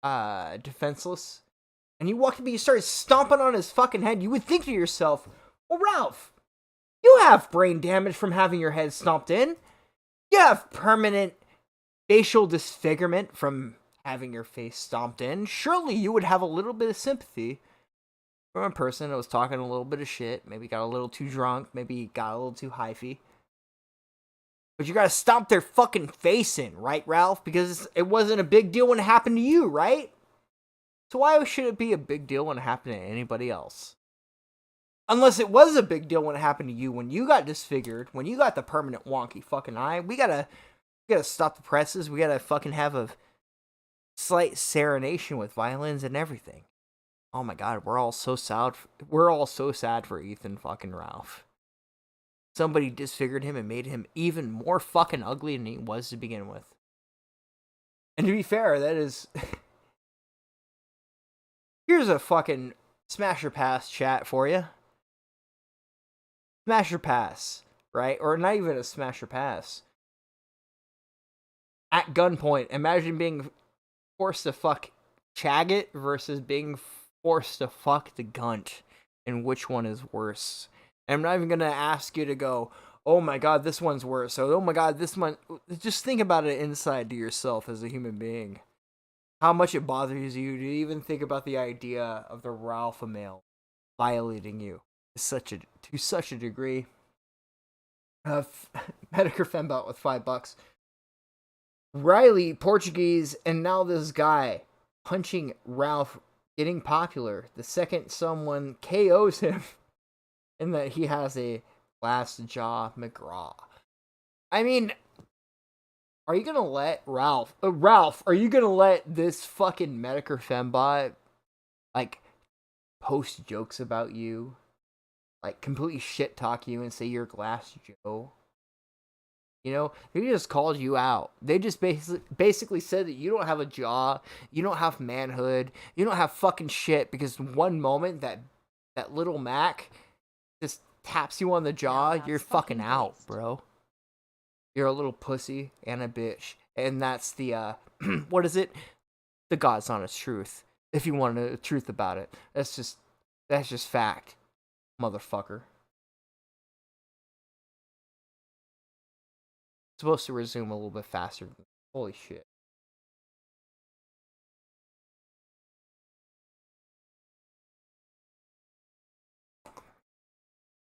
defenseless, and you walked up and you started stomping on his fucking head, you would think to yourself, well, Ralph, you have brain damage from having your head stomped in. You have permanent facial disfigurement from having your face stomped in. Surely you would have a little bit of sympathy from a person that was talking a little bit of shit, maybe got a little too drunk, maybe got a little too hyphy. But you gotta stomp their fucking face in, right, Ralph? Because it wasn't a big deal when it happened to you, right? So why should it be a big deal when it happened to anybody else? Unless it was a big deal when it happened to you, when you got disfigured, when you got the permanent wonky fucking eye. We gotta stop the presses. We gotta fucking have a slight serenation with violins and everything. Oh my god, we're all so sad. We're all so sad for Ethan fucking Ralph. Somebody disfigured him and made him even more fucking ugly than he was to begin with. And to be fair, that is... Here's a fucking smash or pass chat for you. Smash or pass, right? Or not even a smash or pass. At gunpoint, imagine being forced to fuck Chaggett versus being forced to fuck the Gunt. And which one is worse? And I'm not even going to ask you to go, oh my god, this one's worse. So, oh my god, this one... Just think about it inside to yourself as a human being. How much it bothers you to even think about the idea of the Ralph male violating you to such a degree. Medicare Fembot with $5. Riley, Portuguese, and now this guy punching Ralph, getting popular the second someone KOs him. And that he has a glass jaw McGraw. I mean, are you gonna let Ralph, are you gonna let this fucking Medicare Fembot, like, post jokes about you? Like, completely shit talk you and say you're Glass Joe? You know, they just called you out. They just basically said that you don't have a jaw, you don't have manhood, you don't have fucking shit, because one moment that little Mac just taps you on the jaw, you're fucking out, bro. You're a little pussy and a bitch. And that's the, what is it? The God's honest truth. If you want to know the truth about it. That's just fact, motherfucker. It's supposed to resume a little bit faster. Holy shit.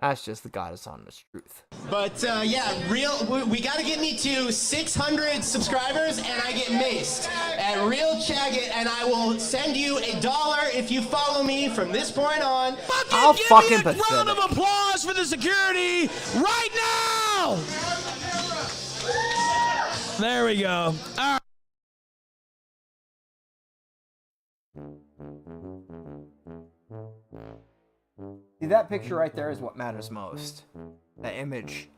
That's just the God is honest truth. But yeah, we gotta get me to 600 subscribers and I get maced at Real Chaggett, and I will send you $1 if you follow me from this point on. How fucking pathetic. Round of applause for the security right now! There we go. All right. See, that picture right there is what matters most. That image.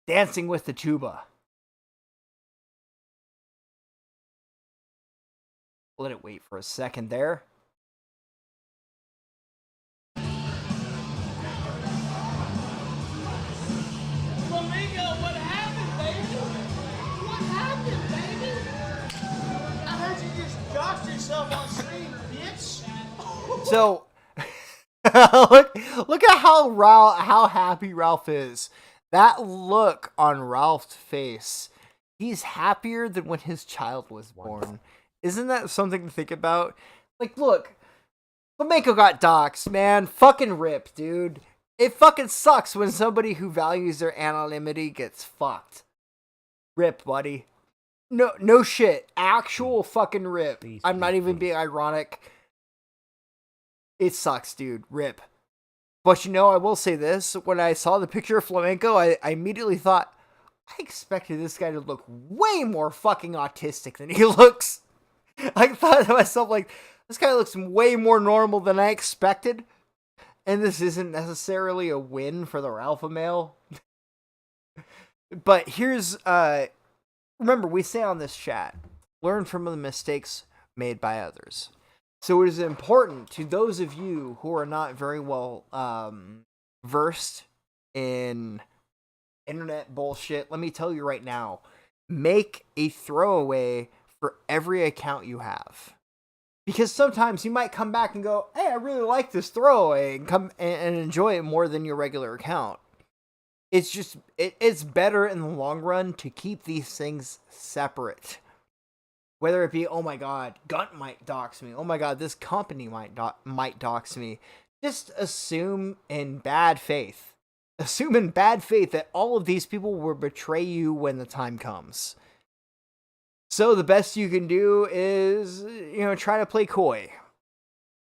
Dancing with the tuba. Let it wait for a second there. Flamingo, what happened, baby? What happened, baby? I heard you just joshed yourself on stream, bitch. So, look at how happy Ralph is. That look on Ralph's face he's happier than when his child was born. Isn't that something to think about? Like, look, Flamenco got doxxed, man. Fucking rip, dude. It fucking sucks when somebody who values their anonymity gets fucked. Rip, buddy. No shit. Actual fucking rip. I'm not even being ironic. It sucks, dude. Rip. But you know, I will say this. When I saw the picture of Flamenco, I immediately thought, I expected this guy to look way more fucking autistic than he looks. I thought to myself, like, this guy looks way more normal than I expected. And this isn't necessarily a win for the alpha male. But here's, remember, we say on this chat, learn from the mistakes made by others. So it is important to those of you who are not very well versed in internet bullshit. Let me tell you right now, make a throwaway for every account you have. Because sometimes you might come back and go, hey, I really like this throwaway, and come and enjoy it more than your regular account. It's just, it's better in the long run to keep these things separate. Whether it be, oh my god, GUNT might dox me. Oh my god, this company might dox me. Just assume in bad faith. Assume in bad faith that all of these people will betray you when the time comes. So the best you can do is, try to play coy.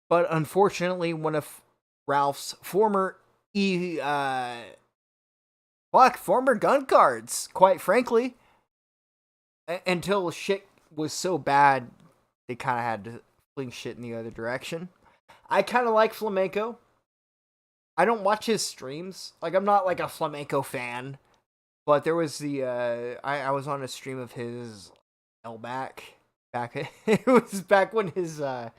But unfortunately, one of Ralph's former former GUNT guards, quite frankly, until shit was so bad, they kind of had to fling shit in the other direction. I kind of like Flamenco. I don't watch his streams. Like, I'm not like a Flamenco fan. But there was I was on a stream of his back. It was back when his, the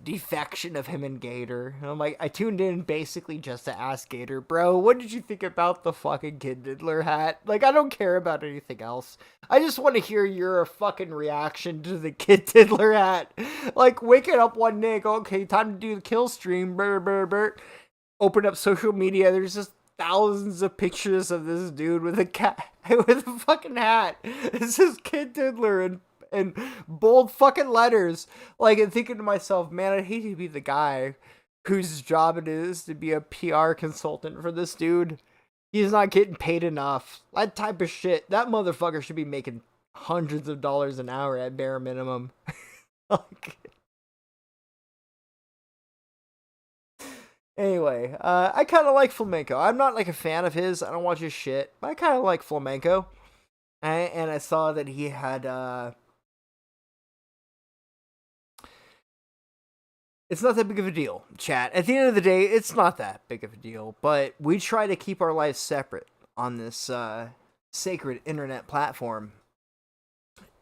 defection of him and Gator. And I'm like, I tuned in basically just to ask Gator, bro, what did you think about the fucking Kid Diddler hat? Like, I don't care about anything else. I just want to hear your fucking reaction to the Kid Diddler hat. Like, waking up one day, go, okay, time to do the Killstream, open up social media, there's just thousands of pictures of this dude with a cat, with a fucking hat. It says Kid Diddler and bold fucking letters. Like, and thinking to myself, man, I'd hate to be the guy whose job it is to be a PR consultant for this dude. He's not getting paid enough. That type of shit. That motherfucker should be making hundreds of dollars an hour at bare minimum. Anyway, I kind of like Flamenco. I'm not like a fan of his. I don't watch his shit. But I kind of like Flamenco. And I saw that he had, it's not that big of a deal, chat. At the end of the day, it's not that big of a deal. But we try to keep our lives separate on this sacred internet platform.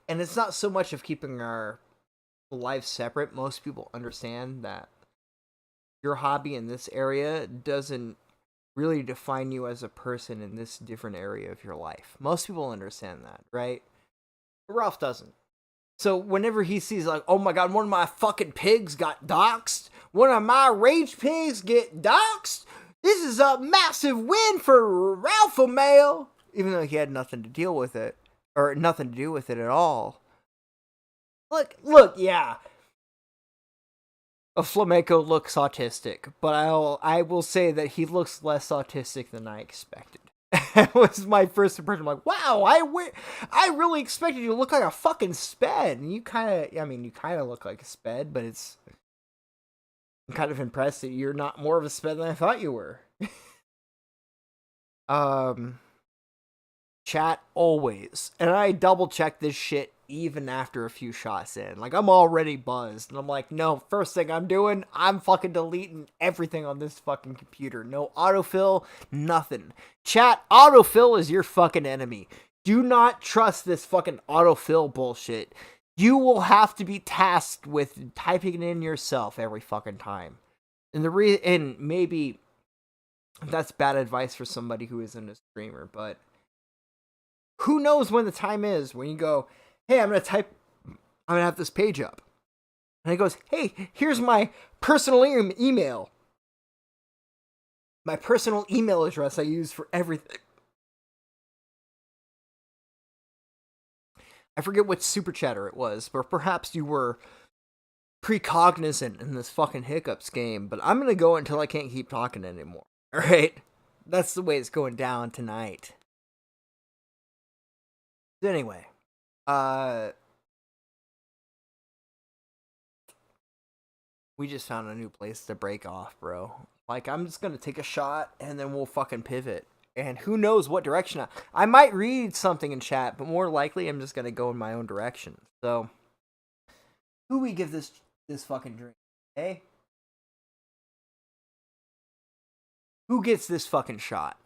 And it's not so much of keeping our lives separate. Most people understand that your hobby in this area doesn't really define you as a person in this different area of your life. Most people understand that, right? But Ralph doesn't. So whenever he sees like, oh my god, one of my fucking pigs got doxxed, one of my rage pigs get doxxed, this is a massive win for Ralph O'Mail, even though he had nothing to deal with it, or nothing to do with it at all. Look, yeah. A Flamenco looks autistic, but I will say that he looks less autistic than I expected. That was my first impression. I'm like, wow, I really expected you to look like a fucking sped. And you kind of look like a sped, but I'm kind of impressed that you're not more of a sped than I thought you were. Chat always, and I double check this shit even after a few shots in. Like, I'm already buzzed, and I'm like, no, first thing I'm doing, I'm fucking deleting everything on this fucking computer. No autofill, nothing. Chat, autofill is your fucking enemy. Do not trust this fucking autofill bullshit. You will have to be tasked with typing it in yourself every fucking time. And maybe that's bad advice for somebody who isn't a streamer, but who knows when the time is when you go, hey, I'm going to have this page up. And it goes, hey, here's my personal email. My personal email address I use for everything. I forget what super chatter it was, but perhaps you were precognizant in this fucking hiccups game, but I'm gonna go until I can't keep talking anymore. Alright? That's the way it's going down tonight. Anyway, we just found a new place to break off, bro. Like, I'm just gonna take a shot, and then we'll fucking pivot. And who knows what direction I might read something in chat, but more likely I'm just gonna go in my own direction. So, who we give this fucking drink? Hey? Who gets this fucking shot?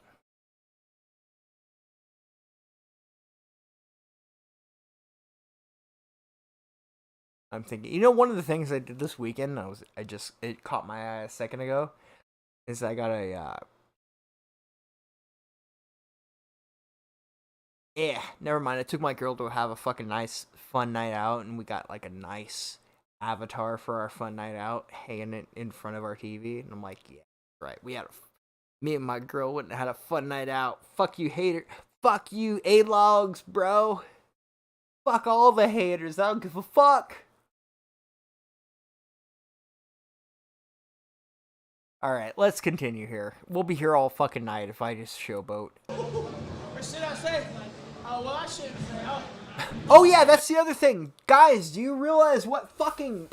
I'm thinking, one of the things I did this weekend, it caught my eye a second ago, is I got never mind. I took my girl to have a fucking nice, fun night out, and we got like a nice avatar for our fun night out, hanging it in front of our TV, and I'm like, yeah, right. Me and my girl went and had a fun night out. Fuck you, hater. Fuck you, A-logs, bro. Fuck all the haters. I don't give a fuck. Alright, let's continue here. We'll be here all fucking night if I just showboat. Or should I say? Oh, well, I shouldn't say. Oh yeah, that's the other thing. Guys, do you realize what fucking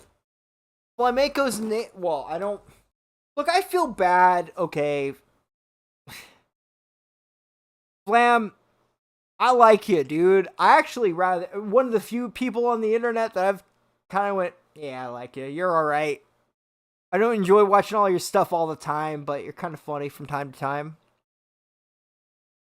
Flamenco's name? Well, I don't... Look, I feel bad, okay. Flam, I like you, dude. I actually rather... One of the few people on the internet that I've kind of went, yeah, I like you. You're alright. I don't enjoy watching all your stuff all the time, but you're kind of funny from time to time.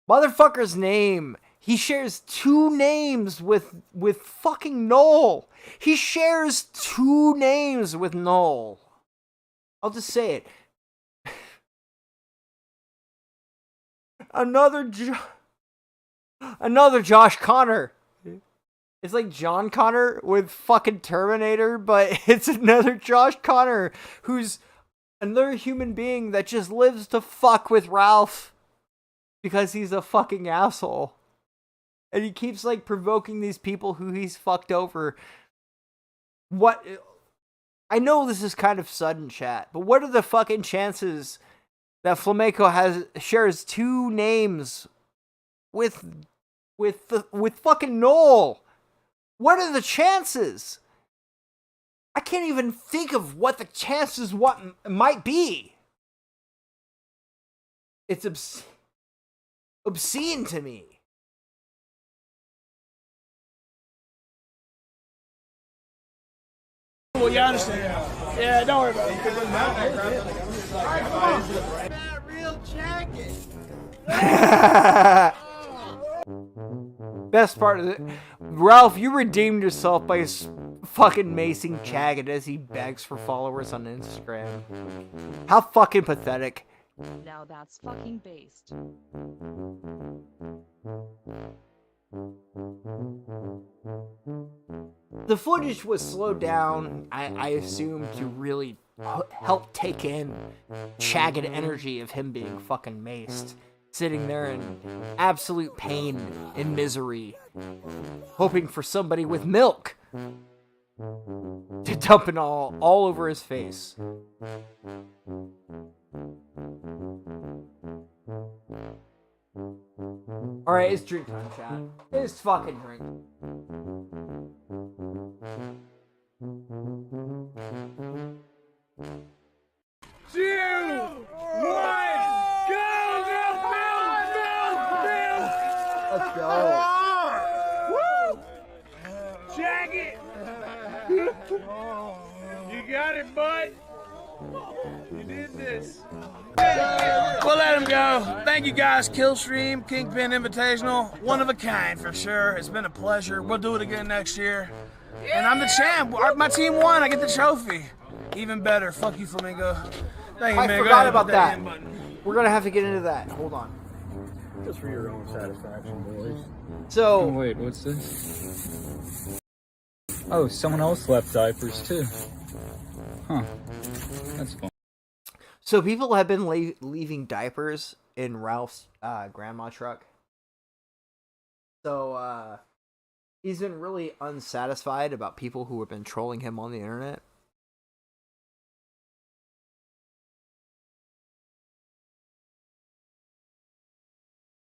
Motherfucker's name. He shares 2 names with fucking Noel. He shares 2 names with Noel. I'll just say it. Another Josh Connor. It's like John Connor with fucking Terminator, but it's another Josh Connor who's another human being that just lives to fuck with Ralph because he's a fucking asshole. And he keeps like provoking these people who he's fucked over. What? I know this is kind of sudden, chat, but what are the fucking chances that Flamenco shares 2 names with fucking Noel? What are the chances? I can't even think of what the chances might be. It's obscene to me. Well, you understand. Yeah, don't worry about it. That real jacket. Best part of it, Ralph, you redeemed yourself by fucking macing Chagged as he begs for followers on Instagram. How fucking pathetic. Now that's fucking based. The footage was slowed down, I assume, to really help take in Chagged energy of him being fucking maced. Sitting there in absolute pain and misery, hoping for somebody with milk to dump it all over his face. Alright, it's drink time, chat. It's fucking drink. Two, one, go! Let's go. Woo! Jacket! You got it, bud. You did this. We'll let him go. Thank you guys, Killstream, Kingpin Invitational. One of a kind for sure. It's been a pleasure. We'll do it again next year. And I'm the champ. My team won. I get the trophy. Even better. Fuck you, Flamingo. Thank you, I man. forgot about that. We're gonna have to get into that. Hold on. Just for your own satisfaction, boys. So oh, wait, what's this? Oh, someone else left diapers too. Huh. That's fun. So people have been leaving diapers in Ralph's grandma truck. So he's been really unsatisfied about people who have been trolling him on the internet.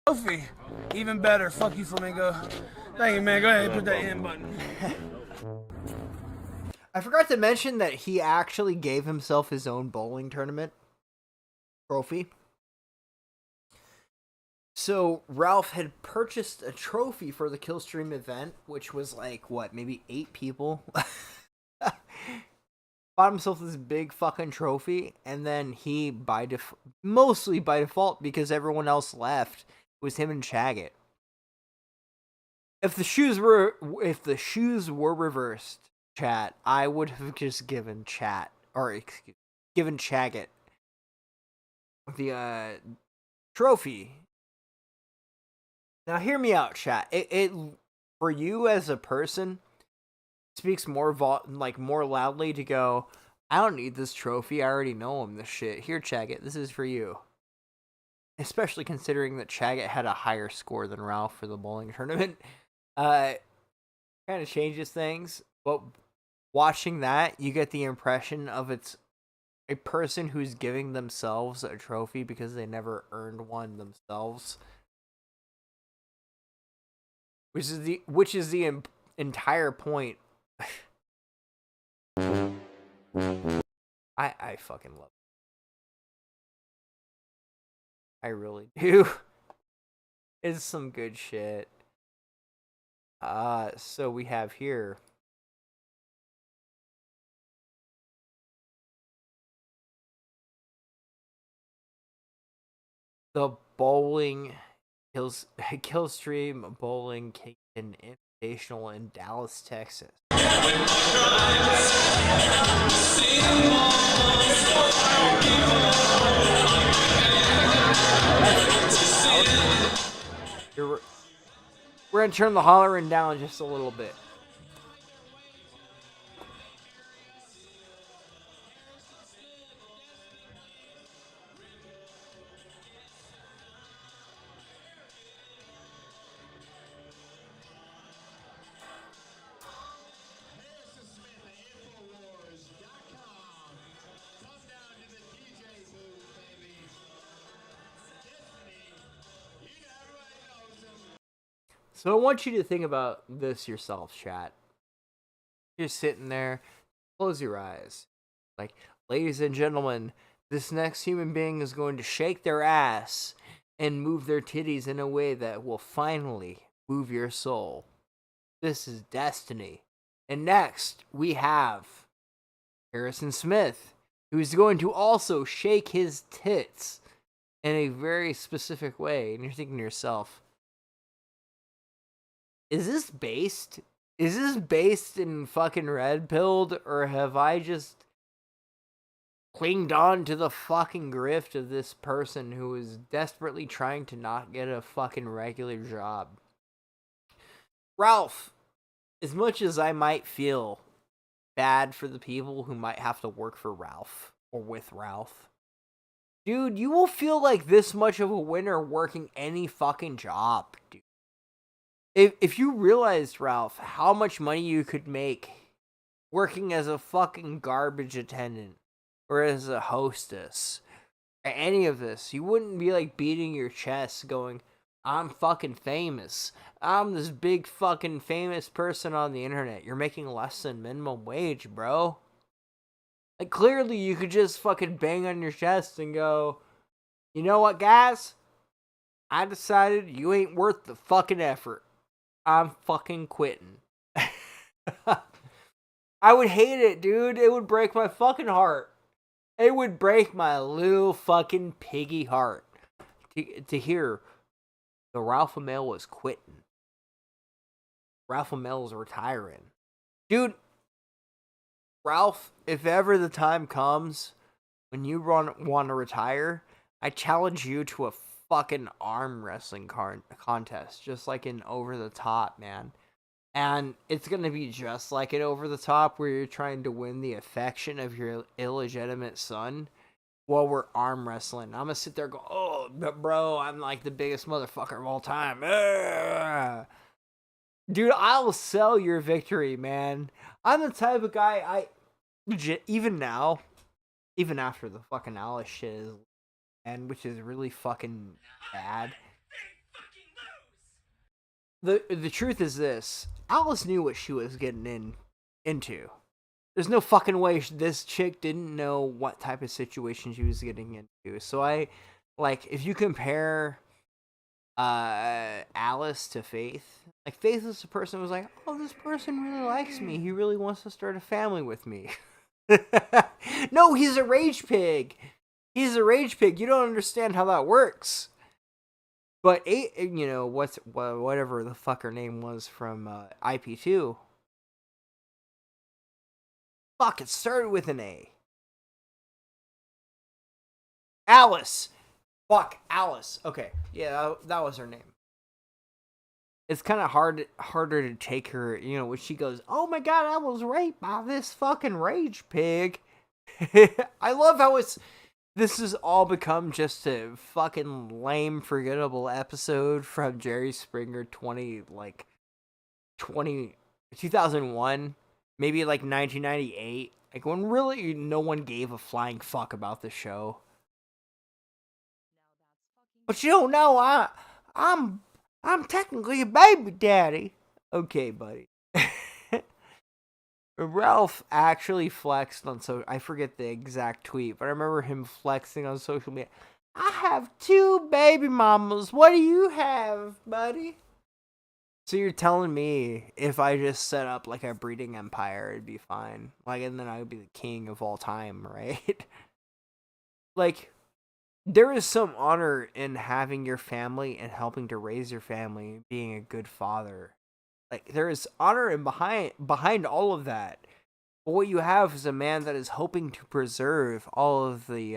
Trophy. Even better. Fuck you, Flamingo. Thank you, man. Go ahead and put that in button. I forgot to mention that he actually gave himself his own bowling tournament trophy. So Ralph had purchased a trophy for the Killstream event, which was like, what, maybe 8 people? Bought himself this big fucking trophy, and then he, mostly by default, because everyone else left, was him and Chaggit. If the shoes were reversed, chat, I would have just given given Chaggit the trophy. Now hear me out, chat. It for you as a person speaks more more loudly to go, I don't need this trophy. I already know him. This shit. Here, Chaggit. This is for you. Especially considering that Chaggit had a higher score than Ralph for the bowling tournament. Kind of changes things. But watching that, you get the impression of it's a person who's giving themselves a trophy because they never earned one themselves. Which is the entire point. I fucking love it. I really do. It's some good shit. So we have here the bowling Killstream Bowling Kingston Invitational in Dallas, Texas. We're gonna turn the Hollerin down just a little bit. So I want you to think about this yourself, chat. You're sitting there, close your eyes. Like, ladies and gentlemen, this next human being is going to shake their ass and move their titties in a way that will finally move your soul. This is destiny. And next, we have Harrison Smith, who's going to also shake his tits in a very specific way. And you're thinking to yourself, is this based in fucking red pilled, or have I just clinged on to the fucking grift of this person who is desperately trying to not get a fucking regular job? Ralph, as much as I might feel bad for the people who might have to work for Ralph or with Ralph, dude, you will feel like this much of a winner working any fucking job, dude. If you realized, Ralph, how much money you could make working as a fucking garbage attendant or as a hostess or any of this, you wouldn't be like beating your chest going, I'm fucking famous. I'm this big fucking famous person on the internet. You're making less than minimum wage, bro. Like, clearly you could just fucking bang on your chest and go, you know what, guys? I decided you ain't worth the fucking effort. I'm fucking quitting. I would hate it, dude. It would break my fucking heart. It would break my little fucking piggy heart to hear the Ralph Amell was quitting. Ralph Amell is retiring. Dude, Ralph, if ever the time comes when you want to retire, I challenge you to a fucking arm wrestling contest, just like in Over the Top, man. And it's gonna be just like in Over the Top, where you're trying to win the affection of your illegitimate son while we're arm wrestling. I'm gonna sit there and go, oh, but bro, I'm like the biggest motherfucker of all time. Dude, I'll sell your victory, man. I'm the type of guy, legit, even now, even after the fucking Alice shit is, and which is really fucking bad. The truth is this: Alice knew what she was getting into. There's no fucking way this chick didn't know what type of situation she was getting into. So if you compare Alice to Faith, like Faith is the person who was like, oh, this person really likes me. He really wants to start a family with me. No, he's a rage pig. He's a rage pig. You don't understand how that works. But whatever the fuck her name was from IP2. Fuck, it started with an A. Alice. Fuck, Alice. Okay, yeah, that was her name. It's kind of harder to take her, when she goes, oh my god, I was raped by this fucking rage pig. I love how this has all become just a fucking lame, forgettable episode from Jerry Springer 2001, maybe like 1998, like when really no one gave a flying fuck about the show. But you don't know, I'm technically a baby daddy. Okay, buddy. Ralph actually flexed on I forget the exact tweet, but I remember him flexing on social media. I have 2 baby mamas. What do you have, buddy? So you're telling me if I just set up like a breeding empire, it'd be fine. Like, and then I would be the king of all time, right? Like, there is some honor in having your family and helping to raise your family, being a good father. Like, there is honor in behind all of that. But what you have is a man that is hoping to preserve all of the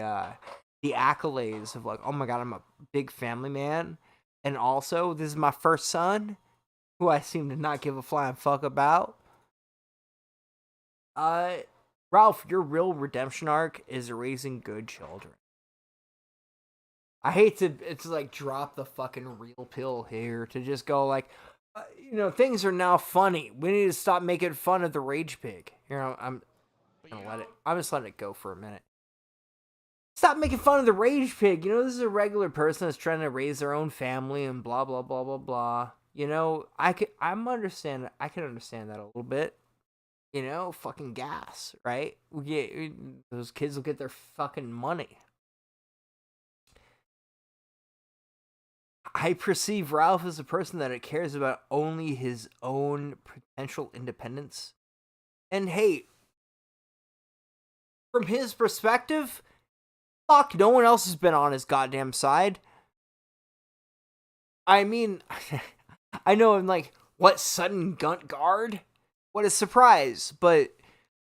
accolades of like, oh my god, I'm a big family man, and also this is my first son, who I seem to not give a flying fuck about. Ralph, your real redemption arc is raising good children. I hate to like drop the fucking real pill here to just go like, things are now funny. We need to stop making fun of the rage pig. I'm just letting it go for a minute. Stop making fun of the rage pig. This is a regular person that's trying to raise their own family and blah blah blah blah blah. I can understand that a little bit. Fucking gas, right? Those kids will get their fucking money. I perceive Ralph as a person that cares about only his own potential independence. And hey, from his perspective, fuck, no one else has been on his goddamn side. I mean, I know I'm like, what, sudden GUNT guard? What a surprise. But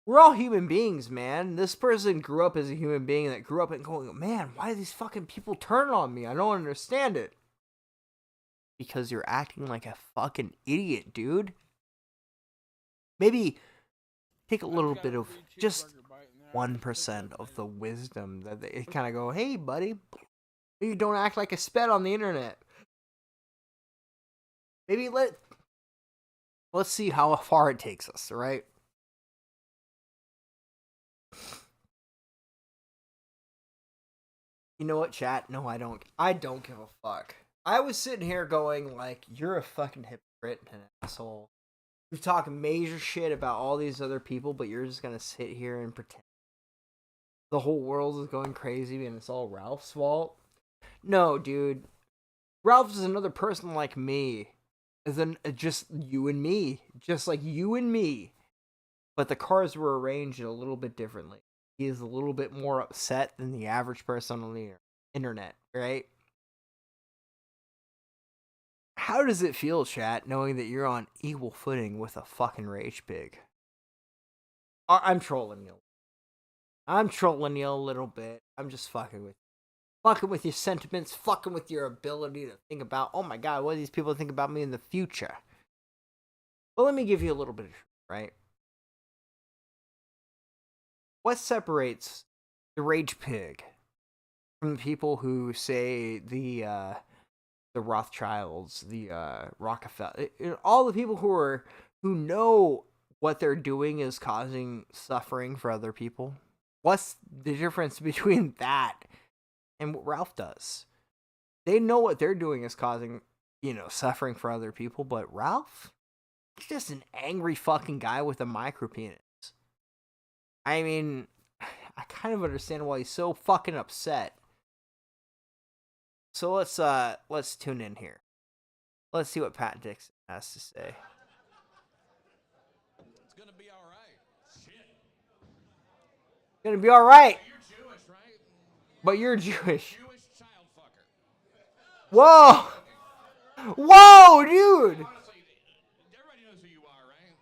we're all human beings, man. This person grew up as a human being that grew up and going, man, why do these fucking people turn on me? I don't understand it. Because you're acting like a fucking idiot, dude. Maybe take a little bit of just 1% of the wisdom that they kind of go, hey, buddy, maybe don't act like a sped on the internet. Maybe let's see how far it takes us, right? You know what, chat? No, I don't give a fuck. I was sitting here going like, you're a fucking hypocrite and an asshole. You're talking major shit about all these other people, but you're just gonna sit here and pretend the whole world is going crazy and it's all Ralph's fault. No, dude. Ralph is another person like me. Just you and me. Just like you and me. But the cards were arranged a little bit differently. He is a little bit more upset than the average person on the internet, right? How does it feel, chat, knowing that you're on equal footing with a fucking rage pig? I'm trolling you. I'm trolling you a little bit. I'm just fucking with your sentiments, fucking with your ability to think about, oh my god, what do these people think about me in the future? Well, let me give you a little bit of truth, right? What separates the rage pig from the people who say the the Rothschilds, the Rockefeller, all the people who know what they're doing is causing suffering for other people. What's the difference between that and what Ralph does? They know what they're doing is causing, suffering for other people, but Ralph, he's just an angry fucking guy with a micro penis. I mean, I kind of understand why he's so fucking upset. So let's tune in here. Let's see what Pat Dixon has to say. It's gonna be all right. Shit. Gonna be all right. You're Jewish, right? But you're Jewish. Jewish child fucker. Whoa! Whoa, dude! Honestly, everybody knows who you are, right?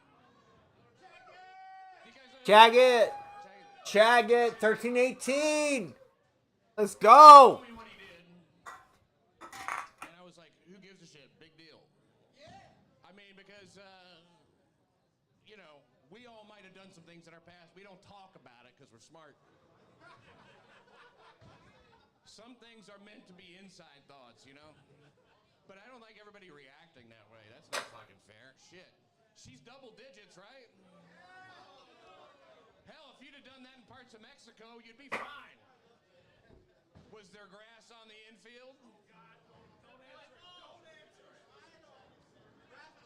Chag it, 1318. Let's go. And I was like, who gives a shit? Big deal. I mean, because, we all might have done some things in our past. We don't talk about it because we're smart. Some things are meant to be inside thoughts, But I don't like everybody reacting that way. That's not fucking fair. Shit. She's double digits, right? Hell, if you'd have done that in parts of Mexico, you'd be fine. Was there grass on the infield?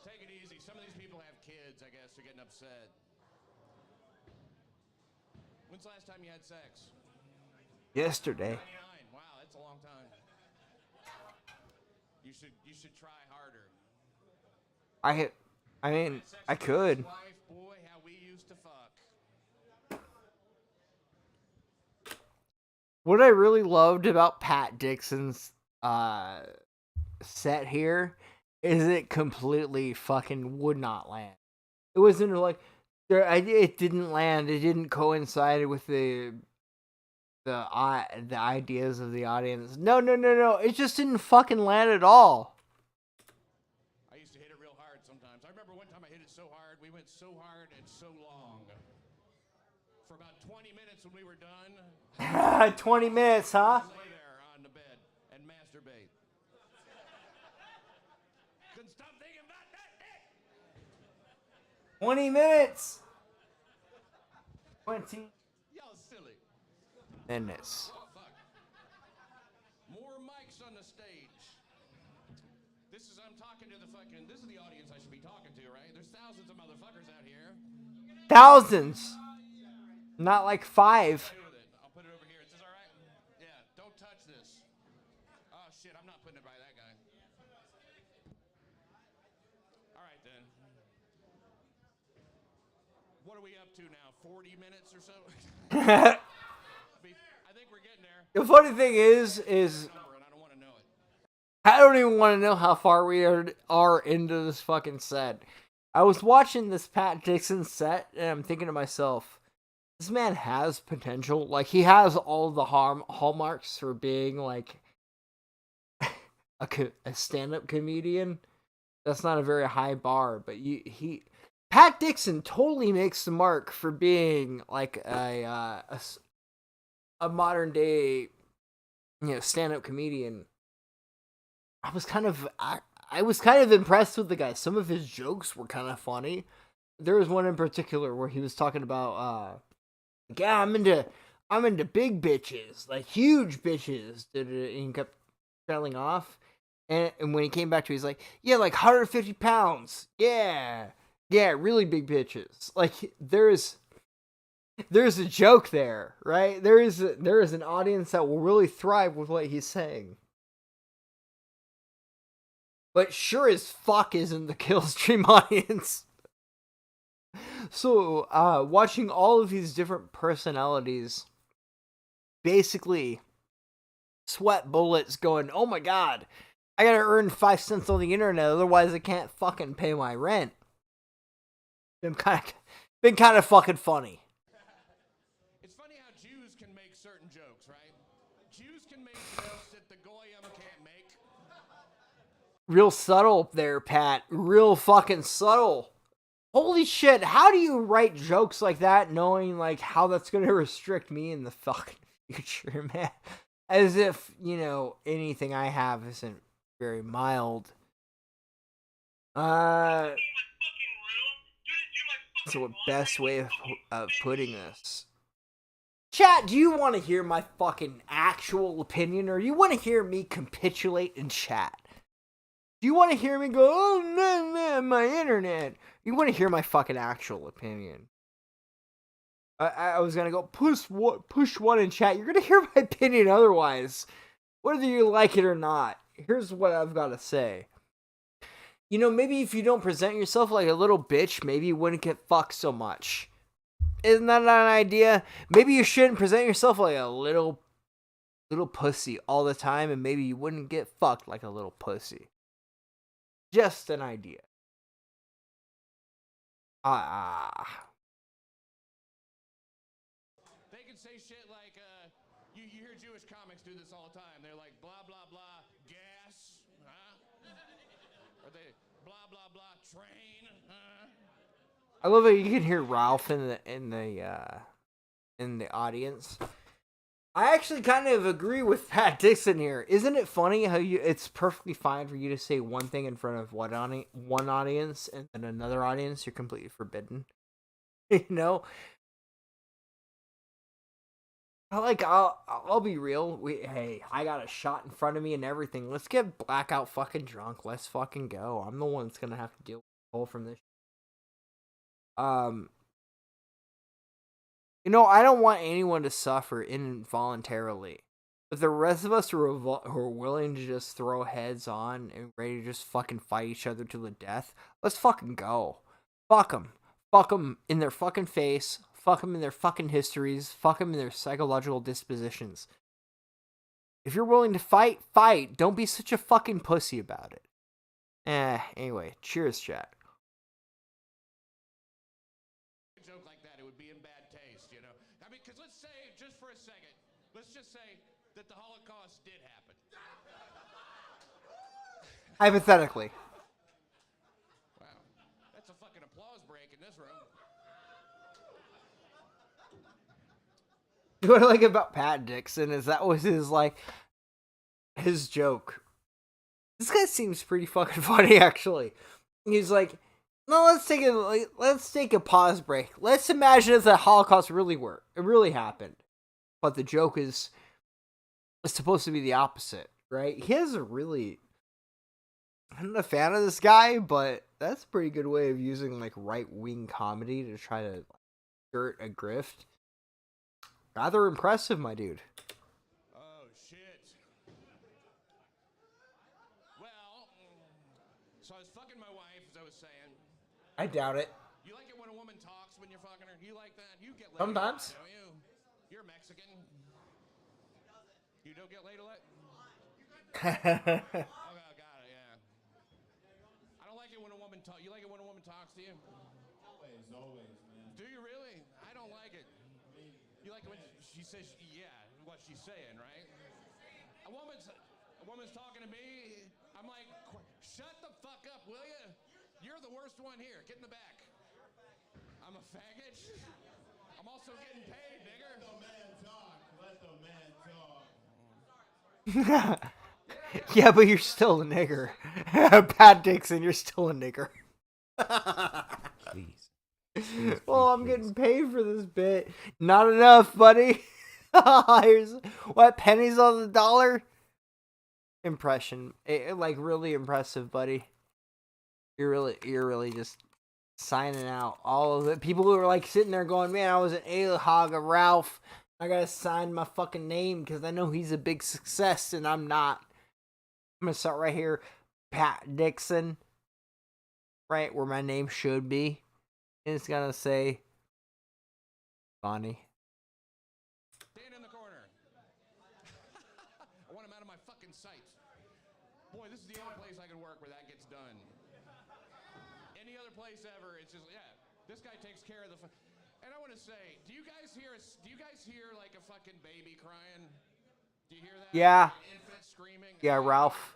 Take it easy. Some of these people have kids, I guess. They're getting upset. When's the last time you had sex? Yesterday. 99. Wow, that's a long time. You should try harder. I could. Wife, boy, how we used to fuck. What I really loved about Pat Dixon's set here is it completely fucking would not land. It wasn't like it didn't land. It didn't coincide with the ideas of the audience. No. It just didn't fucking land at all. I used to hit it real hard sometimes. I remember one time I hit it so hard, we went so hard and so long. For about 20 minutes when we were done. 20 minutes, huh? Lay there on the bed and masturbate. Couldn't stop thinking about that dick. 20 minutes. 20 Y'all silly. minutes. Oh, fuck. More mics on the stage. I'm talking to this is the audience I should be talking to, right? There's thousands of motherfuckers out here. Thousands. Not like 5. Play with it. I'll put it over here. Is this all right? Yeah, don't touch this. Oh, shit, I'm not putting it by that guy. All right, then. What are we up to now? 40 minutes or so? I think we're getting there. The funny thing is I don't even want to know how far we are into this fucking set. I was watching this Pat Dixon set, and I'm thinking to myself, this man has potential. Like, he has all the hallmarks for being, like, a stand-up comedian. That's not a very high bar, but Pat Dixon totally makes the mark for being, like, a modern-day, stand-up comedian. I was kind of impressed with the guy. Some of his jokes were kind of funny. There was one in particular where he was talking about, yeah, I'm into big bitches, like huge bitches. And he kept trailing off. And when he came back to it, he's like, yeah, like 150 pounds. Yeah, really big bitches. Like, there's a joke there, right? There is an audience that will really thrive with what he's saying. But sure as fuck isn't the Killstream audience. So, watching all of these different personalities basically sweat bullets going, oh my god, I gotta earn 5 cents on the internet, otherwise I can't fucking pay my rent. Been kind of fucking funny. It's funny how Jews can make certain jokes, right? Jews can make jokes that the Goyim can't make. Real subtle there, Pat. Real fucking subtle. Holy shit, how do you write jokes like that knowing, like, how that's gonna restrict me in the fucking future, man? As if, anything I have isn't very mild. So the best way of putting this. Chat, do you want to hear my fucking actual opinion, or do you want to hear me capitulate in chat? Do you want to hear me go, oh, man, my internet? You want to hear my fucking actual opinion? I was going to go, push one in chat. You're going to hear my opinion otherwise, whether you like it or not. Here's what I've got to say. You know, maybe if you don't present yourself like a little bitch, maybe you wouldn't get fucked so much. Isn't that an idea? Maybe you shouldn't present yourself like a little pussy all the time, and maybe you wouldn't get fucked like a little pussy. Just an idea. They can say shit like, you hear Jewish comics do this all the time. They're like, blah, blah, blah, gas, huh? Or they, blah, blah, blah, train, huh? I love that you can hear Ralph in the audience. I actually kind of agree with Pat Dixon here. Isn't it funny how it's perfectly fine for you to say one thing in front of one audience and then another audience you're completely forbidden? You know? I'll be real. Hey, I got a shot in front of me and everything. Let's get blackout fucking drunk. Let's fucking go. I'm the one that's gonna have to deal with the whole from this. You know, I don't want anyone to suffer involuntarily. But the rest of us who are willing to just throw heads on and ready to just fucking fight each other to the death, let's fucking go. Fuck them. Fuck them in their fucking face. Fuck them in their fucking histories. Fuck them in their psychological dispositions. If you're willing to fight, fight. Don't be such a fucking pussy about it. Anyway, cheers, chat. Joke like that, it would be in bad taste, you know? I mean, because let's say, just for a second, let's just say that the Holocaust did happen. Hypothetically. Wow. That's a fucking applause break in this room. What I like about Pat Dixon is that was his joke. This guy seems pretty fucking funny, actually. He's like, no, let's take a pause break. Let's imagine if the Holocaust really happened. But the joke is supposed to be the opposite, right? I'm not a fan of this guy, but that's a pretty good way of using like right-wing comedy to try to skirt a grift. Rather impressive, my dude. Oh, shit. Well, so I was fucking my wife, as I was saying. I doubt it. You like it when a woman talks when you're fucking her? You like that? You get laid Sometimes. A lot, don't you? You're Mexican. You don't get laid a lot? Oh, got it, yeah. I don't like it when a woman talks. You like it when a woman talks to you? Always, man. Do you really? I don't like it. You like it when she says, yeah, what she's saying, right? A woman's talking to me. I'm like, shut the fuck up, will you? You're the worst one here. Get in the back. I'm a faggot. I'm also getting paid, nigger. Let the man talk. Let the man talk. Yeah, but you're still a nigger. Pat Dixon, you're still a nigger. Please. Well, I'm getting paid for this bit. Not enough, buddy. Here's what, pennies on the dollar? Impression. Like really impressive, buddy. You're really just signing out all of it. People who are like sitting there going, man, I was an A-hog of Ralph. I gotta sign my fucking name because I know he's a big success and I'm not. I'm gonna start right here. Pat Dixon. Right where my name should be. And it's gonna say Bonnie. Stand in the corner. I want him out of my fucking sight. Boy, this is the only place I can work where that gets done. Any other place ever, it's just, yeah, this guy takes care of the and I want to say, do you guys hear like a fucking baby crying? Do you hear that? Yeah. Like an infant screaming? Yeah, Ralph.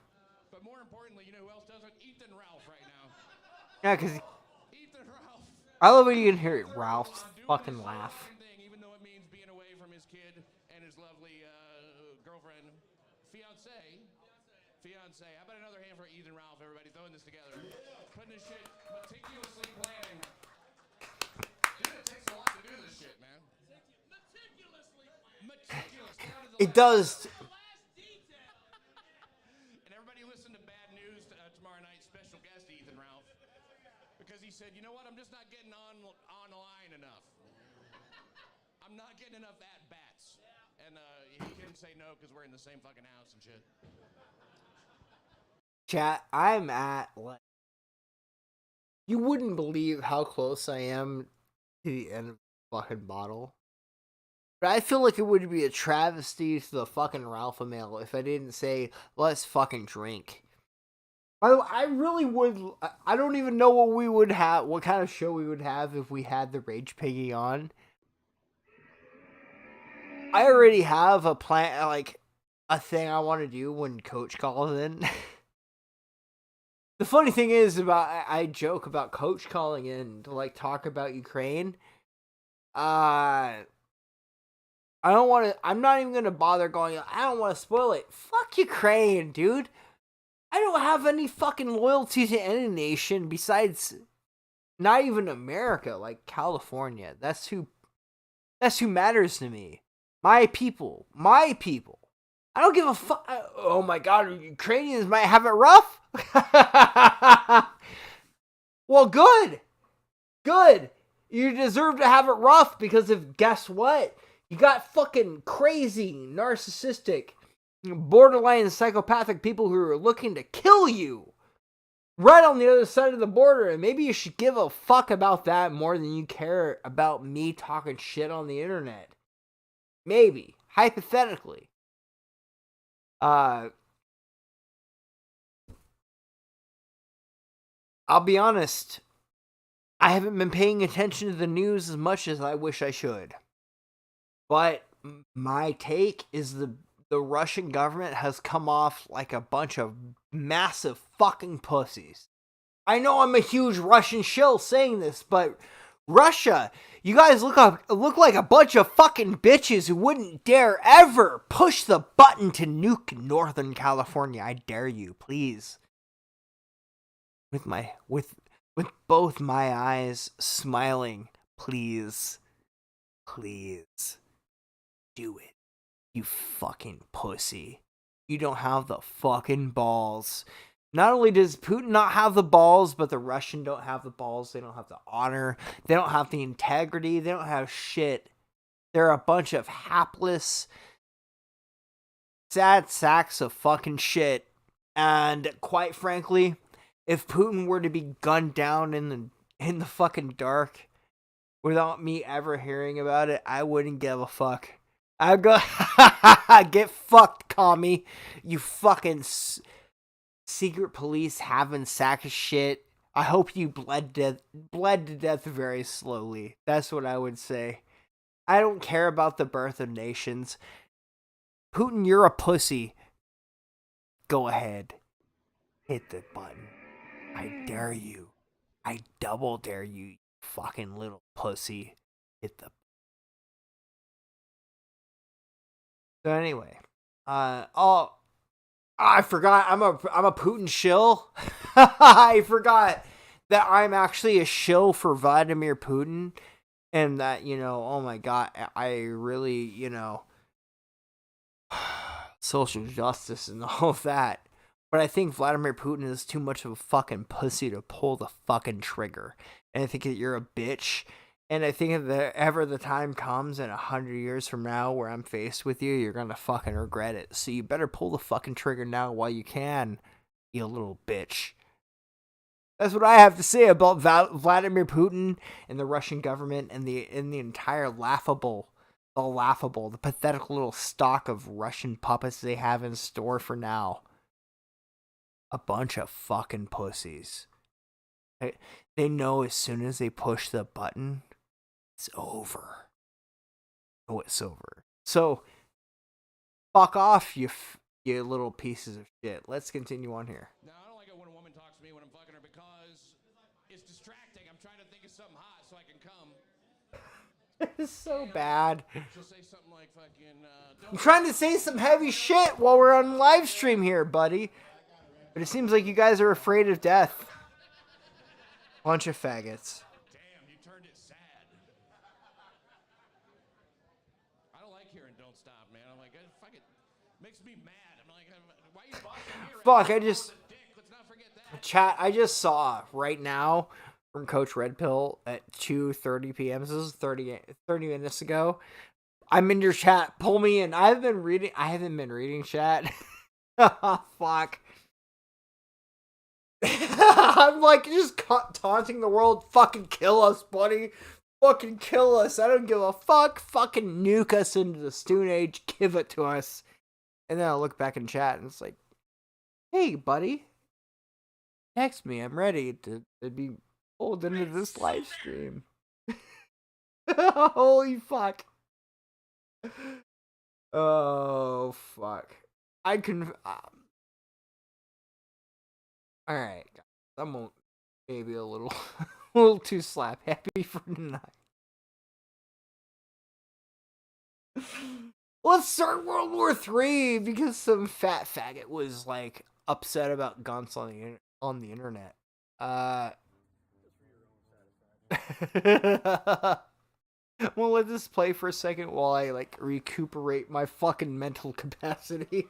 But more importantly, you know who else does it? Ethan Ralph right now. Yeah, because Ethan Ralph. I love when you can hear Ralph's fucking laugh. Thing, even though it means being away from his kid and his lovely girlfriend, fiance. fiance. How about another hand for Ethan Ralph, everybody, throwing this together. Putting this shit meticulously planning. Dude, it takes a lot to do this shit, man. Meticulous. Down to the It does. And everybody listen to Bad News tomorrow night, special guest Ethan Ralph. Because he said, you know what, I'm just not getting online enough. I'm not getting enough at-bats. And he couldn't say no because we're in the same fucking house and shit. Chat, I'm at, like, you wouldn't believe how close I am to the end of the fucking bottle. But I feel like it would be a travesty to the fucking Ralph mail if I didn't say, let's fucking drink. By the way, I really would, I don't even know what we would have, what kind of show we would have if we had the Rage Piggy on. I already have a plan, like, a thing I want to do when Coach calls in. The funny thing is I joke about Coach calling in to, like, talk about Ukraine. I don't want to, I'm not even going to bother going, I don't want to spoil it. Fuck Ukraine, dude. I don't have any fucking loyalty to any nation besides not even America, like California. That's who matters to me. My people. I don't give a fuck. Oh my god, Ukrainians might have it rough. Well, good. You deserve to have it rough because of, guess what? You got fucking crazy, narcissistic, borderline psychopathic people who are looking to kill you right on the other side of the border. And maybe you should give a fuck about that more than you care about me talking shit on the internet. Maybe. Hypothetically. I'll be honest. I haven't been paying attention to the news as much as I wish I should. But my take is the Russian government has come off like a bunch of massive fucking pussies. I know I'm a huge Russian shill saying this, but Russia, you guys look like a bunch of fucking bitches who wouldn't dare ever push the button to nuke Northern California. I dare you, please. With both my eyes smiling, please do it. You fucking pussy. You don't have the fucking balls. Not only does Putin not have the balls, but the Russian don't have the balls. They don't have the honor. They don't have the integrity. They don't have shit. They're a bunch of hapless, sad sacks of fucking shit. And quite frankly, if Putin were to be gunned down in the fucking dark without me ever hearing about it, I wouldn't give a fuck. I'd go, get fucked, commie. You fucking secret police having sack of shit. I hope you bled to death very slowly. That's what I would say. I don't care about the birth of nations. Putin, you're a pussy. Go ahead. Hit the button. I dare you. I double dare you, you fucking little pussy. Hit the. So anyway, I forgot I'm a Putin shill. I forgot that I'm actually a shill for Vladimir Putin, and that, you know, oh my god, I really, you know, social justice and all of that. But I think Vladimir Putin is too much of a fucking pussy to pull the fucking trigger. And I think that you're a bitch. And I think if ever the time comes in 100 years from now where I'm faced with you, you're gonna fucking regret it. So you better pull the fucking trigger now while you can, you little bitch. That's what I have to say about Vladimir Putin and the Russian government and the entire the pathetic little stock of Russian puppets they have in store for now. A bunch of fucking pussies. They know as soon as they push the button, it's over. Oh, it's over. So, fuck off, you little pieces of shit. Let's continue on here. Now, I don't like it when a woman talks to me when I'm fucking her because it's distracting. I'm trying to think of something hot so I can come. It's so bad. She'll say something like fucking, I'm trying to say some heavy shit while we're on live stream here, buddy. But it seems like you guys are afraid of death. Bunch of faggots. damn, you turned it sad. I don't like hearing Don't Stop, man. I'm like, it fucking makes me mad. I'm like, why are you bothering me? Fuck, I just... Chat, I just saw right now from Coach Red Pill at 2:30 p.m. This is 30 minutes ago. I'm in your chat. Pull me in. I haven't been reading chat. Fuck. I'm like just taunting the world. Fucking kill us, buddy. Fucking kill us. I don't give a fuck. Fucking nuke us into the Stone Age. Give it to us. And then I'll look back in chat and it's like, hey, buddy. Text me. I'm ready to be pulled into this live stream. Holy fuck. Oh, fuck. I can... Alright. I'm maybe a little too slap happy for tonight. Let's start World War III because some fat faggot was like upset about GUNTs on the internet. I'm gonna let this play for a second while I like recuperate my fucking mental capacity.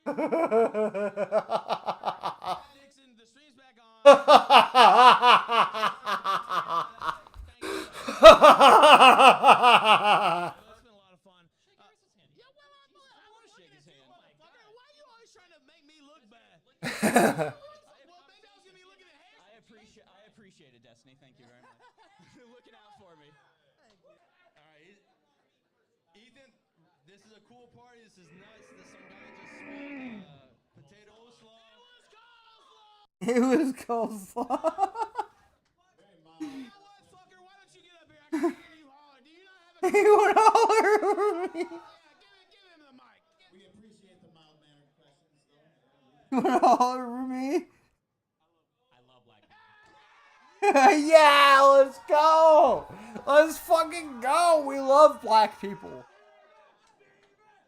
I appreciate it, Destiny. Thank you very much. Looking out for me. All right, Ethan. This is a cool party. This is nuts. There's some guy just smoked potato slaw. It was coleslaw. He would holler over me. You would holler over me? Yeah, let's go. Let's fucking go. We love black people.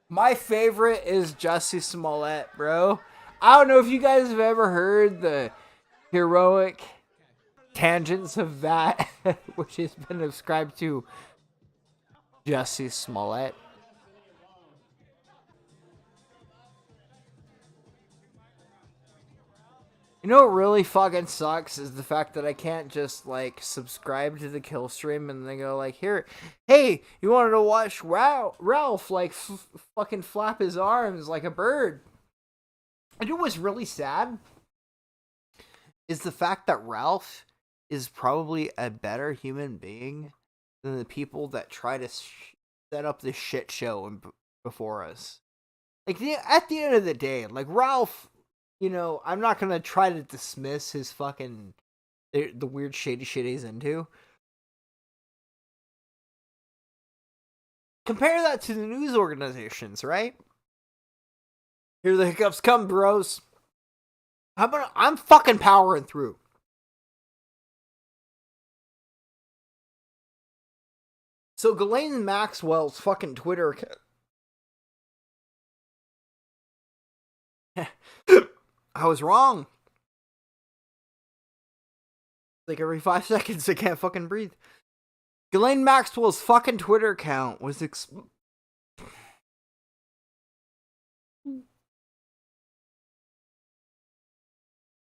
My favorite is Jussie Smollett, bro. I don't know if you guys have ever heard the heroic tangents of that, which has been ascribed to Jussie Smollett. You know what really fucking sucks is the fact that I can't just like subscribe to the Killstream and then go like, here, hey, you wanted to watch Ralph like fucking flap his arms like a bird. And you know what's really sad is the fact that Ralph is probably a better human being than the people that try to set up this shit show before us. Like at the end of the day, like Ralph, you know, I'm not gonna try to dismiss his fucking the weird shady shit he's into. Compare that to the news organizations, right? Here the hiccups come, bros. How about I'm fucking powering through. So Ghislaine Maxwell's fucking Twitter account. I was wrong. Like every 5 seconds, I can't fucking breathe. Ghislaine Maxwell's fucking Twitter account was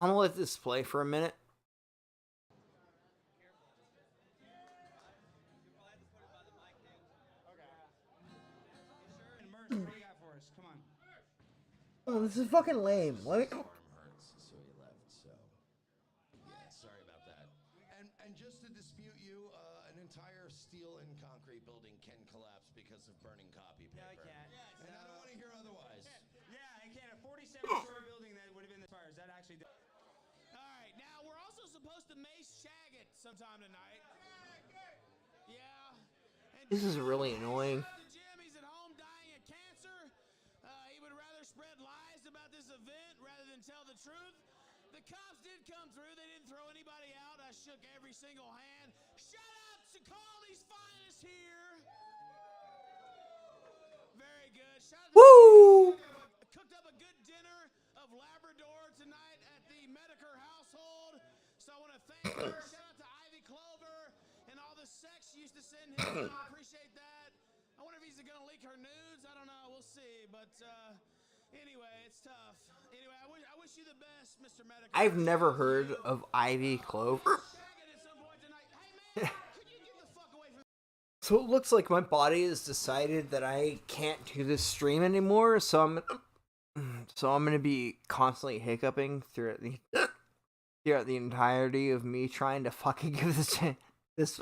I'm gonna let this play for a minute. Oh, this is fucking lame. Let me... So he left, so yeah, sorry about that. And just to dispute you, an entire steel and concrete building can collapse because of burning copy paper. No, it can't. And I don't want to hear otherwise. Yeah, it can't. A 47-story building that would have been the fires. That actually. All right, now we're also supposed to mace Shagget sometime tonight. Yeah. This is really annoying. He's at home dying of cancer. He would rather spread lies about this event rather than tell the truth. The The cops did come through. They didn't throw anybody out. I shook every single hand. Shout out to Carly's finest here. Very good. Shout out to Woo! cooked up a good dinner of Labrador tonight at the Medicare household. So I want to thank her. Shout out to Ivy Clover and all the sex she used to send him. I appreciate that. I wonder if he's going to leak her nudes. I don't know. We'll see. But anyway, it's tough. Anyway, I wish you the best, Mr. Medicare. I've never heard of Ivy Clover. So it looks like my body has decided that I can't do this stream anymore, so I'm gonna be constantly hiccuping throughout the entirety of me trying to fucking give this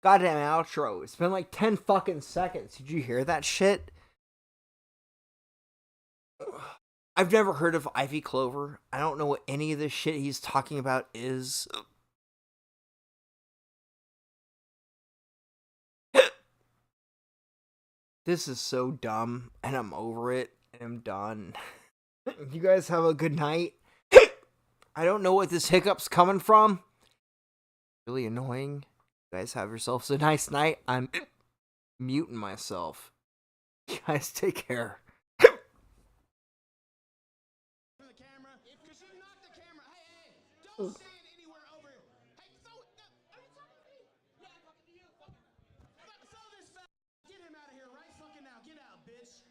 goddamn outro. It's been like 10 fucking seconds. Did you hear that shit? I've never heard of Ivy Clover. I don't know what any of this shit he's talking about is. This is so dumb, and I'm over it, and I'm done. You guys have a good night. I don't know what this hiccup's coming from. Really annoying. You guys have yourselves a nice night. I'm muting myself. You guys take care. Don't say it anywhere over here. Hey, throw it. Are you talking to me? Yeah, I'm talking to you. Throw this fat. Get him out of here right fucking now. Get out, bitch.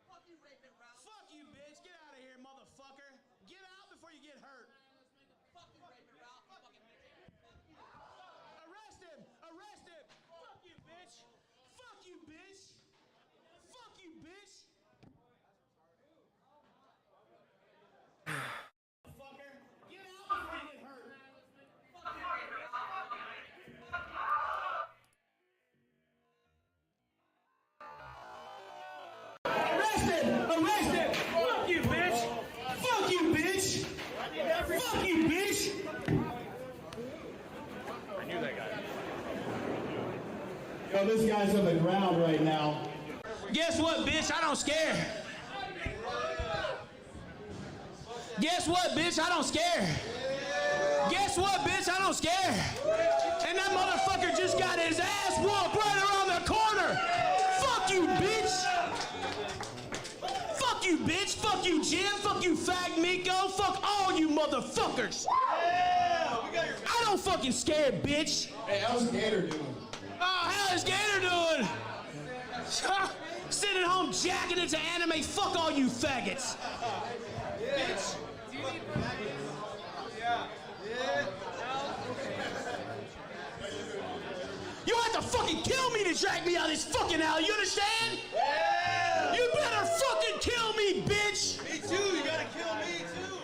Fuck you, Raven Ralph. Fuck you, bitch. Get out of here, motherfucker. Get out before you get hurt. Fuck you, Raven Ralph. Arrest him. Arrest him. Fuck you, bitch. Fuck you, bitch. Fuck you, bitch. Arrest him! Fuck you, bitch! Fuck you, bitch! Fuck you, bitch! I knew that guy. Yo, this guy's on the ground right now. Guess what, bitch? I don't scare. Guess what, bitch? I don't scare. Guess what, bitch? I don't scare. And that motherfucker just got his ass whooped right around the corner. Fuck you, bitch! Fuck you, bitch! Fuck you, Jim! Fuck you, Fag Miko! Fuck all you motherfuckers! Yeah, I don't fucking scare, bitch! Hey, how's Gator doing? Oh, how is Gator doing? Sitting at home jacking into anime. Fuck all you faggots! Bitch! Do you need Yeah. You have to fucking kill me to drag me out of this fucking alley, you understand? Yeah. You better fucking kill me, bitch! Me too, you gotta kill me too!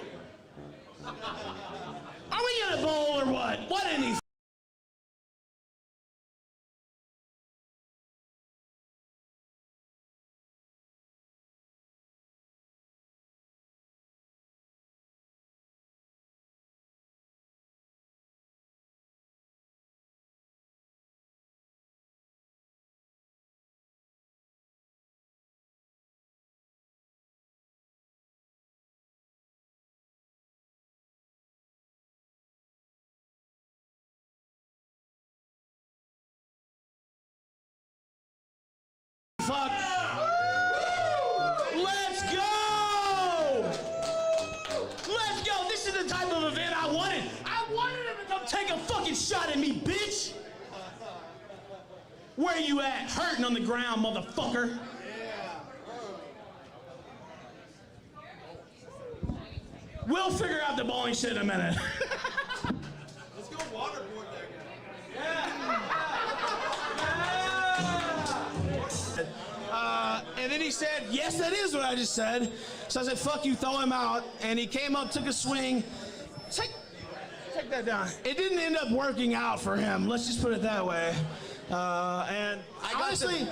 Are we in a bowl or what? What in the fuck? Let's go! Let's go! This is the type of event I wanted. I wanted him to come take a fucking shot at me, bitch! Where you at? Hurting on the ground, motherfucker. We'll figure out the bowling shit in a minute. Let's go waterboard that guy. And then he said, yes, that is what I just said. So I said, fuck you, throw him out. And he came up, took a swing. Take that down. It didn't end up working out for him. Let's just put it that way. And honestly,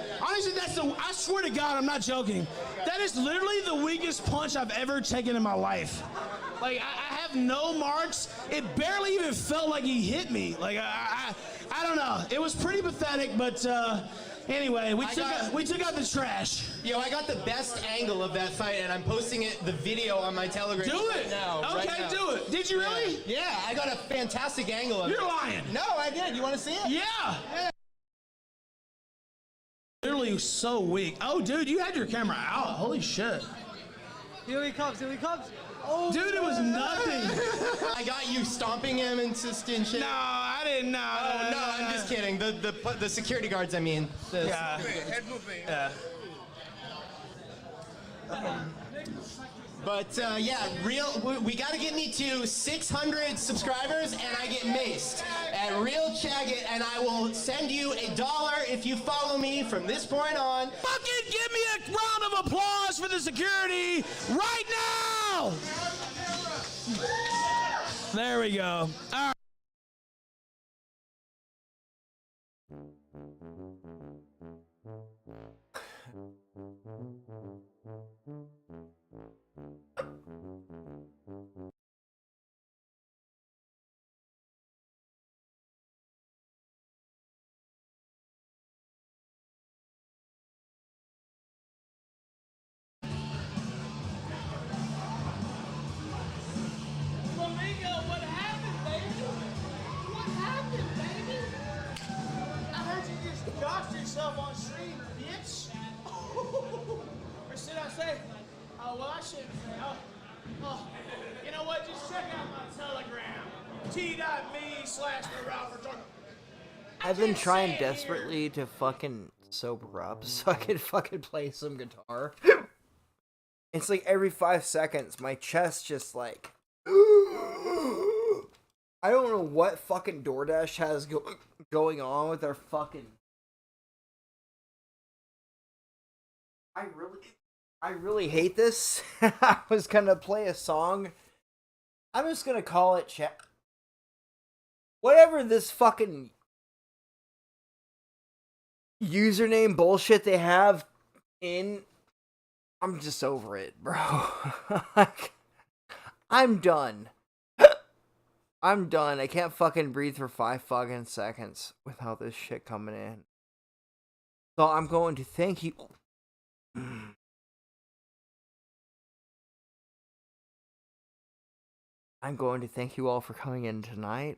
that's I swear to God, I'm not joking. That is literally the weakest punch I've ever taken in my life. Like, I have no marks. It barely even felt like he hit me. Like, I don't know. It was pretty pathetic, but Anyway, we took out the trash. Yo, I got the best angle of that fight, and I'm posting the video on my Telegram. Do right it. now. Okay, right now. do it. Did you really? Yeah, I got a fantastic angle of it. You're lying. No, I did. You want to see it? Yeah. Literally so weak. Oh, dude, you had your camera out. Holy shit. Here he comes. Oh, dude, it was nothing. I got you stomping him and shit. No, I didn't know. Oh, no, I'm just kidding. The security guards, I mean. Yeah. Head moving. Yeah. But yeah, we got to get me to 600 subscribers, and I get maced at Real Chagget, and I will send you $1 if you follow me from this point on. Fucking give me a round of applause for the security right now! There we go. All right. Flamingo, what happened, baby? What happened, baby? I heard you just doxed yourself on stream, bitch. Or should I say, oh, well, I shouldn't say, oh, you know what? Just check out my Telegram, t.me/the I've been trying desperately to fucking sober up so I can fucking play some guitar. It's like every 5 seconds, my chest just like... I don't know what fucking DoorDash has going on with their fucking... I really hate this. I was gonna play a song. I'm just gonna call it whatever this fucking username bullshit they have in... I'm just over it, bro. I'm done. I'm done. I can't fucking breathe for 5 fucking seconds without this shit coming in. So I'm going to thank you. I'm going to thank you all for coming in tonight.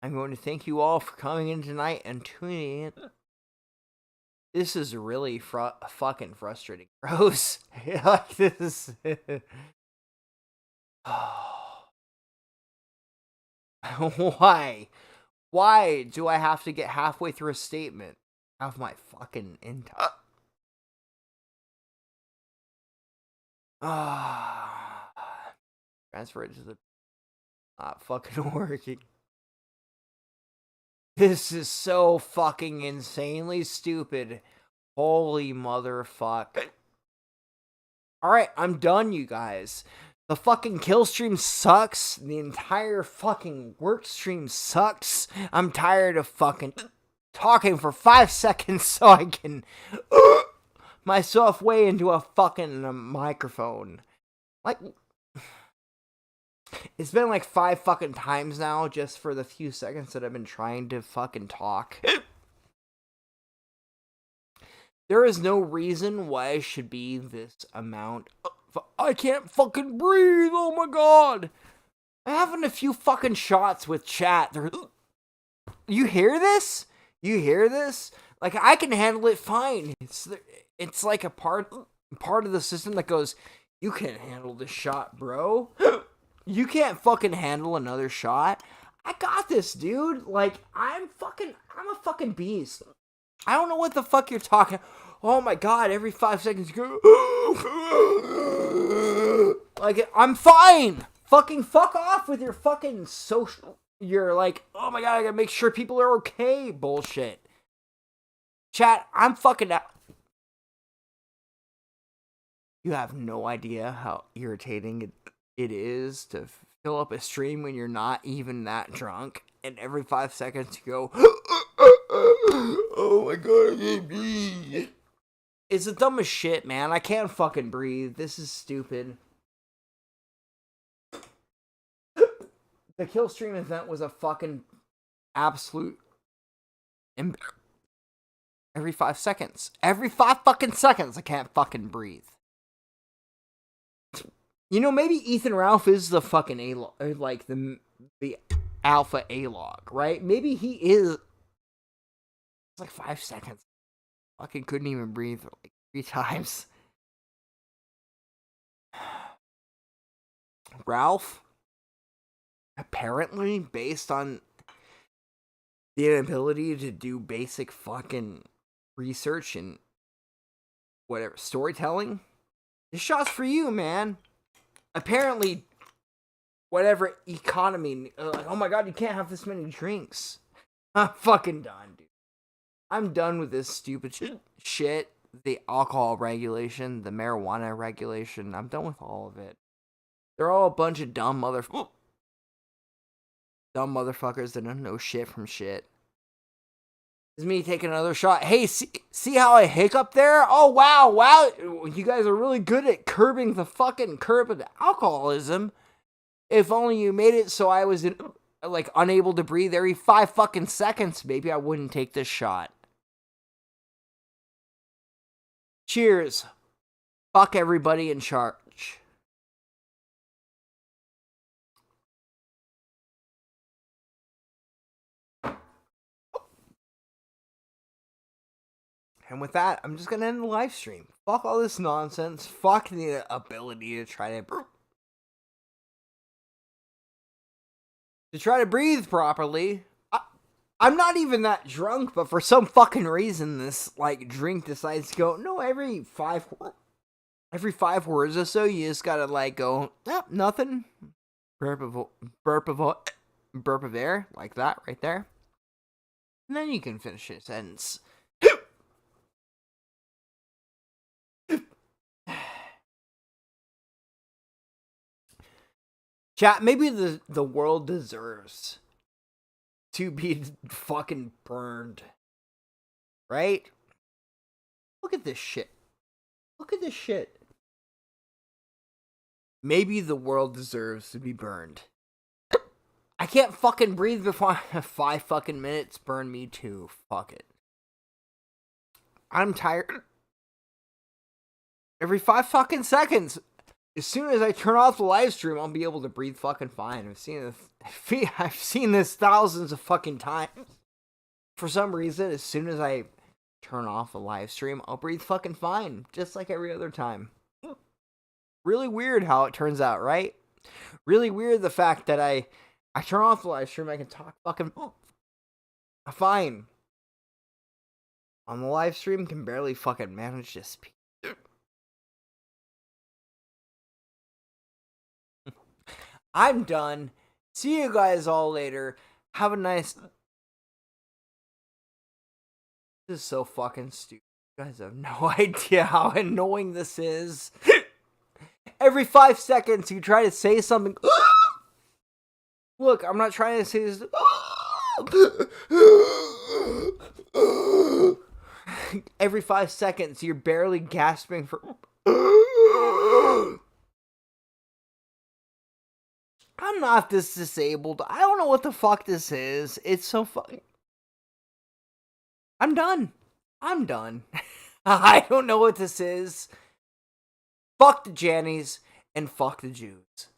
I'm going to thank you all for coming in tonight and tuning in. This is really fucking frustrating, bros. Like this. Why? Why do I have to get halfway through a statement? Have my fucking entire. Transfer it to the. Not fucking working. This is so fucking insanely stupid. Holy motherfuck. Alright, I'm done, you guys. The fucking Killstream sucks. The entire fucking work stream sucks. I'm tired of fucking talking for 5 seconds so I can myself way into a fucking microphone. Like... It's been like 5 fucking times now just for the few seconds that I've been trying to fucking talk. There is no reason why I should be this amount of... I can't fucking breathe, oh my god! I'm having a few fucking shots with chat. You hear this? You hear this? Like, I can handle it fine. It's like a part of the system that goes, you can't handle this shot, bro. You can't fucking handle another shot. I got this, dude. Like, I'm a fucking beast. I don't know what the fuck you're talking. Oh my god, every 5 seconds you go. Like, I'm fine. Fucking fuck off with your fucking social. You're like, oh my god, I gotta make sure people are okay bullshit. Chat, I'm fucking out. You have no idea how irritating it is to fill up a stream when you're not even that drunk, and every 5 seconds you go, oh my god, I can't breathe. It's the dumbest shit, man. I can't fucking breathe. This is stupid. The Killstream event was a fucking absolute every 5 seconds. Every 5 fucking seconds I can't fucking breathe. You know, maybe Ethan Ralph is the fucking A-log, or like the alpha A-log, right? Maybe he is. It's like 5 seconds. Fucking couldn't even breathe like 3 times. Ralph, apparently, based on the inability to do basic fucking research and whatever storytelling, this shot's for you, man. Apparently, whatever economy, like, oh my god, you can't have this many drinks. I'm fucking done, dude. I'm done with this stupid shit. The alcohol regulation, the marijuana regulation. I'm done with all of it. They're all a bunch of dumb motherfuckers that don't know shit from shit. It's me taking another shot. Hey, see how I hiccup there? Oh, wow. You guys are really good at curbing the fucking curb of alcoholism. If only you made it so I was unable to breathe every 5 fucking seconds, maybe I wouldn't take this shot. Cheers. Fuck everybody in charge. And with that, I'm just gonna end the live stream. Fuck all this nonsense. Fuck the ability to try to breathe properly. I'm not even that drunk, but for some fucking reason, this drink decides to go. No, every five words or so, you just gotta go. Nothing. Burp of air, like that right there, and then you can finish your sentence. Chat, maybe the world deserves to be fucking burned. Right? Look at this shit. Look at this shit. Maybe the world deserves to be burned. I can't fucking breathe before 5 fucking minutes. Burn me too. Fuck it. I'm tired. Every 5 fucking seconds. As soon as I turn off the live stream, I'll be able to breathe fucking fine. I've seen this thousands of fucking times. For some reason, as soon as I turn off the live stream, I'll breathe fucking fine. Just like every other time. Really weird how it turns out, right? Really weird the fact that I turn off the live stream, I can talk fucking fine. On the live stream, can barely fucking manage to speak. I'm done. See you guys all later. Have a nice... This is so fucking stupid. You guys have no idea how annoying this is. Every 5 seconds you try to say something... Look, I'm not trying to say this... Every 5 seconds you're barely gasping for... I'm not this disabled. I don't know what the fuck this is. It's so fucking... I'm done. I don't know what this is. Fuck the Jannies and fuck the Jews.